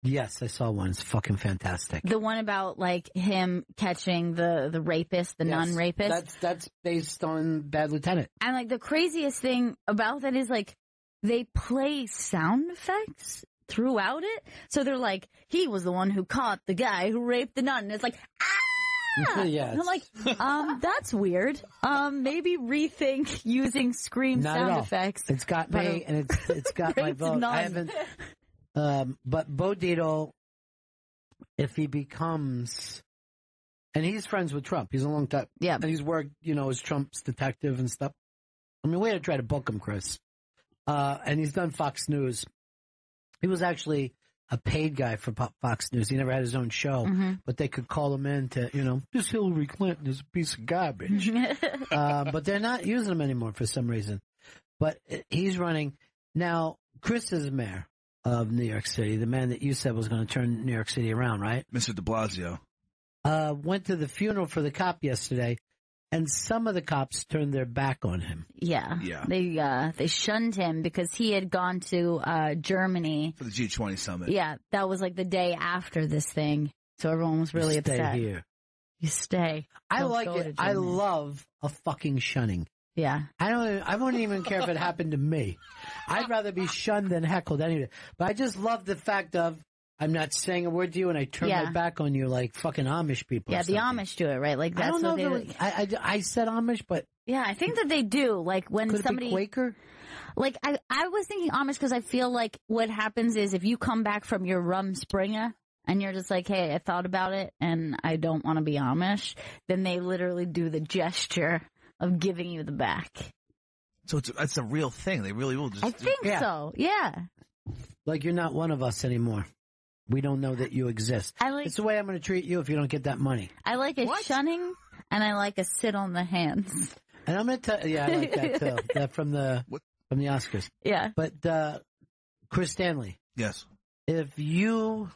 Speaker 1: Yes, I saw one. It's fucking fantastic.
Speaker 2: The one about, like, him catching the rapist, the nun rapist.
Speaker 1: That's based on Bad Lieutenant.
Speaker 2: And, like, the craziest thing about that is, like, they play sound effects throughout it. So they're like, he was the one who caught the guy who raped the nun. And it's like, ah!
Speaker 1: Yes.
Speaker 2: And I'm like, that's weird. Maybe rethink using scream
Speaker 1: Not
Speaker 2: sound
Speaker 1: at all.
Speaker 2: effects.
Speaker 1: It's got me, and it's got my vote.
Speaker 2: Nun.
Speaker 1: I haven't... but Bo Dietl, if he becomes, and he's friends with Trump, he's a long time, and he's worked, as Trump's detective and stuff. I mean, we had to try to book him, Chris. And he's done Fox News. He was actually a paid guy for Fox News. He never had his own show, but they could call him in to, this Hillary Clinton is a piece of garbage. But they're not using him anymore for some reason. But he's running. Now, Chris is mayor of New York City, the man that you said was going to turn New York City around, right?
Speaker 4: Mr. de Blasio.
Speaker 1: Went to the funeral for the cop yesterday, and some of the cops turned their back on him.
Speaker 2: Yeah. They shunned him because he had gone to Germany.
Speaker 4: For the G20 summit.
Speaker 2: Yeah, that was like the day after this thing. So everyone was really upset.
Speaker 1: Stay here.
Speaker 2: You stay.
Speaker 1: I
Speaker 2: Don't
Speaker 1: like
Speaker 2: go
Speaker 1: it.
Speaker 2: to
Speaker 1: I
Speaker 2: Germany.
Speaker 1: love a fucking shunning.
Speaker 2: Yeah.
Speaker 1: I wouldn't even care if it happened to me. I'd rather be shunned than heckled anyway. But I just love the fact of I'm not saying a word to you and I turn my back on you like fucking Amish people.
Speaker 2: Yeah, the Amish do it, right? Like that's
Speaker 1: I don't know
Speaker 2: what
Speaker 1: if
Speaker 2: they
Speaker 1: it was, I said Amish, but
Speaker 2: yeah, I think that they do. Like when
Speaker 1: could
Speaker 2: somebody
Speaker 1: it be Quaker?
Speaker 2: Like I was thinking Amish because I feel like what happens is if you come back from your Rumspringa and you're just like, hey, I thought about it and I don't want to be Amish, then they literally do the gesture of giving you the back.
Speaker 4: So it's a real thing. They really will just.
Speaker 2: I think so. Yeah.
Speaker 1: Like you're not one of us anymore. We don't know that you exist. It's the way I'm going to treat you if you don't get that money.
Speaker 2: I like a shunning and I like a sit on the hands.
Speaker 1: And I'm going to tell you, I like that too. That from the Oscars.
Speaker 2: Yeah.
Speaker 1: But Chris Stanley.
Speaker 4: Yes.
Speaker 1: If you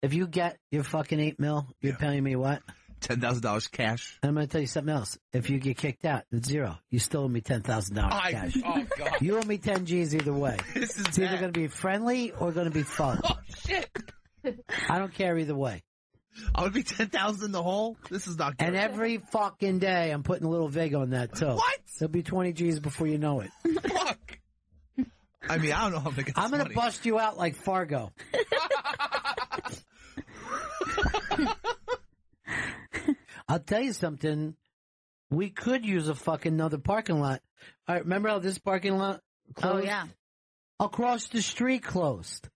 Speaker 1: get your fucking $8 million, you're paying me what?
Speaker 4: $10,000 cash.
Speaker 1: And I'm going to tell you something else. If you get kicked out, it's zero. You still owe me $10,000 cash.
Speaker 4: Oh, God.
Speaker 1: You owe me 10 G's either way. It's either going to be friendly or going to be fun.
Speaker 4: Oh, shit.
Speaker 1: I don't care either way.
Speaker 4: I would be 10,000 in the hole? This is not good.
Speaker 1: And every fucking day, I'm putting a little vig on that, too.
Speaker 4: What?
Speaker 1: There'll be 20 G's before you know it.
Speaker 4: Fuck. I mean, I don't know how to get this
Speaker 1: I'm going to
Speaker 4: money.
Speaker 1: bust you out like Fargo. I'll tell you something. We could use a fucking another parking lot. All right, remember how this parking lot closed?
Speaker 2: Oh, yeah.
Speaker 1: Across the street closed.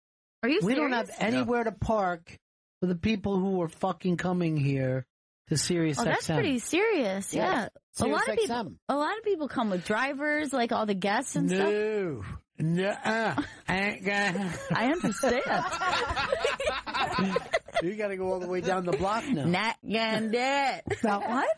Speaker 2: Are you
Speaker 1: We
Speaker 2: serious?
Speaker 1: don't have anywhere to park for the people who are fucking coming here to SiriusXM.
Speaker 2: Oh, that's pretty serious. Yeah. A lot of
Speaker 1: SiriusXM.
Speaker 2: people come with drivers, like all the guests and stuff.
Speaker 1: No, I ain't gonna.
Speaker 2: I understand.
Speaker 1: You got to go all the way down the block now.
Speaker 2: Not gonna do it.
Speaker 1: Now,
Speaker 2: what?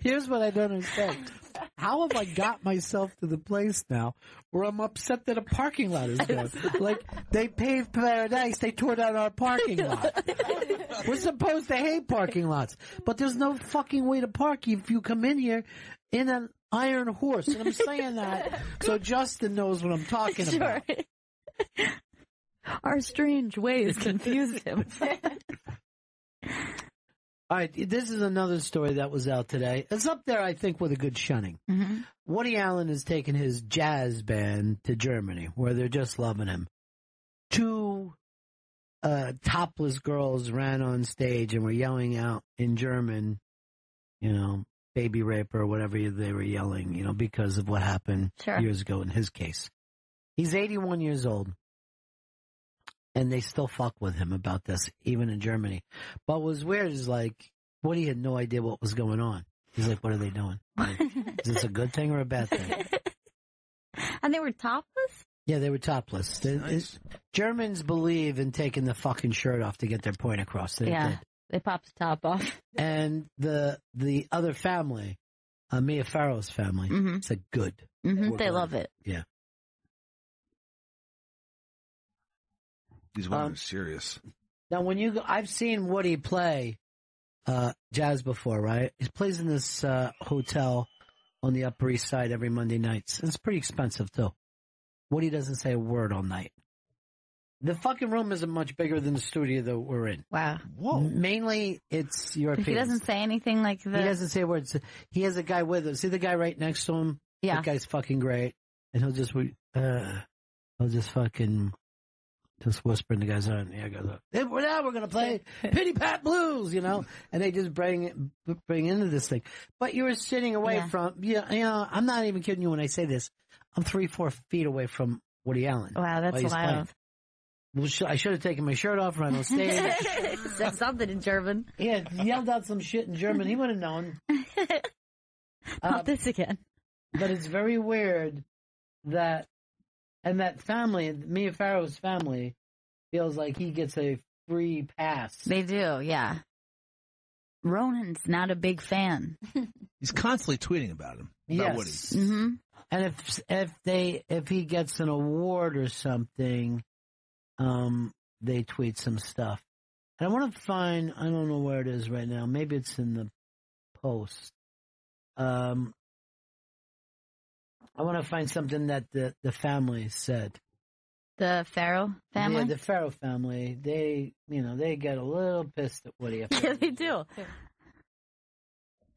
Speaker 1: Here's what I don't understand. How have I got myself to the place now where I'm upset that a parking lot is gone? Like, they paved paradise, they tore down our parking lot. We're supposed to hate parking lots, but there's no fucking way to park if you come in here in an iron horse. And I'm saying that so Justin knows what I'm talking about.
Speaker 2: Our strange ways confuse him.
Speaker 1: All right, this is another story that was out today. It's up there, I think, with a good shunning.
Speaker 2: Mm-hmm.
Speaker 1: Woody Allen has taken his jazz band to Germany, where they're just loving him. Two topless girls ran on stage and were yelling out in German, baby rape or whatever they were yelling, because of what happened years ago in his case. He's 81 years old. And they still fuck with him about this, even in Germany. But what was weird is, like, Woody had no idea what was going on. He's like, what are they doing? Like, is this a good thing or a bad thing?
Speaker 2: And they were topless?
Speaker 1: Yeah, they were topless. Germans believe in taking the fucking shirt off to get their point across.
Speaker 2: They popped the top off.
Speaker 1: And the other family, Mia Farrow's family, said good.
Speaker 2: Mm-hmm. They love it.
Speaker 1: Yeah.
Speaker 4: These women are serious.
Speaker 1: Now, I've seen Woody play jazz before, right? He plays in this hotel on the Upper East Side every Monday nights. It's pretty expensive, too. Woody doesn't say a word all night. The fucking room isn't much bigger than the studio that we're in.
Speaker 2: Wow.
Speaker 1: Whoa. Mainly, it's European.
Speaker 2: He doesn't say anything like that.
Speaker 1: He doesn't say words. He has a guy with him. See the guy right next to him?
Speaker 2: Yeah.
Speaker 1: That guy's fucking great. And he'll just fucking just whisper in the guy's ear. And the guy goes, hey, now we're going to play Pity Pat Blues, And they just bring into this thing. But you were sitting away from, I'm not even kidding you when I say this. I'm 3-4 feet away from Woody Allen.
Speaker 2: Wow, that's wild.
Speaker 1: Well, I should have taken my shirt off right on stage.
Speaker 2: Said something in German.
Speaker 1: Yeah, yelled out some shit in German. He would have known.
Speaker 2: Not this again.
Speaker 1: But it's very weird that And that family, Mia Farrow's family, feels like he gets a free pass.
Speaker 2: They do, yeah. Ronan's not a big fan.
Speaker 4: He's constantly tweeting about him. About Woody.
Speaker 2: Mm-hmm.
Speaker 1: And if he gets an award or something, they tweet some stuff. And I want to find, I don't know where it is right now. Maybe it's in the post. I want to find something that the family said.
Speaker 2: The Farrow family?
Speaker 1: Yeah, the Farrow family. They get a little pissed at Woody.
Speaker 2: Yeah, they do.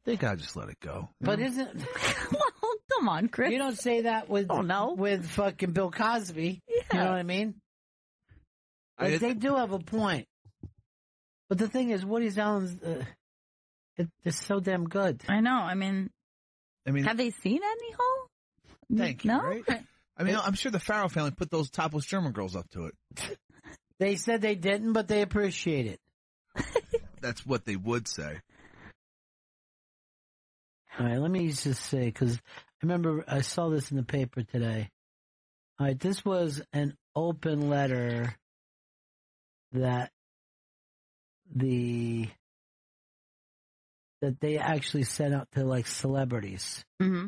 Speaker 4: They gotta just let it go.
Speaker 1: But isn't...
Speaker 2: Well, come on, Chris.
Speaker 1: You don't say that with with fucking Bill Cosby. Yeah. You know what I mean? Like, they do have a point. But the thing is, Woody Allen's... it's so damn good.
Speaker 2: I know. I mean, have they seen any hole?
Speaker 4: Thank you.
Speaker 2: No?
Speaker 4: Right? I mean, I'm sure the Farrow family put those topless German girls up to it.
Speaker 1: They said they didn't, but they appreciate it.
Speaker 4: That's what they would say.
Speaker 1: All right, let me just say, because I remember I saw this in the paper today. All right, this was an open letter that they actually sent out to, like, celebrities.
Speaker 2: Mm-hmm.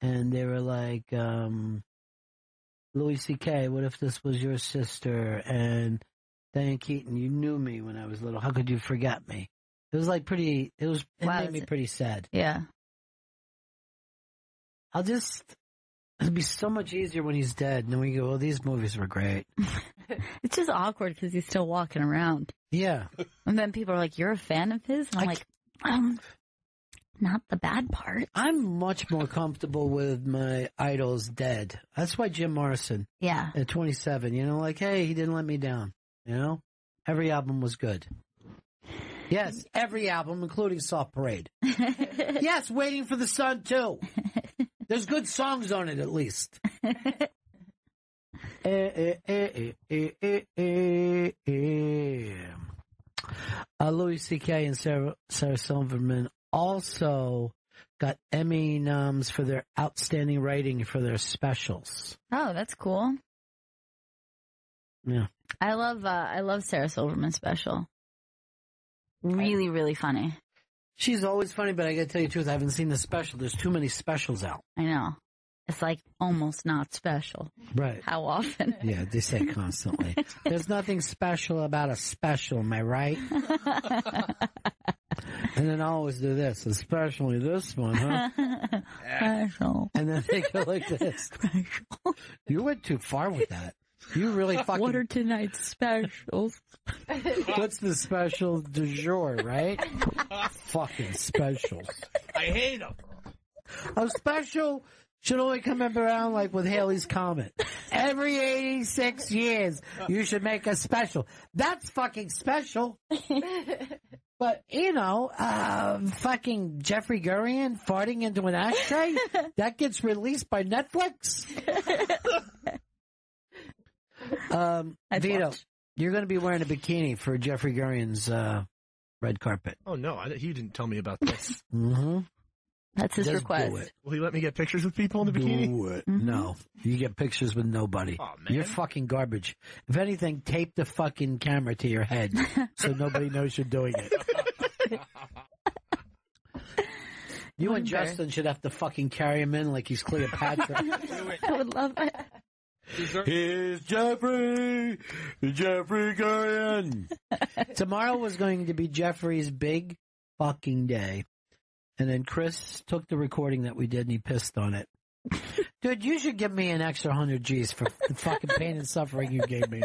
Speaker 1: And they were like, Louis C.K., what if this was your sister? And Diane Keaton, you knew me when I was little. How could you forget me? It was like it made me pretty sad.
Speaker 2: Yeah.
Speaker 1: It'll be so much easier when he's dead. And then we go, well, these movies were great.
Speaker 2: It's just awkward because he's still walking around.
Speaker 1: Yeah.
Speaker 2: And then people are like, you're a fan of his? And I'm like, not the bad part.
Speaker 1: I'm much more comfortable with my idols dead. That's why Jim Morrison.
Speaker 2: Yeah.
Speaker 1: At 27, like, hey, he didn't let me down. Every album was good. Yes, every album, including Soft Parade. Yes, Waiting for the Sun, too. There's good songs on it, at least. Louis C.K. and Sarah Silverman also got Emmy noms for their outstanding writing for their specials.
Speaker 2: Oh, that's cool.
Speaker 1: Yeah.
Speaker 2: I love Sarah Silverman's special. Really, really funny.
Speaker 1: She's always funny, but I gotta tell you the truth, I haven't seen the special. There's too many specials out.
Speaker 2: I know. It's like almost not special.
Speaker 1: Right.
Speaker 2: How often?
Speaker 1: Yeah, they say constantly. There's nothing special about a special, am I right? And then I always do this, especially this one, huh?
Speaker 2: Special.
Speaker 1: And then they go like this. Special. You went too far with that. You really fucking...
Speaker 2: What are tonight's specials?
Speaker 1: What's the special du jour, right? Fucking specials.
Speaker 4: I hate them.
Speaker 1: A special should only come around like with Halley's Comet. Every 86 years, you should make a special. That's fucking special. But, fucking Jeffrey Gurian farting into an ashtray, that gets released by Netflix? Vito, you're going to be wearing a bikini for Jeffrey Gurian's red carpet.
Speaker 3: Oh, no, he didn't tell me about this.
Speaker 1: Mm-hmm.
Speaker 2: That's his
Speaker 1: Just
Speaker 2: request.
Speaker 1: do it.
Speaker 3: Will he let me get pictures with people in the bikini?
Speaker 1: Do it.
Speaker 2: Mm-hmm.
Speaker 1: No. You get pictures with nobody.
Speaker 3: Oh, man.
Speaker 1: You're fucking garbage. If anything, tape the fucking camera to your head so nobody knows you're doing it. You and Justin should have to fucking carry him in like he's Cleopatra.
Speaker 2: I would love it.
Speaker 1: Here's Jeffrey Gurian. Tomorrow was going to be Jeffrey's big fucking day. And then Chris took the recording that we did and he pissed on it. Dude, you should give me an extra 100 G's for the fucking pain and suffering you gave me.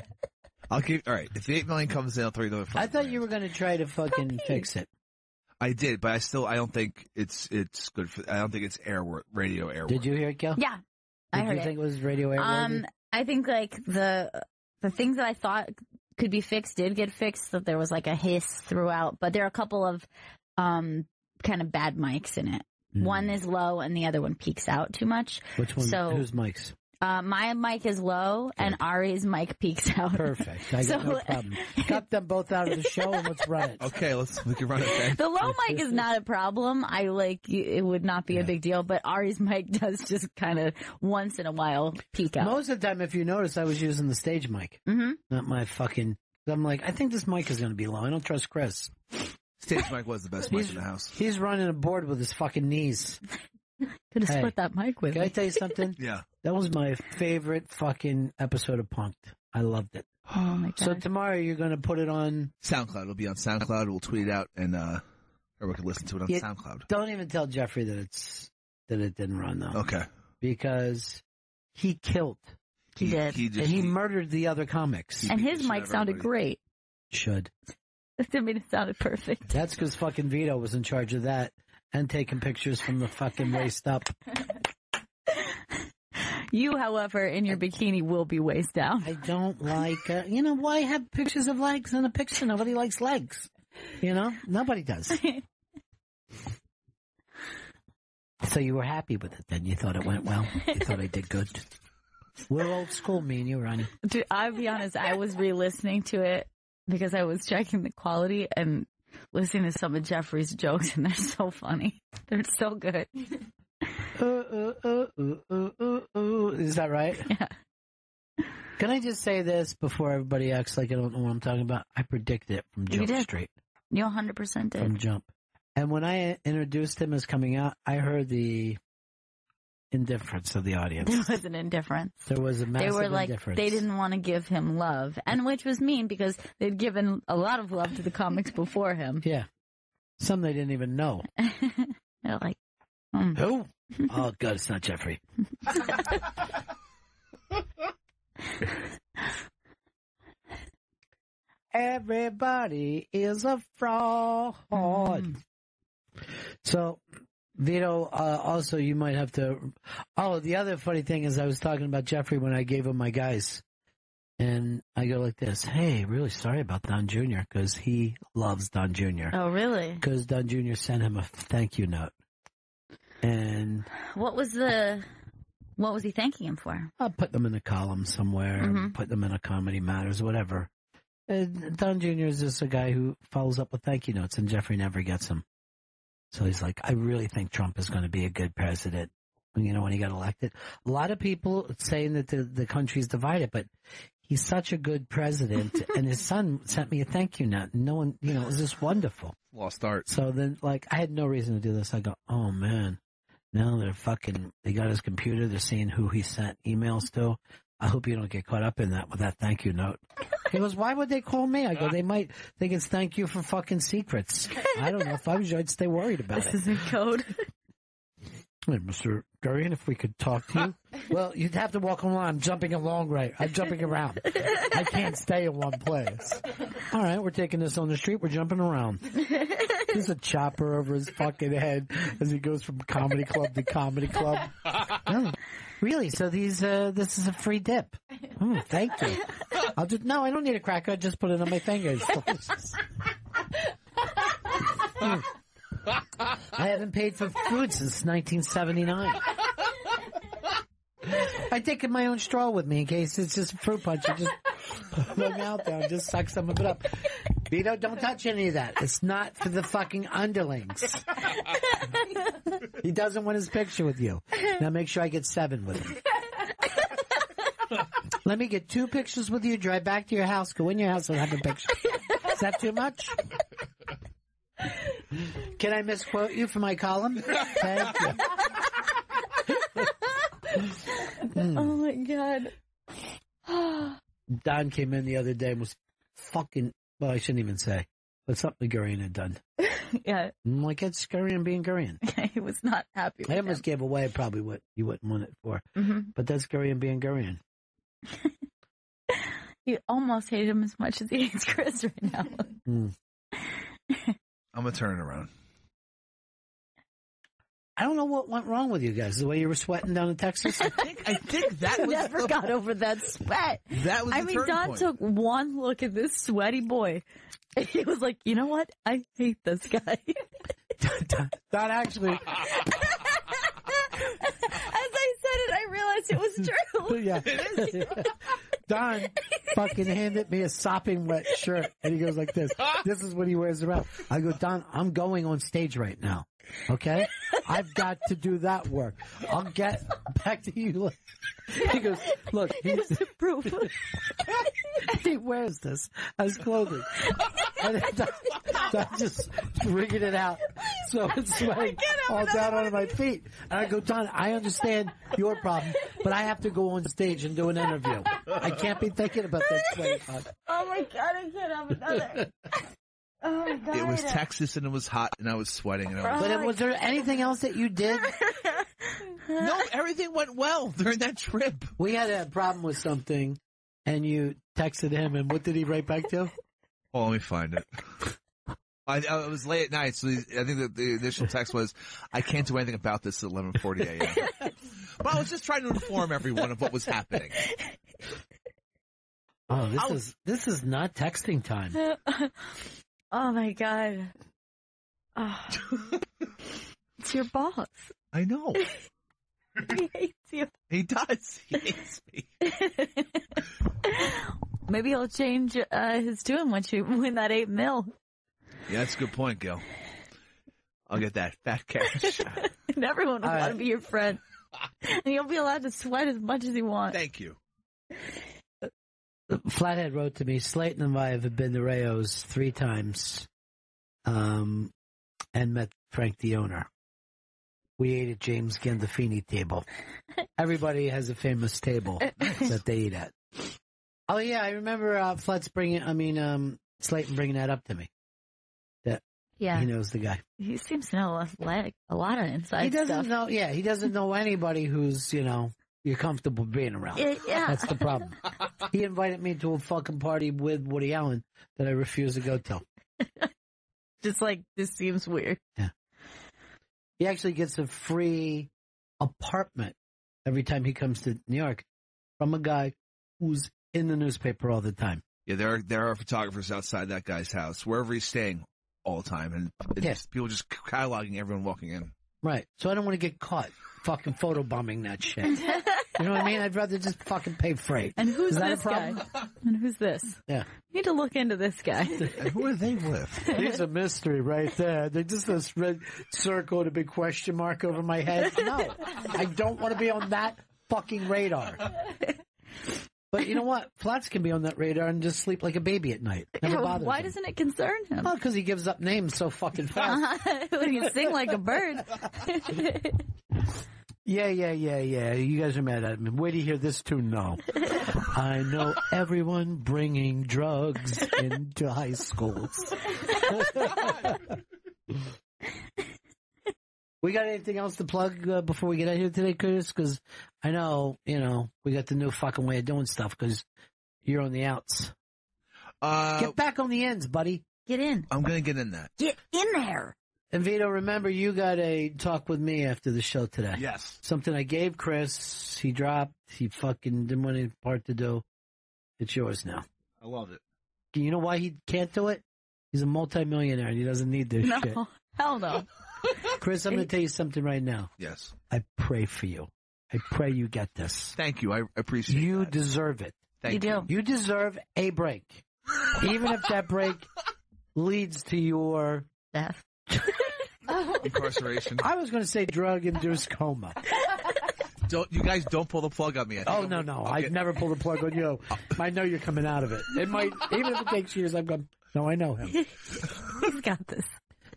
Speaker 4: All right. If the $8 million comes in, I'll throw you the
Speaker 1: I thought you were going to try to fucking fix it.
Speaker 4: I did, but I don't think it's good for. I don't think it's radio airworthy.
Speaker 1: Did you hear it, Gail?
Speaker 2: Yeah, I heard
Speaker 1: Did you think it was radio airworthy?
Speaker 2: I think like the things that I thought could be fixed did get fixed. That there was like a hiss throughout, but there are a couple of kind of bad mics in it. One is low and the other one peaks out too much.
Speaker 1: Which one?
Speaker 2: So,
Speaker 1: whose mics?
Speaker 2: My mic is low, and Ari's mic peaks out.
Speaker 1: Perfect. I got no problem. Cut them both out of the show, and let's run it.
Speaker 4: Okay, we can run it then.
Speaker 2: The low mic is not a problem. It would not be a big deal, but Ari's mic does just kind of once in a while peak out.
Speaker 1: Most of the time, if you notice, I was using the stage mic.
Speaker 2: Mm-hmm.
Speaker 1: Not my fucking... I'm like, I think this mic is going to be low. I don't trust Chris.
Speaker 4: Stage mic was the best mic in the house.
Speaker 1: He's running a board with his fucking knees.
Speaker 2: Could have split that mic with
Speaker 1: Can
Speaker 2: me.
Speaker 1: I tell you something?
Speaker 4: Yeah.
Speaker 1: That was my favorite fucking episode of Punk'd. I loved it.
Speaker 2: Oh, my God.
Speaker 1: So tomorrow you're going to put it on...
Speaker 4: SoundCloud. It'll be on SoundCloud. We'll tweet it out, and everyone can listen to it on SoundCloud.
Speaker 1: Don't even tell Jeffrey that it didn't run, though.
Speaker 4: Okay.
Speaker 1: Because he killed.
Speaker 2: He did.
Speaker 1: And he murdered the other comics.
Speaker 2: And his mic sounded great.
Speaker 1: Should.
Speaker 2: I mean, it sounded perfect.
Speaker 1: That's because fucking Vito was in charge of that and taking pictures from the fucking waist up.
Speaker 2: You, however, in your bikini will be waist down.
Speaker 1: I don't like, why have pictures of legs in a picture? Nobody likes legs. Nobody does. So you were happy with it then? You thought it went well? You thought I did good? We're old school, me and you, Ronnie.
Speaker 2: Dude, I'll be honest, I was re-listening to it because I was checking the quality and listening to some of Jeffrey's jokes, and they're so funny. They're so good.
Speaker 1: Is that right?
Speaker 2: Yeah.
Speaker 1: Can I just say this before everybody acts like I don't know what I'm talking about? I predicted it from Jump Street.
Speaker 2: You 100% did.
Speaker 1: From Jump. And when I introduced him as coming out, I heard the indifference of the audience.
Speaker 2: There was an indifference.
Speaker 1: There was a massive
Speaker 2: They were like,
Speaker 1: indifference.
Speaker 2: they didn't want to give him love. And which was mean because they'd given a lot of love to the comics before him.
Speaker 1: Yeah. Some they didn't even know.
Speaker 2: They're like,
Speaker 1: Who? Oh, God, it's not Jeffrey. Everybody is a fraud. So, Vito, also, you might have to... Oh, the other funny thing is I was talking about Jeffrey when I gave him my guys. And I go like this, hey, really sorry about Don Jr. because he loves Don Jr.
Speaker 2: Oh, really?
Speaker 1: Because Don Jr. sent him a thank you note. And...
Speaker 2: What was he thanking him for?
Speaker 1: I'll put them in a column somewhere, put them in a Comedy Matters, whatever. Don Jr. is just a guy who follows up with thank you notes, and Jeffrey never gets them. So he's like, I really think Trump is going to be a good president. When he got elected. A lot of people saying that the country's divided, but he's such a good president, and his son sent me a thank you note. And no one, it was just wonderful.
Speaker 4: Lost art.
Speaker 1: So then, I had no reason to do this. I go, oh, man. Now they got his computer. They're seeing who he sent emails to. I hope you don't get caught up in that with that thank you note. He goes, why would they call me? I go, they might think it's thank you for fucking secrets. I don't know. If I was you, I'd stay worried about it.
Speaker 2: This isn't code.
Speaker 1: Hey, Mr. Gurian, if we could talk to you. Well, you'd have to walk along. I'm jumping along right. I'm jumping around. I can't stay in one place. All right, we're taking this on the street. We're jumping around. There's a chopper over his fucking head as he goes from comedy club to comedy club. Oh, really? So this is a free dip. Thank you. No, I don't need a cracker. I just put it on my fingers. I haven't paid for food since 1979. I take my own straw with me in case it's just a fruit punch. You just put my mouth down, just suck some of it up. Vito, don't touch any of that. It's not for the fucking underlings. He doesn't want his picture with you. Now make sure I get 7 with him. Let me get 2 pictures with you, drive back to your house, go in your house and have a picture. Is that too much? Can I misquote you for my column? Thank you.
Speaker 2: Oh my God.
Speaker 1: Don came in the other day and was fucking, well, I shouldn't even say, but something Gurian had done.
Speaker 2: Yeah.
Speaker 1: I'm like, it's Gurian being Gurian.
Speaker 2: He was not happy with
Speaker 1: I almost gave away probably what you wouldn't want it for. But that's Gurian being Gurian.
Speaker 2: You almost hate him as much as he hates Chris right now.
Speaker 4: I'm going to turn it around.
Speaker 1: I don't know what went wrong with you guys. The way you were sweating down in Texas.
Speaker 4: I think that was
Speaker 2: never got over that sweat.
Speaker 4: That was.
Speaker 2: Don took one look at this sweaty boy, and he was like, "You know what? I hate this guy."
Speaker 1: Don actually.
Speaker 2: As I it, I realized it was true.
Speaker 1: Yeah. Don fucking handed me a sopping wet shirt, and he goes like this. This is what he wears around. I go, Don, I'm going on stage right now. Okay? I've got to do that work. I'll get back to you. He goes, look.
Speaker 2: Here's the proof.
Speaker 1: He wears this as clothing. And then Don just wringing it out. So it's sweating all down on my feet. And I go, Don, I understand your problem, but I have to go on stage and do an interview. I can't be thinking about that sweating.
Speaker 2: Oh my God, I can't have another. Oh my God.
Speaker 4: It was Texas and it was hot and I was sweating. And
Speaker 1: But was there anything else that you did?
Speaker 4: No, everything went well during that trip.
Speaker 1: We had a problem with something, and you texted him, and what did he write back to?
Speaker 4: Oh, let me find it. I was late at night, so I think that the initial text was, I can't do anything about this at 11:40 a.m. But I was just trying to inform everyone of what was happening.
Speaker 1: Oh, this is not texting time.
Speaker 2: Oh my God. Oh. It's your boss.
Speaker 4: I know.
Speaker 2: He hates you.
Speaker 4: He does. He hates me.
Speaker 2: Maybe he'll change his tune once you win that $8 million.
Speaker 4: Yeah, that's a good point, Gail. I'll get that fat cash.
Speaker 2: And everyone will want to be your friend. And you'll be allowed to sweat as much as you want.
Speaker 4: Thank you.
Speaker 1: Flathead wrote to me, Slayton and I have been to Rayo's 3 times and met Frank the owner. We ate at James Gandolfini table. Everybody has a famous table that they eat at. Oh, yeah, I remember Slayton bringing that up to me. That
Speaker 2: Yeah.
Speaker 1: He knows the guy.
Speaker 2: He seems to know a lot of inside
Speaker 1: He doesn't
Speaker 2: stuff.
Speaker 1: know, yeah, he doesn't know anybody who's, you're comfortable being around.
Speaker 2: Yeah.
Speaker 1: That's the problem. He invited me to a fucking party with Woody Allen that I refused to go to.
Speaker 2: Just like, this seems weird.
Speaker 1: Yeah. He actually gets a free apartment every time he comes to New York from a guy who's in the newspaper all the time.
Speaker 4: Yeah, there are photographers outside that guy's house, wherever he's staying all the time. And people just cataloging everyone walking in.
Speaker 1: Right. So I don't want to get caught fucking photobombing that shit. You know what I mean? I'd rather just fucking pay freight.
Speaker 2: And who's
Speaker 1: Is that
Speaker 2: this
Speaker 1: a problem?
Speaker 2: guy? And who's this?
Speaker 1: Yeah.
Speaker 2: You need to look into this guy.
Speaker 4: And who are they with?
Speaker 1: He's a mystery right there. They're just this red circle with a big question mark over my head. No, I don't want to be on that fucking radar. But you know what? Flats can be on that radar and just sleep like a baby at night. Never bothers
Speaker 2: Why
Speaker 1: him.
Speaker 2: doesn't it concern him?
Speaker 1: Oh, because he gives up names so fucking fast.
Speaker 2: When you sing like a bird.
Speaker 1: Yeah. You guys are mad at me. Wait to hear this tune now. I know everyone bringing drugs into high schools. We got anything else to plug before we get out here today, Curtis? Because I know, we got the new fucking way of doing stuff because you're on the outs. Get back on the ends, buddy.
Speaker 2: Get in.
Speaker 4: I'm going to get in that.
Speaker 2: Get in there.
Speaker 1: And Vito, remember, you got a talk with me after the show today.
Speaker 4: Yes.
Speaker 1: Something I gave Chris. He dropped. He fucking didn't want any part to do. It's yours now.
Speaker 4: I love it.
Speaker 1: You know why he can't do it? He's a multimillionaire and he doesn't need this shit.
Speaker 2: No, hell no.
Speaker 1: Chris, I'm going to tell you something right now.
Speaker 4: Yes.
Speaker 1: I pray for you. I pray you get this.
Speaker 4: Thank you. I appreciate
Speaker 1: You
Speaker 4: that.
Speaker 1: deserve it.
Speaker 4: Thank you.
Speaker 2: do.
Speaker 1: You deserve a break. Even if that break leads to your
Speaker 2: death.
Speaker 4: Incarceration.
Speaker 1: I was going to say drug-induced coma.
Speaker 4: You guys don't pull the plug on me.
Speaker 1: Oh, no. I'd never pull the plug on you. I know you're coming out of it. It might, even if it takes years, I'm going, no, I know him.
Speaker 2: He's got this.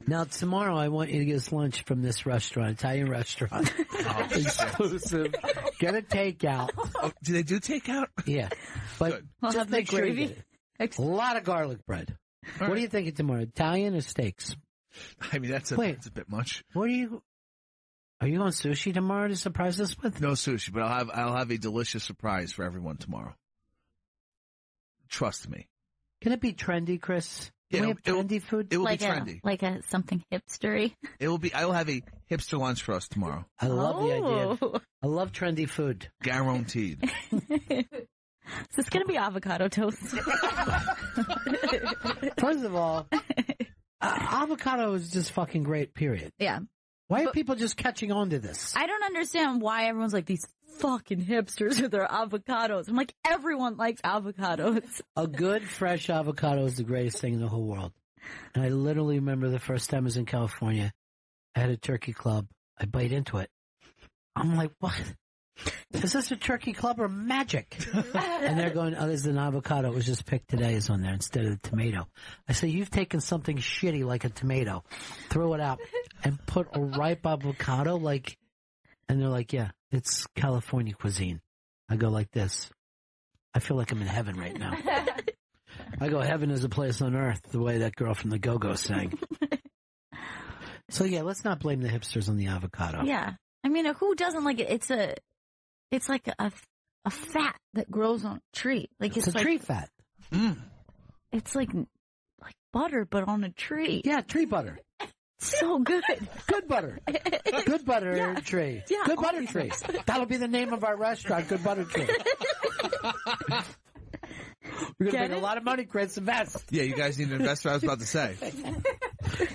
Speaker 1: Now, tomorrow, I want you to get us lunch from this restaurant, Italian restaurant. Exclusive. Get a takeout.
Speaker 4: Oh, do they do takeout?
Speaker 1: Yeah. But
Speaker 2: We'll
Speaker 1: just
Speaker 2: have the
Speaker 1: make sure you
Speaker 2: gravy.
Speaker 1: get it. A lot of garlic bread. What are you thinking tomorrow? Italian or steaks?
Speaker 4: I mean, that's a bit much.
Speaker 1: Are you on sushi tomorrow to surprise us with?
Speaker 4: No sushi, but I'll have a delicious surprise for everyone tomorrow. Trust me.
Speaker 1: Can it be trendy, Chris? Can we have trendy food?
Speaker 4: It will
Speaker 2: Like
Speaker 4: be trendy.
Speaker 2: Like something hipstery.
Speaker 4: It will be. I will have a hipster lunch for us tomorrow.
Speaker 1: I love the idea. I love trendy food.
Speaker 4: Guaranteed.
Speaker 2: Is this going to be avocado toast?
Speaker 1: First of all, avocado is just fucking great, period.
Speaker 2: Yeah.
Speaker 1: Why are people just catching on to this?
Speaker 2: I don't understand why everyone's like, these fucking hipsters with their avocados. I'm like, everyone likes avocados.
Speaker 1: A good fresh avocado is the greatest thing in the whole world. And I literally remember the first time I was in California. I had a turkey club. I bite into it. I'm like, what? Is this a turkey club or magic? And they're going, oh, there's an avocado. It was just picked today is on there instead of the tomato. I say, you've taken something shitty like a tomato, throw it out, and put a ripe avocado like, and they're like, yeah, it's California cuisine. I go like this. I feel like I'm in heaven right now. I go, heaven is a place on earth, the way that girl from the Go-Go sang. So yeah, let's not blame the hipsters on the avocado.
Speaker 2: Yeah. I mean, who doesn't like it? It's like a fat that grows on a tree. Like
Speaker 1: it's a
Speaker 2: like,
Speaker 1: tree fat.
Speaker 2: It's like butter, but on a tree.
Speaker 1: Yeah, tree butter.
Speaker 2: So good.
Speaker 1: Good butter. Good butter tree.
Speaker 2: Yeah,
Speaker 1: Good butter tree. That'll be the name of our restaurant, Good Butter Tree. We're going to make a lot of money, Chris. Invest.
Speaker 4: Yeah, you guys need an investor. I was about to say.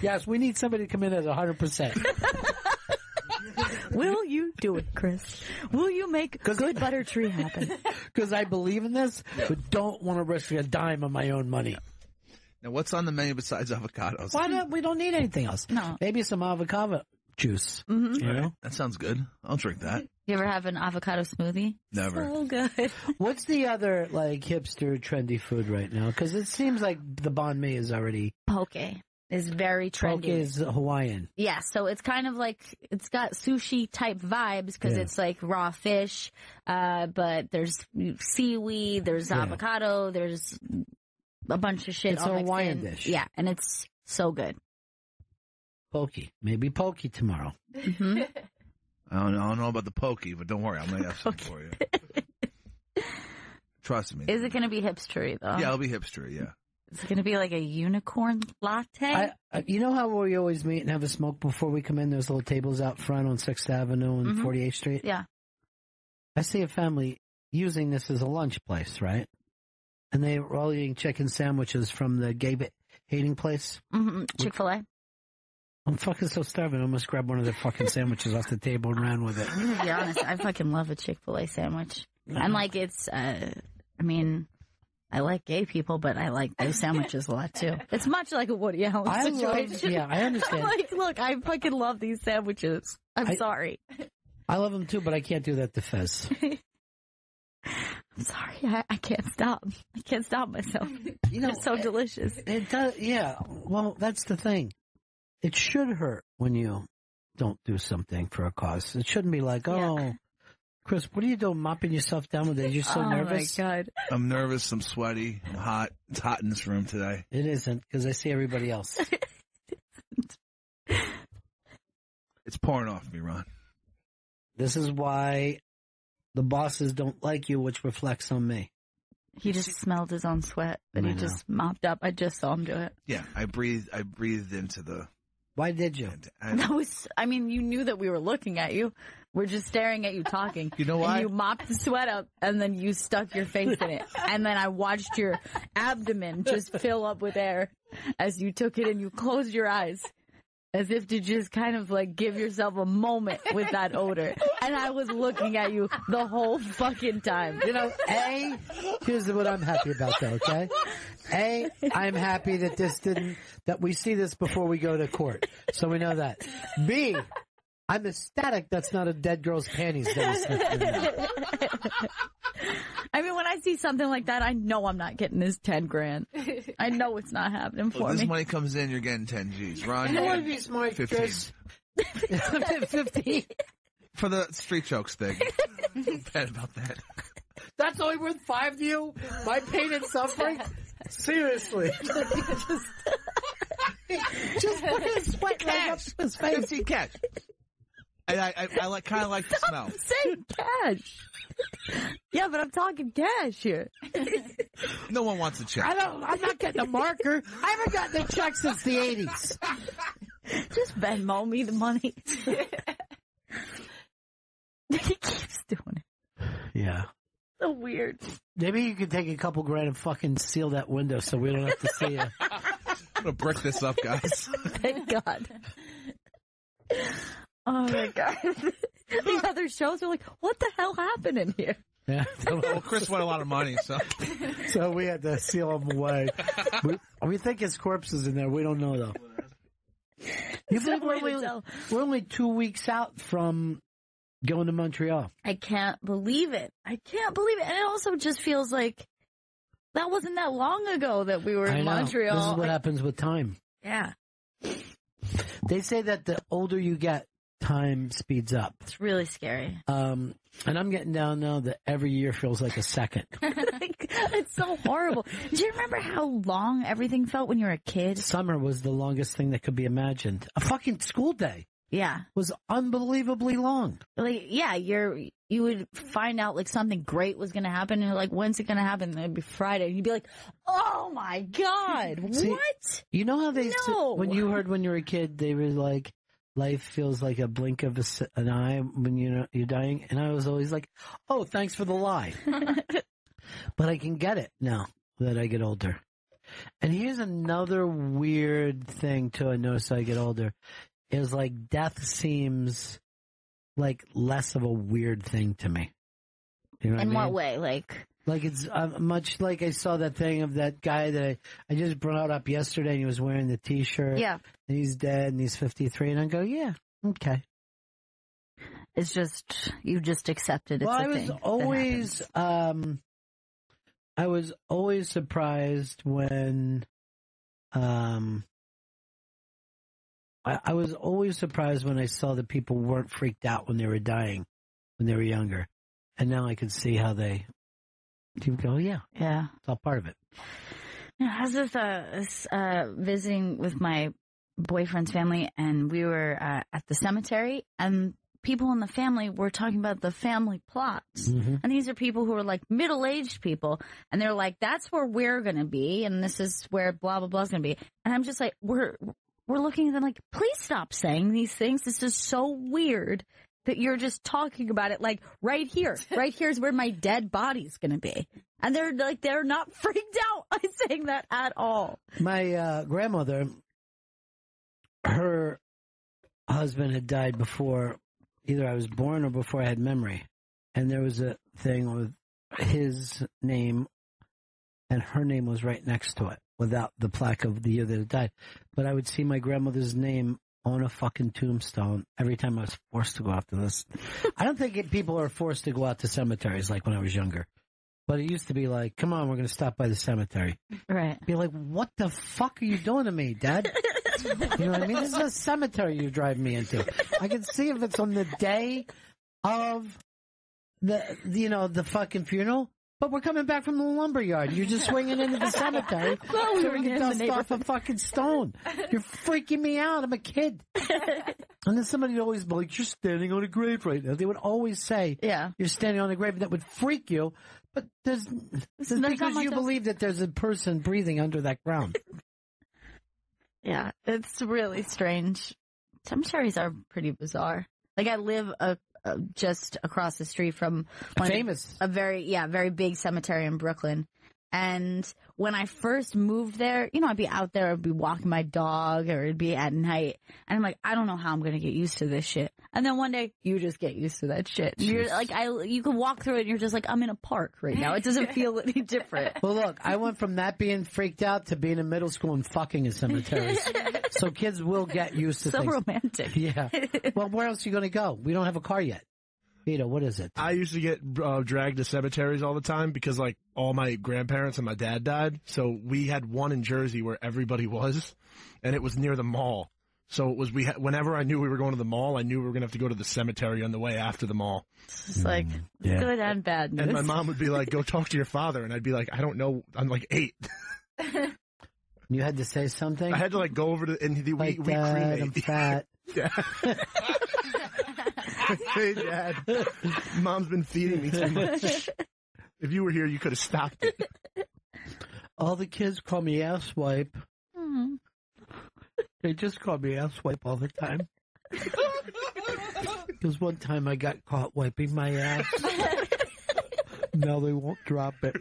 Speaker 1: Yes, we need somebody to come in at 100%.
Speaker 2: Will you do it, Chris? Will you make Good Butter Tree happen?
Speaker 1: Because I believe in this, but don't want to risk a dime of my own money.
Speaker 4: Now, what's on the menu besides avocados?
Speaker 1: Why not? We don't need anything else.
Speaker 2: No.
Speaker 1: Maybe some avocado juice.
Speaker 2: Mm-hmm.
Speaker 1: You know?
Speaker 4: That sounds good. I'll drink that.
Speaker 2: You ever have an avocado smoothie?
Speaker 4: Never.
Speaker 2: So good.
Speaker 1: What's the other, like, hipster, trendy food right now? Because it seems like the banh mi is already...
Speaker 2: Poke is very trendy.
Speaker 1: Poke is Hawaiian.
Speaker 2: Yeah, so it's kind of like, it's got sushi-type vibes because it's like raw fish, but there's seaweed, there's avocado, there's a bunch of shit.
Speaker 1: It's a Hawaiian dish.
Speaker 2: Yeah, and it's so good.
Speaker 1: Poke. Maybe poke tomorrow.
Speaker 2: Mm-hmm.
Speaker 4: I don't know about the pokey, but don't worry, I'll make have something for you. Trust me.
Speaker 2: Is it going to be hipstery, though?
Speaker 4: Yeah, it'll be hipstery, yeah.
Speaker 2: Is it going to be like a unicorn latte?
Speaker 1: You know how we always meet and have a smoke before we come in? There's little tables out front on 6th Avenue and 48th Street?
Speaker 2: Yeah.
Speaker 1: I see a family using this as a lunch place, right? And they were all eating chicken sandwiches from the gay hating place.
Speaker 2: Mm-hmm. Chick-fil-A.
Speaker 1: I'm fucking so starving. I almost grabbed one of their fucking sandwiches off the table and ran with it.
Speaker 2: I'm going to be honest. I fucking love a Chick-fil-A sandwich. And like it's, I mean, I like gay people, but I like those sandwiches a lot too. It's much like a Woody Allen situation.
Speaker 1: Yeah, I understand.
Speaker 2: Like, look, I fucking love these sandwiches. I'm sorry.
Speaker 1: I love them too, but I can't do that to Fez.
Speaker 2: I'm sorry. I can't stop. I can't stop myself. You know, they're so delicious.
Speaker 1: It does. Yeah. Well, that's the thing. It should hurt when you don't do something for a cause. It shouldn't be like, oh, Chris, what are you doing mopping yourself down with it? You're so nervous.
Speaker 2: Oh, my God.
Speaker 4: I'm nervous. I'm sweaty. I'm hot. It's hot in this room today.
Speaker 1: It isn't, because I see everybody else.
Speaker 4: It's pouring off me, Ron.
Speaker 1: This is why the bosses don't like you, which reflects on me.
Speaker 2: He just smelled his own sweat that he just mopped up. I just saw him do it.
Speaker 4: Yeah, I breathed into the...
Speaker 1: Why did you?
Speaker 2: That was, I mean, you knew that we were looking at you. We're just staring at you talking.
Speaker 4: You know why?
Speaker 2: And you mopped the sweat up, and then you stuck your face in it. And then I watched your abdomen just fill up with air as you took it, and you closed your eyes as if to just kind of like give yourself a moment with that odor. And I was looking at you the whole fucking time.
Speaker 1: You know, here's what I'm happy about though, okay? I'm happy that that we see this before we go to court. So we know that. B, I'm ecstatic that's not a dead girl's panties that he's sniffing.
Speaker 2: I mean, when I see something like that, I know I'm not getting this 10 grand. I know it's not happening for me.
Speaker 4: This money comes in, you're getting 10 G's. Ron,
Speaker 1: you're getting 15. 15.
Speaker 4: For the street jokes thing. I'm bad about that.
Speaker 1: That's only worth 5 to you? My pain and suffering? Seriously. Just look at his sweat right up his face.
Speaker 4: 15 cash. I kind of like the smell.
Speaker 2: I'm saying cash. Yeah, but I'm talking cash here.
Speaker 4: No one wants a check.
Speaker 1: I'm not getting a marker. I haven't gotten a check since the 80s.
Speaker 2: Just Venmo me the money. He keeps doing it.
Speaker 1: Yeah.
Speaker 2: So weird.
Speaker 1: Maybe you could take a couple grand and fucking seal that window so we don't have to see you.
Speaker 4: I'm gonna brick this up, guys.
Speaker 2: Thank God. Oh my God. the other shows are like, what the hell happened in here?
Speaker 1: Yeah.
Speaker 4: Well, Chris won a lot of money, so.
Speaker 1: So we had to seal him away. We think his corpse is in there. We don't know, though. You think we're only 2 weeks out from going to Montreal.
Speaker 2: I can't believe it. And it also just feels like that wasn't that long ago that we were in Montreal.
Speaker 1: This is what happens with time.
Speaker 2: Yeah.
Speaker 1: They say that the older you get, time speeds up.
Speaker 2: It's really scary.
Speaker 1: And I'm getting down now that every year feels like a second.
Speaker 2: It's so horrible. Do you remember how long everything felt when you were a kid?
Speaker 1: Summer was the longest thing that could be imagined. A fucking school day.
Speaker 2: Yeah.
Speaker 1: Was unbelievably long.
Speaker 2: Like, yeah, you would find out like something great was going to happen, and you're like, when's it going to happen? And it'd be Friday. And you'd be like, oh my God,
Speaker 1: See,
Speaker 2: what?
Speaker 1: You know how they,
Speaker 2: No.
Speaker 1: when you heard when you were a kid, they were like, life feels like a blink of an eye when you're dying. And I was always like, oh, thanks for the lie. But I can get it now that I get older. And here's another weird thing, too, I notice as I get older, is like death seems like less of a weird thing to me. You know what I
Speaker 2: In
Speaker 1: mean?
Speaker 2: what way?
Speaker 1: Like it's much like I saw that thing of that guy that I just brought up yesterday, and he was wearing the T-shirt.
Speaker 2: Yeah.
Speaker 1: And he's dead, and he's 53, and I go, yeah, okay.
Speaker 2: It's just, you just accepted it's
Speaker 1: Well,
Speaker 2: a
Speaker 1: I was
Speaker 2: thing that
Speaker 1: always,
Speaker 2: happens.
Speaker 1: I was always surprised when, I was always surprised when I saw that people weren't freaked out when they were dying, when they were younger. And now I can see how you go, yeah.
Speaker 2: Yeah.
Speaker 1: It's all part of it.
Speaker 2: Yeah, I was with, visiting with my boyfriend's family, and we were at the cemetery, and people in the family were talking about the family plots.
Speaker 1: Mm-hmm.
Speaker 2: And these are people who are like middle-aged people, and they're like, that's where we're going to be, and this is where blah, blah, blah is going to be. And I'm just like, we're looking at them like, please stop saying these things. This is so weird that you're just talking about it like right here. Right here is where my dead body's going to be. And they're like, they're not freaked out by saying that at all.
Speaker 1: My grandmother, her husband had died before either I was born or before I had memory. And there was a thing with his name and her name was right next to it without the plaque of the year that it died. But I would see my grandmother's name on a fucking tombstone every time I was forced to go out to this. I don't think people are forced to go out to cemeteries like when I was younger. But it used to be like, come on, we're going to stop by the cemetery.
Speaker 2: Right.
Speaker 1: Be like, what the fuck are you doing to me, Dad? You know what I mean? This is a cemetery you're driving me into. I can see if it's on the day of the fucking funeral. But we're coming back from the lumberyard. You're just swinging into the cemetery so we can dust off a fucking stone. You're freaking me out. I'm a kid. And then somebody would always be like, you're standing on a grave right now. They would always say,
Speaker 2: yeah,
Speaker 1: you're standing on a grave. That would freak you. But there's because you believe that there's a person breathing under that ground.
Speaker 2: Yeah, it's really strange. Cemeteries are pretty bizarre. Like I live just across the street from a very big cemetery in Brooklyn. And when I first moved there, I'd be out there, I'd be walking my dog, or it'd be at night. And I'm like, I don't know how I'm going to get used to this shit. And then one day, you just get used to that shit. You're like, you can walk through it and you're just like, I'm in a park right now. It doesn't feel any different.
Speaker 1: Well, look, I went from that being freaked out to being in middle school and fucking in cemeteries. So kids will get used to things.
Speaker 2: So romantic.
Speaker 1: Yeah. Well, where else are you going to go? We don't have a car yet. Vito, what is it?
Speaker 3: I used to get dragged to cemeteries all the time because, like, all my grandparents and my dad died. So we had one in Jersey where everybody was, and it was near the mall. So it was whenever I knew we were going to the mall, I knew we were going to have to go to the cemetery on the way after the mall.
Speaker 2: It's like good and bad news.
Speaker 3: And my mom would be like, "Go talk to your father," and I'd be like, "I don't know. I'm like 8."
Speaker 1: You had to say something.
Speaker 3: I had to like go over to and we cremate.
Speaker 1: I'm fat.
Speaker 3: Yeah. Hey, Dad. Mom's been feeding me too much. If you were here, you could have stopped it.
Speaker 1: All the kids call me asswipe.
Speaker 2: Mm-hmm.
Speaker 1: They just call me asswipe all the time. Because one time I got caught wiping my ass. Now they won't drop it.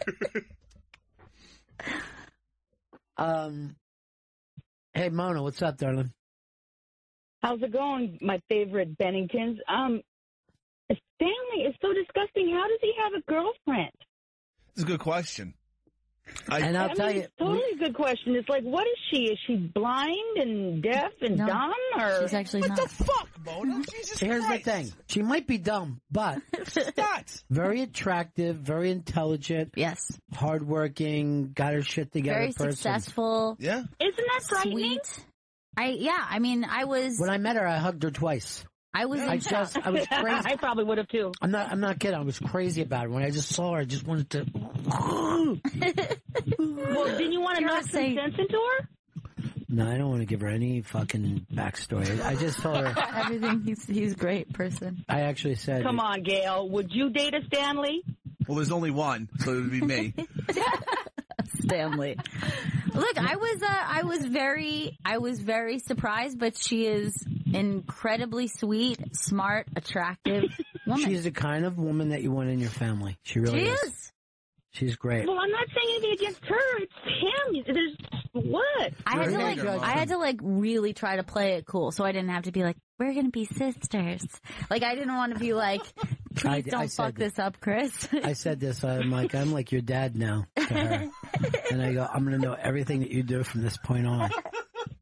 Speaker 1: Hey, Mona, what's up, darling?
Speaker 21: How's it going, my favorite Benningtons?
Speaker 19: Stanley is so disgusting. How does he have a girlfriend?
Speaker 4: It's a good question.
Speaker 1: And I'll tell you,
Speaker 19: totally a good question. It's like, what is she? Is she blind and deaf and dumb, or
Speaker 2: she's actually not.
Speaker 4: What the fuck, Mona? Jesus
Speaker 1: Here's
Speaker 4: Christ.
Speaker 1: the thing. She might be dumb, but very attractive, very intelligent.
Speaker 2: Yes.
Speaker 1: Hardworking, got her shit together.
Speaker 2: Very
Speaker 1: person.
Speaker 2: successful.
Speaker 4: Yeah.
Speaker 19: Isn't that frightening?
Speaker 2: Sweet. I mean, I was.
Speaker 1: When I met her, I hugged her twice.
Speaker 2: I was
Speaker 1: I was crazy.
Speaker 19: I probably would have too.
Speaker 1: I'm not kidding. I was crazy about her. When I just saw her, I just wanted to.
Speaker 19: Well, didn't you want to knock some sense into her?
Speaker 1: No, I don't want to give her any fucking backstory. I just told her.
Speaker 2: Everything. He's a great person.
Speaker 1: I actually said.
Speaker 19: Come on, Gail. Would you date a Stanley?
Speaker 4: Well, there's only one, so it would be me.
Speaker 2: Stanley. Look, I was very surprised, but she is incredibly sweet, smart, attractive woman.
Speaker 1: She's the kind of woman that you want in your family. She really is. She's great.
Speaker 19: Well, I'm not saying anything against her. It's him. There's what?
Speaker 2: I had to really try to play it cool, so I didn't have to be like, we're gonna be sisters. Like, I didn't want to be like, please don't fuck this up, Chris.
Speaker 1: I said this. I'm like your dad now to her. And I go, I'm going to know everything that you do from this point on.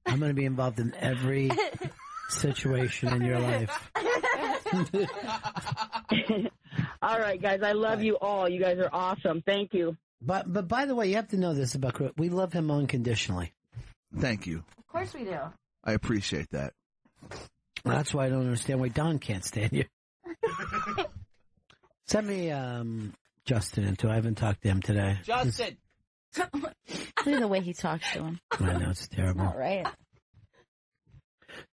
Speaker 1: I'm going to be involved in every situation in your life.
Speaker 19: All right, guys. I love you all. You guys are awesome. Thank you.
Speaker 1: But by the way, you have to know this about Chris. We love him unconditionally.
Speaker 4: Thank you.
Speaker 2: Of course we do.
Speaker 4: I appreciate that.
Speaker 1: That's why I don't understand why Don can't stand you. Send me Justin into. I haven't talked to him today.
Speaker 4: Justin!
Speaker 2: Look at the way he talks to him.
Speaker 1: I know, it's terrible.
Speaker 2: All right.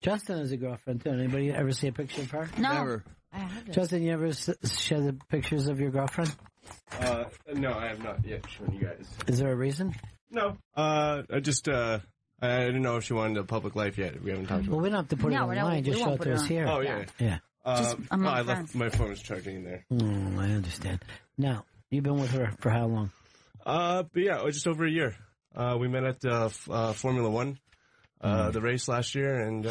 Speaker 1: Justin has a girlfriend, too. Anybody ever see a picture of her?
Speaker 2: No.
Speaker 4: Never.
Speaker 2: I haven't.
Speaker 1: Justin, you ever share the pictures of your girlfriend?
Speaker 21: No, I have not yet shown you guys.
Speaker 1: Is there a reason?
Speaker 21: No. I just, I didn't know if she wanted a public life yet. We haven't talked about it.
Speaker 1: Well, we don't have to put it online. Just show it to us here.
Speaker 21: Oh, yeah.
Speaker 1: Yeah.
Speaker 21: I left my phone was charging in there.
Speaker 1: I understand. Now, you've been with her for how long?
Speaker 21: But yeah, just over a year. We met at Formula One, the race last year, and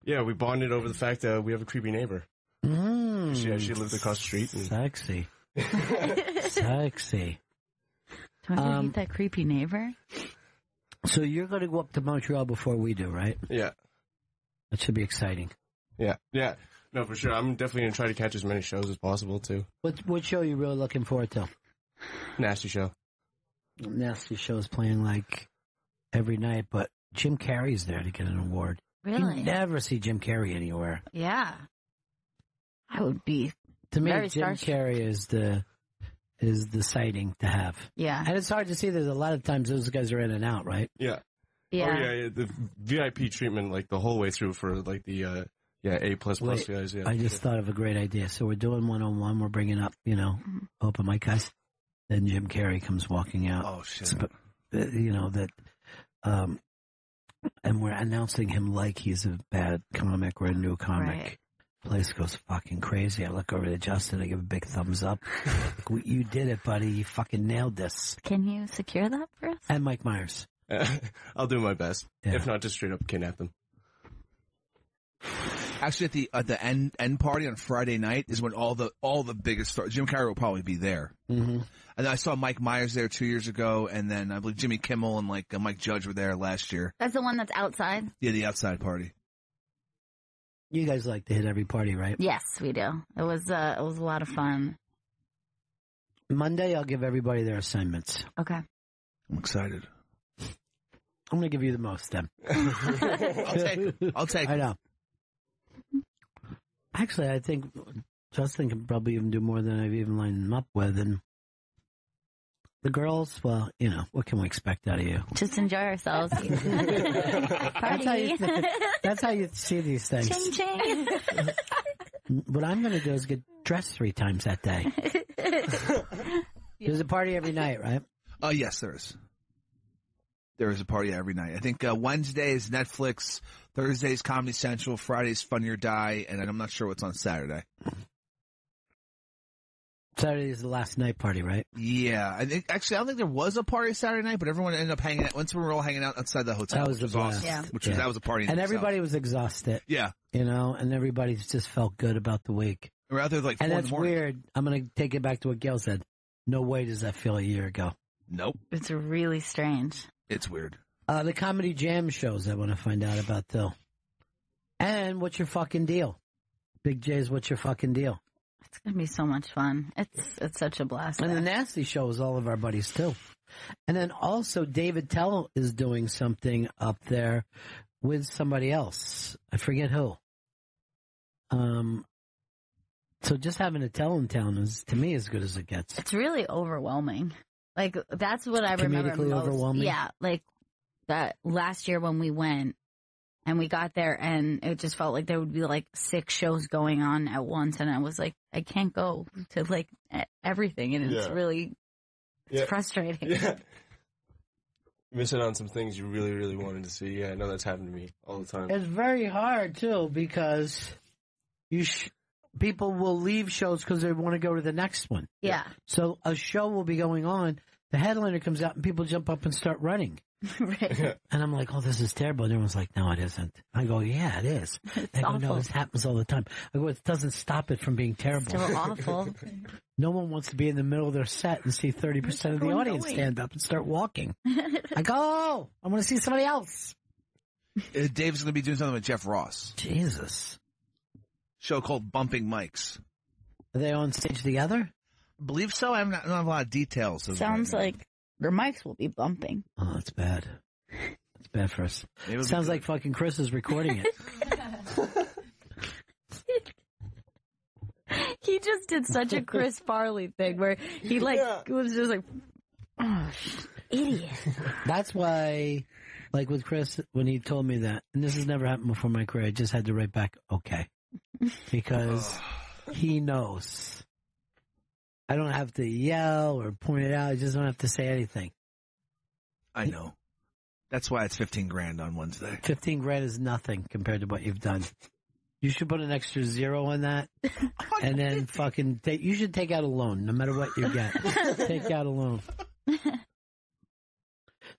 Speaker 21: yeah, we bonded over the fact that we have a creepy neighbor. She lived across the street. And...
Speaker 1: Sexy. Sexy.
Speaker 2: Don't you hate that creepy neighbor?
Speaker 1: So you're going to go up to Montreal before we do, right?
Speaker 21: Yeah.
Speaker 1: That should be exciting.
Speaker 21: Yeah. No, for sure. I'm definitely going to try to catch as many shows as possible, too.
Speaker 1: What show are you really looking forward to?
Speaker 21: Nasty Show.
Speaker 1: Nasty Show is playing like every night, but Jim Carrey's there to get an award.
Speaker 2: Really?
Speaker 1: You never see Jim Carrey anywhere.
Speaker 2: Yeah. I would be
Speaker 1: To me,
Speaker 2: very
Speaker 1: Jim Carrey is the sighting to have.
Speaker 2: Yeah.
Speaker 1: And it's hard to see. There's a lot of times those guys are in and out, right?
Speaker 21: Yeah.
Speaker 2: Yeah.
Speaker 21: Oh, yeah. The VIP treatment, like the whole way through for like the A++
Speaker 1: Wait,
Speaker 21: guys. Yeah.
Speaker 1: I just thought of a great idea. So we're doing one-on-one. We're bringing up, open mic guys. Then Jim Carrey comes walking out.
Speaker 4: Oh, shit.
Speaker 1: And we're announcing him like he's a bad comic or a new comic.
Speaker 2: Right.
Speaker 1: Place goes fucking crazy. I look over to Justin. I give a big thumbs up. You did it, buddy. You fucking nailed this.
Speaker 2: Can you secure that for us?
Speaker 1: And Mike Myers.
Speaker 21: I'll do my best.
Speaker 1: Yeah.
Speaker 21: If not, just straight up kidnap them.
Speaker 4: Actually, at the end party on Friday night is when all the biggest stars. Jim Carrey will probably be there.
Speaker 1: Mm-hmm.
Speaker 4: And I saw Mike Myers there 2 years ago, and then I believe Jimmy Kimmel and Mike Judge were there last year.
Speaker 2: That's the one that's outside?
Speaker 4: Yeah, the outside party.
Speaker 1: You guys like to hit every party, right?
Speaker 2: Yes, we do. It was a lot of fun.
Speaker 1: Monday, I'll give everybody their assignments.
Speaker 2: Okay.
Speaker 4: I'm excited.
Speaker 1: I'm going to give you the most, then.
Speaker 4: I'll take it.
Speaker 1: I know. Actually, I think Justin can probably even do more than I've even lined them up with. And the girls, well, what can we expect out of you?
Speaker 2: Just enjoy ourselves. Party.
Speaker 1: That's how you see these things.
Speaker 2: Ching, ching.
Speaker 1: What I'm going to do is get dressed 3 times that day. There's a party every night, right?
Speaker 4: Yes, there is. There is a party every night. I think Wednesday is Netflix, Thursday is Comedy Central, Friday is Funny or Die, and I'm not sure what's on Saturday.
Speaker 1: Saturday is the last night party, right?
Speaker 4: Yeah. I don't think there was a party Saturday night, but everyone ended up hanging out. Once we were all hanging out outside the hotel.
Speaker 1: That was the blast.
Speaker 4: awesome.
Speaker 2: Yeah.
Speaker 4: That was a party in
Speaker 1: And
Speaker 4: itself.
Speaker 1: everybody was exhausted.
Speaker 4: Yeah.
Speaker 1: And everybody just felt good about the week.
Speaker 4: We're out there like 4
Speaker 1: And
Speaker 4: in
Speaker 1: that's
Speaker 4: the morning.
Speaker 1: weird. I'm going to take it back to what Gail said. No way does that feel a year ago.
Speaker 4: Nope.
Speaker 2: It's really strange.
Speaker 4: It's weird.
Speaker 1: The Comedy Jam shows I want to find out about, too. And what's your fucking deal? Big J's, what's your fucking deal?
Speaker 2: It's going to be so much fun. It's such a blast.
Speaker 1: And the Nasty Show is all of our buddies, too. And then also David Tell is doing something up there with somebody else. I forget who. So just having a Tell in town is, to me, as good as it gets.
Speaker 2: It's really overwhelming. Like, that's what I remember
Speaker 1: Comedically
Speaker 2: most.
Speaker 1: overwhelming?
Speaker 2: Yeah, like that last year when we went and we got there and it just felt like there would be like 6 shows going on at once, and I was like, I can't go to like everything, and it's really frustrating.
Speaker 21: Yeah. Missing on some things you really, really wanted to see. Yeah, I know that's happened to me all the time.
Speaker 1: It's very hard, too, because people will leave shows because they want to go to the next one.
Speaker 2: Yeah.
Speaker 1: So a show will be going on, the headliner comes out, and people jump up and start running.
Speaker 2: Right.
Speaker 1: And I'm like, oh, this is terrible. And everyone's like, no, it isn't. I go, yeah, it is. They go, no,
Speaker 2: awful.
Speaker 1: this happens all the time. I go, it doesn't stop it from being terrible.
Speaker 2: Still awful.
Speaker 1: No one wants to be in the middle of their set and see 30% of the audience stand up and start walking. I go, oh, I want to see somebody else.
Speaker 4: Dave's going to be doing something with Jeff Ross.
Speaker 1: Jesus.
Speaker 4: Show called Bumping Mics.
Speaker 1: Are they on stage together?
Speaker 4: I believe so. I don't have a lot of details.
Speaker 2: Sounds like their mics will be bumping.
Speaker 1: Oh, that's bad. That's bad for us. Sounds like fucking Chris is recording it.
Speaker 2: He just did such a Chris Farley thing where he was just like, oh, idiot.
Speaker 1: That's why, like with Chris, when he told me that, and this has never happened before in my career, I just had to write back, okay. Because he knows. I don't have to yell or point it out. I just don't have to say anything.
Speaker 4: I know. That's why it's $15,000 on Wednesday.
Speaker 1: $15,000 is nothing compared to what you've done. You should put an extra 0 on that, and then fucking you should take out a loan, no matter what you get. Take out a loan.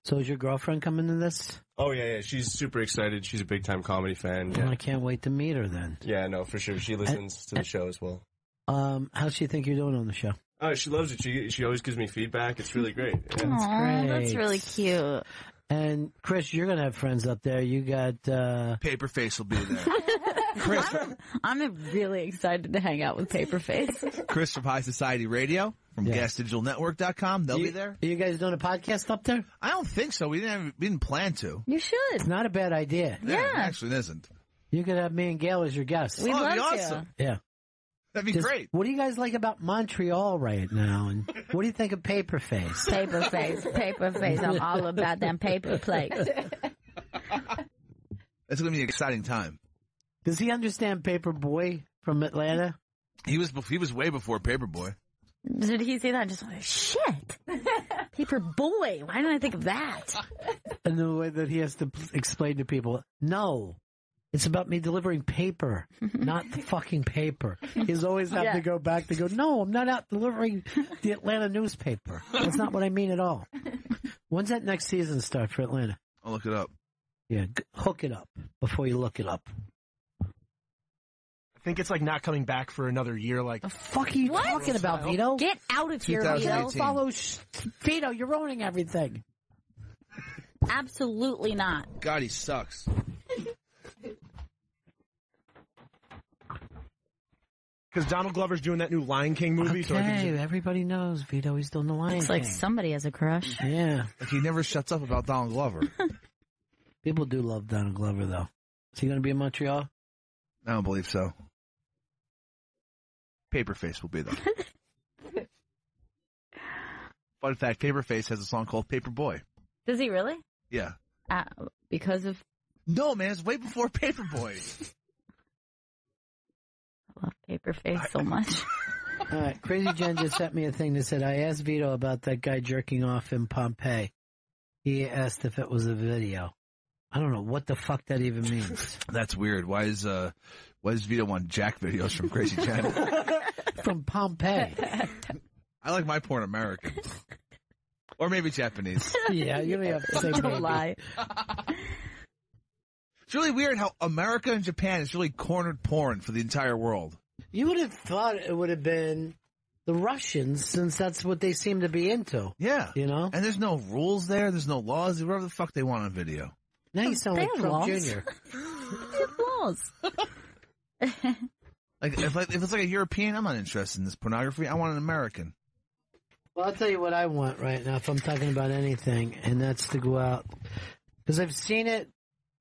Speaker 1: So is your girlfriend coming to this?
Speaker 21: Oh, yeah. She's super excited. She's a big-time comedy fan.
Speaker 1: Well, I can't wait to meet her then.
Speaker 21: Yeah, no, for sure. She listens to the show as well.
Speaker 1: How's she think you're doing on the show?
Speaker 21: Oh, she loves it. She always gives me feedback. It's really great. Yeah.
Speaker 2: Aww, that's really cute.
Speaker 1: And Chris, you're gonna have friends up there. You got
Speaker 4: Paperface will be there.
Speaker 2: Chris, I'm really excited to hang out with Paperface.
Speaker 4: Chris from High Society Radio from GasDigitalNetwork.com. They'll be there.
Speaker 1: Are you guys doing a podcast up there?
Speaker 4: I don't think so. We didn't plan to.
Speaker 2: You should.
Speaker 1: It's not a bad idea.
Speaker 4: Yeah, it actually isn't.
Speaker 1: You could have me and Gail as your guests.
Speaker 2: We'd love
Speaker 4: that'd be
Speaker 2: to.
Speaker 4: awesome.
Speaker 1: Yeah.
Speaker 4: That'd be great.
Speaker 1: What do you guys like about Montreal right now? And what do you think of Paperface?
Speaker 2: Paperface. I'm all about them paper plates.
Speaker 4: It's going to be an exciting time.
Speaker 1: Does he understand Paperboy from Atlanta?
Speaker 4: He was way before Paperboy.
Speaker 2: Did he say that? Just like, shit. Paper boy. Why didn't I think of that?
Speaker 1: And the way that he has to explain to people, no, it's about me delivering paper, not the fucking paper. He's always have to go back to go, no, I'm not out delivering the Atlanta newspaper. That's not what I mean at all. When's that next season start for Atlanta?
Speaker 4: I'll look it up.
Speaker 1: Yeah, hook it up before you look it up.
Speaker 3: I think it's like not coming back for another year. Like,
Speaker 1: the fuck are you talking about, Vito?
Speaker 2: Get out of here, Vito.
Speaker 1: Follow Vito. You're ruining everything.
Speaker 2: Absolutely not.
Speaker 4: God, he sucks.
Speaker 3: Because Donald Glover's doing that new Lion King movie.
Speaker 1: Okay,
Speaker 3: So I think
Speaker 1: everybody knows Vito. He's doing the Lion
Speaker 2: Looks
Speaker 1: King.
Speaker 2: like somebody has a crush.
Speaker 1: Yeah.
Speaker 4: Like he never shuts up about Donald Glover.
Speaker 1: People do love Donald Glover, though. Is he going to be in Montreal?
Speaker 4: I don't believe so. Paperface will be there. Fun fact, Paperface has a song called Paperboy.
Speaker 2: Does he really?
Speaker 4: Yeah.
Speaker 2: Because of...
Speaker 4: No, man, it's way before Paperboy.
Speaker 2: I love Paperface so much.
Speaker 1: All right, Crazy Jen just sent me a thing that said, I asked Vito about that guy jerking off in Pompeii. He asked if it was a video. I don't know what the fuck that even means.
Speaker 4: That's weird. Why does Vito want Jack videos from Crazy Jen?
Speaker 1: From Pompeii.
Speaker 4: I like my porn American. Or maybe Japanese.
Speaker 1: Yeah, you don't have to say maybe.
Speaker 2: Don't lie.
Speaker 4: It's really weird how America and Japan is really cornered porn for the entire world.
Speaker 1: You would have thought it would have been the Russians, since that's what they seem to be into.
Speaker 4: Yeah.
Speaker 1: You know?
Speaker 4: And there's no rules there. There's no laws. Whatever the fuck they want on video.
Speaker 1: Now you sound like Trump Jr.
Speaker 2: They have laws.
Speaker 4: Like if it's like a European, I'm not interested in this pornography. I want an American.
Speaker 1: Well, I'll tell you what I want right now if I'm talking about anything, and that's to go out. Because I've seen it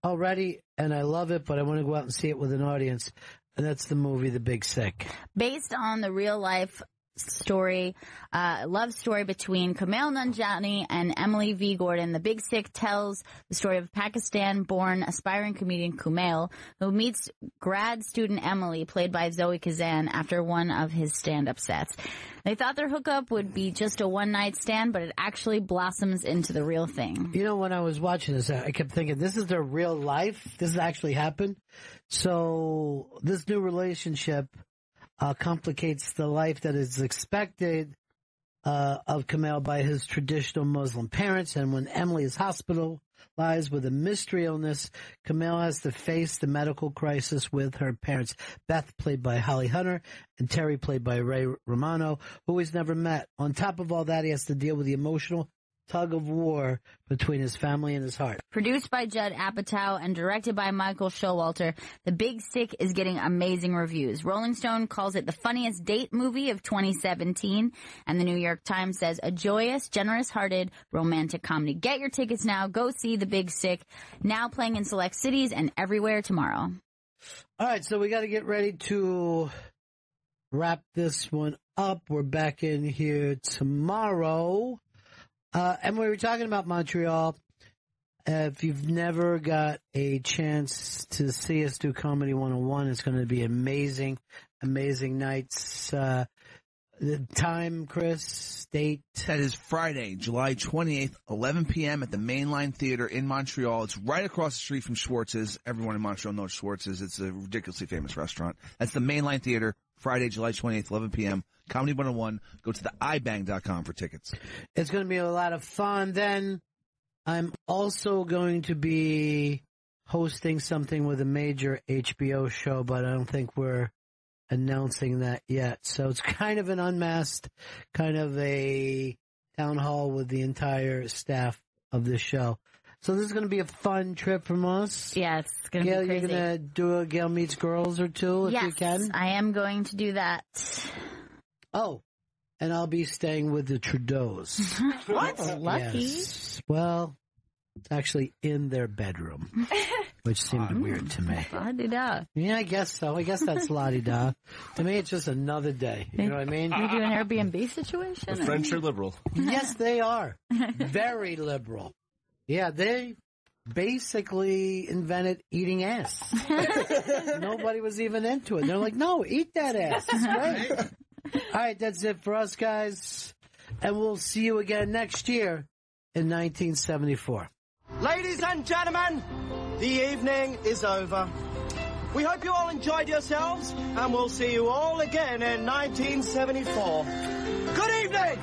Speaker 1: already, and I love it, but I want to go out and see it with an audience. And that's the movie The Big Sick.
Speaker 2: Based on the real-life story, love story between Kumail Nanjiani and Emily V. Gordon. The Big Sick tells the story of Pakistan-born aspiring comedian Kumail, who meets grad student Emily, played by Zoe Kazan, after one of his stand-up sets. They thought their hookup would be just a one-night stand, but it actually blossoms into the real thing.
Speaker 1: You know, when I was watching this, I kept thinking, this is their real life? This actually happened? So this new relationship complicates the life that is expected of Kumail by his traditional Muslim parents. And when Emily is hospitalized with a mystery illness, Kumail has to face the medical crisis with her parents, Beth, played by Holly Hunter, and Terry, played by Ray Romano, who he's never met. On top of all that, he has to deal with the emotional tug of war between his family and his heart.
Speaker 2: Produced by Judd Apatow and directed by Michael Showalter, The Big Sick is getting amazing reviews. Rolling Stone calls it the funniest date movie of 2017, and the New York Times says a joyous, generous-hearted romantic comedy. Get your tickets now. Go see The Big Sick, now playing in select cities and everywhere tomorrow.
Speaker 1: All right, so we got to get ready to wrap this one up. We're back in here tomorrow. And we were talking about Montreal. If you've never got a chance to see us do Comedy 101, it's going to be amazing, amazing nights. The time, Chris, date?
Speaker 4: That is Friday, July 28th, 11 p.m. at the Mainline Theater in Montreal. It's right across the street from Schwartz's. Everyone in Montreal knows Schwartz's. It's a ridiculously famous restaurant. That's the Mainline Theater, Friday, July 28th, 11 p.m. Comedy 101. Go to the ibang.com for tickets.
Speaker 1: It's going to be a lot of fun. Then I'm also going to be hosting something with a major HBO show, but I don't think we're announcing that yet. So it's kind of an unmasked, kind of a town hall with the entire staff of the show. So this is going to be a fun trip from us.
Speaker 2: Yes, it's going to
Speaker 1: Gail,
Speaker 2: be crazy.
Speaker 1: you're going to do a Gail Meets Girls or two if you can?
Speaker 2: Yes, I am going to do that.
Speaker 1: Oh, and I'll be staying with the Trudeaus.
Speaker 2: What? Lucky.
Speaker 1: Yes. Well, it's actually in their bedroom, which seemed weird to me.
Speaker 2: La-di-da.
Speaker 1: Yeah, I guess so. I guess that's la-di-da. To me, it's just another day. You know what I mean?
Speaker 2: You do an Airbnb situation?
Speaker 21: The French are liberal.
Speaker 1: Yes, they are. Very liberal. Yeah, they basically invented eating ass. Nobody was even into it. They're like, no, eat that ass. It's great. All right, that's it for us, guys. And we'll see you again next year in 1974.
Speaker 5: Ladies and gentlemen, the evening is over. We hope you all enjoyed yourselves, and we'll see you all again in 1974. Good evening!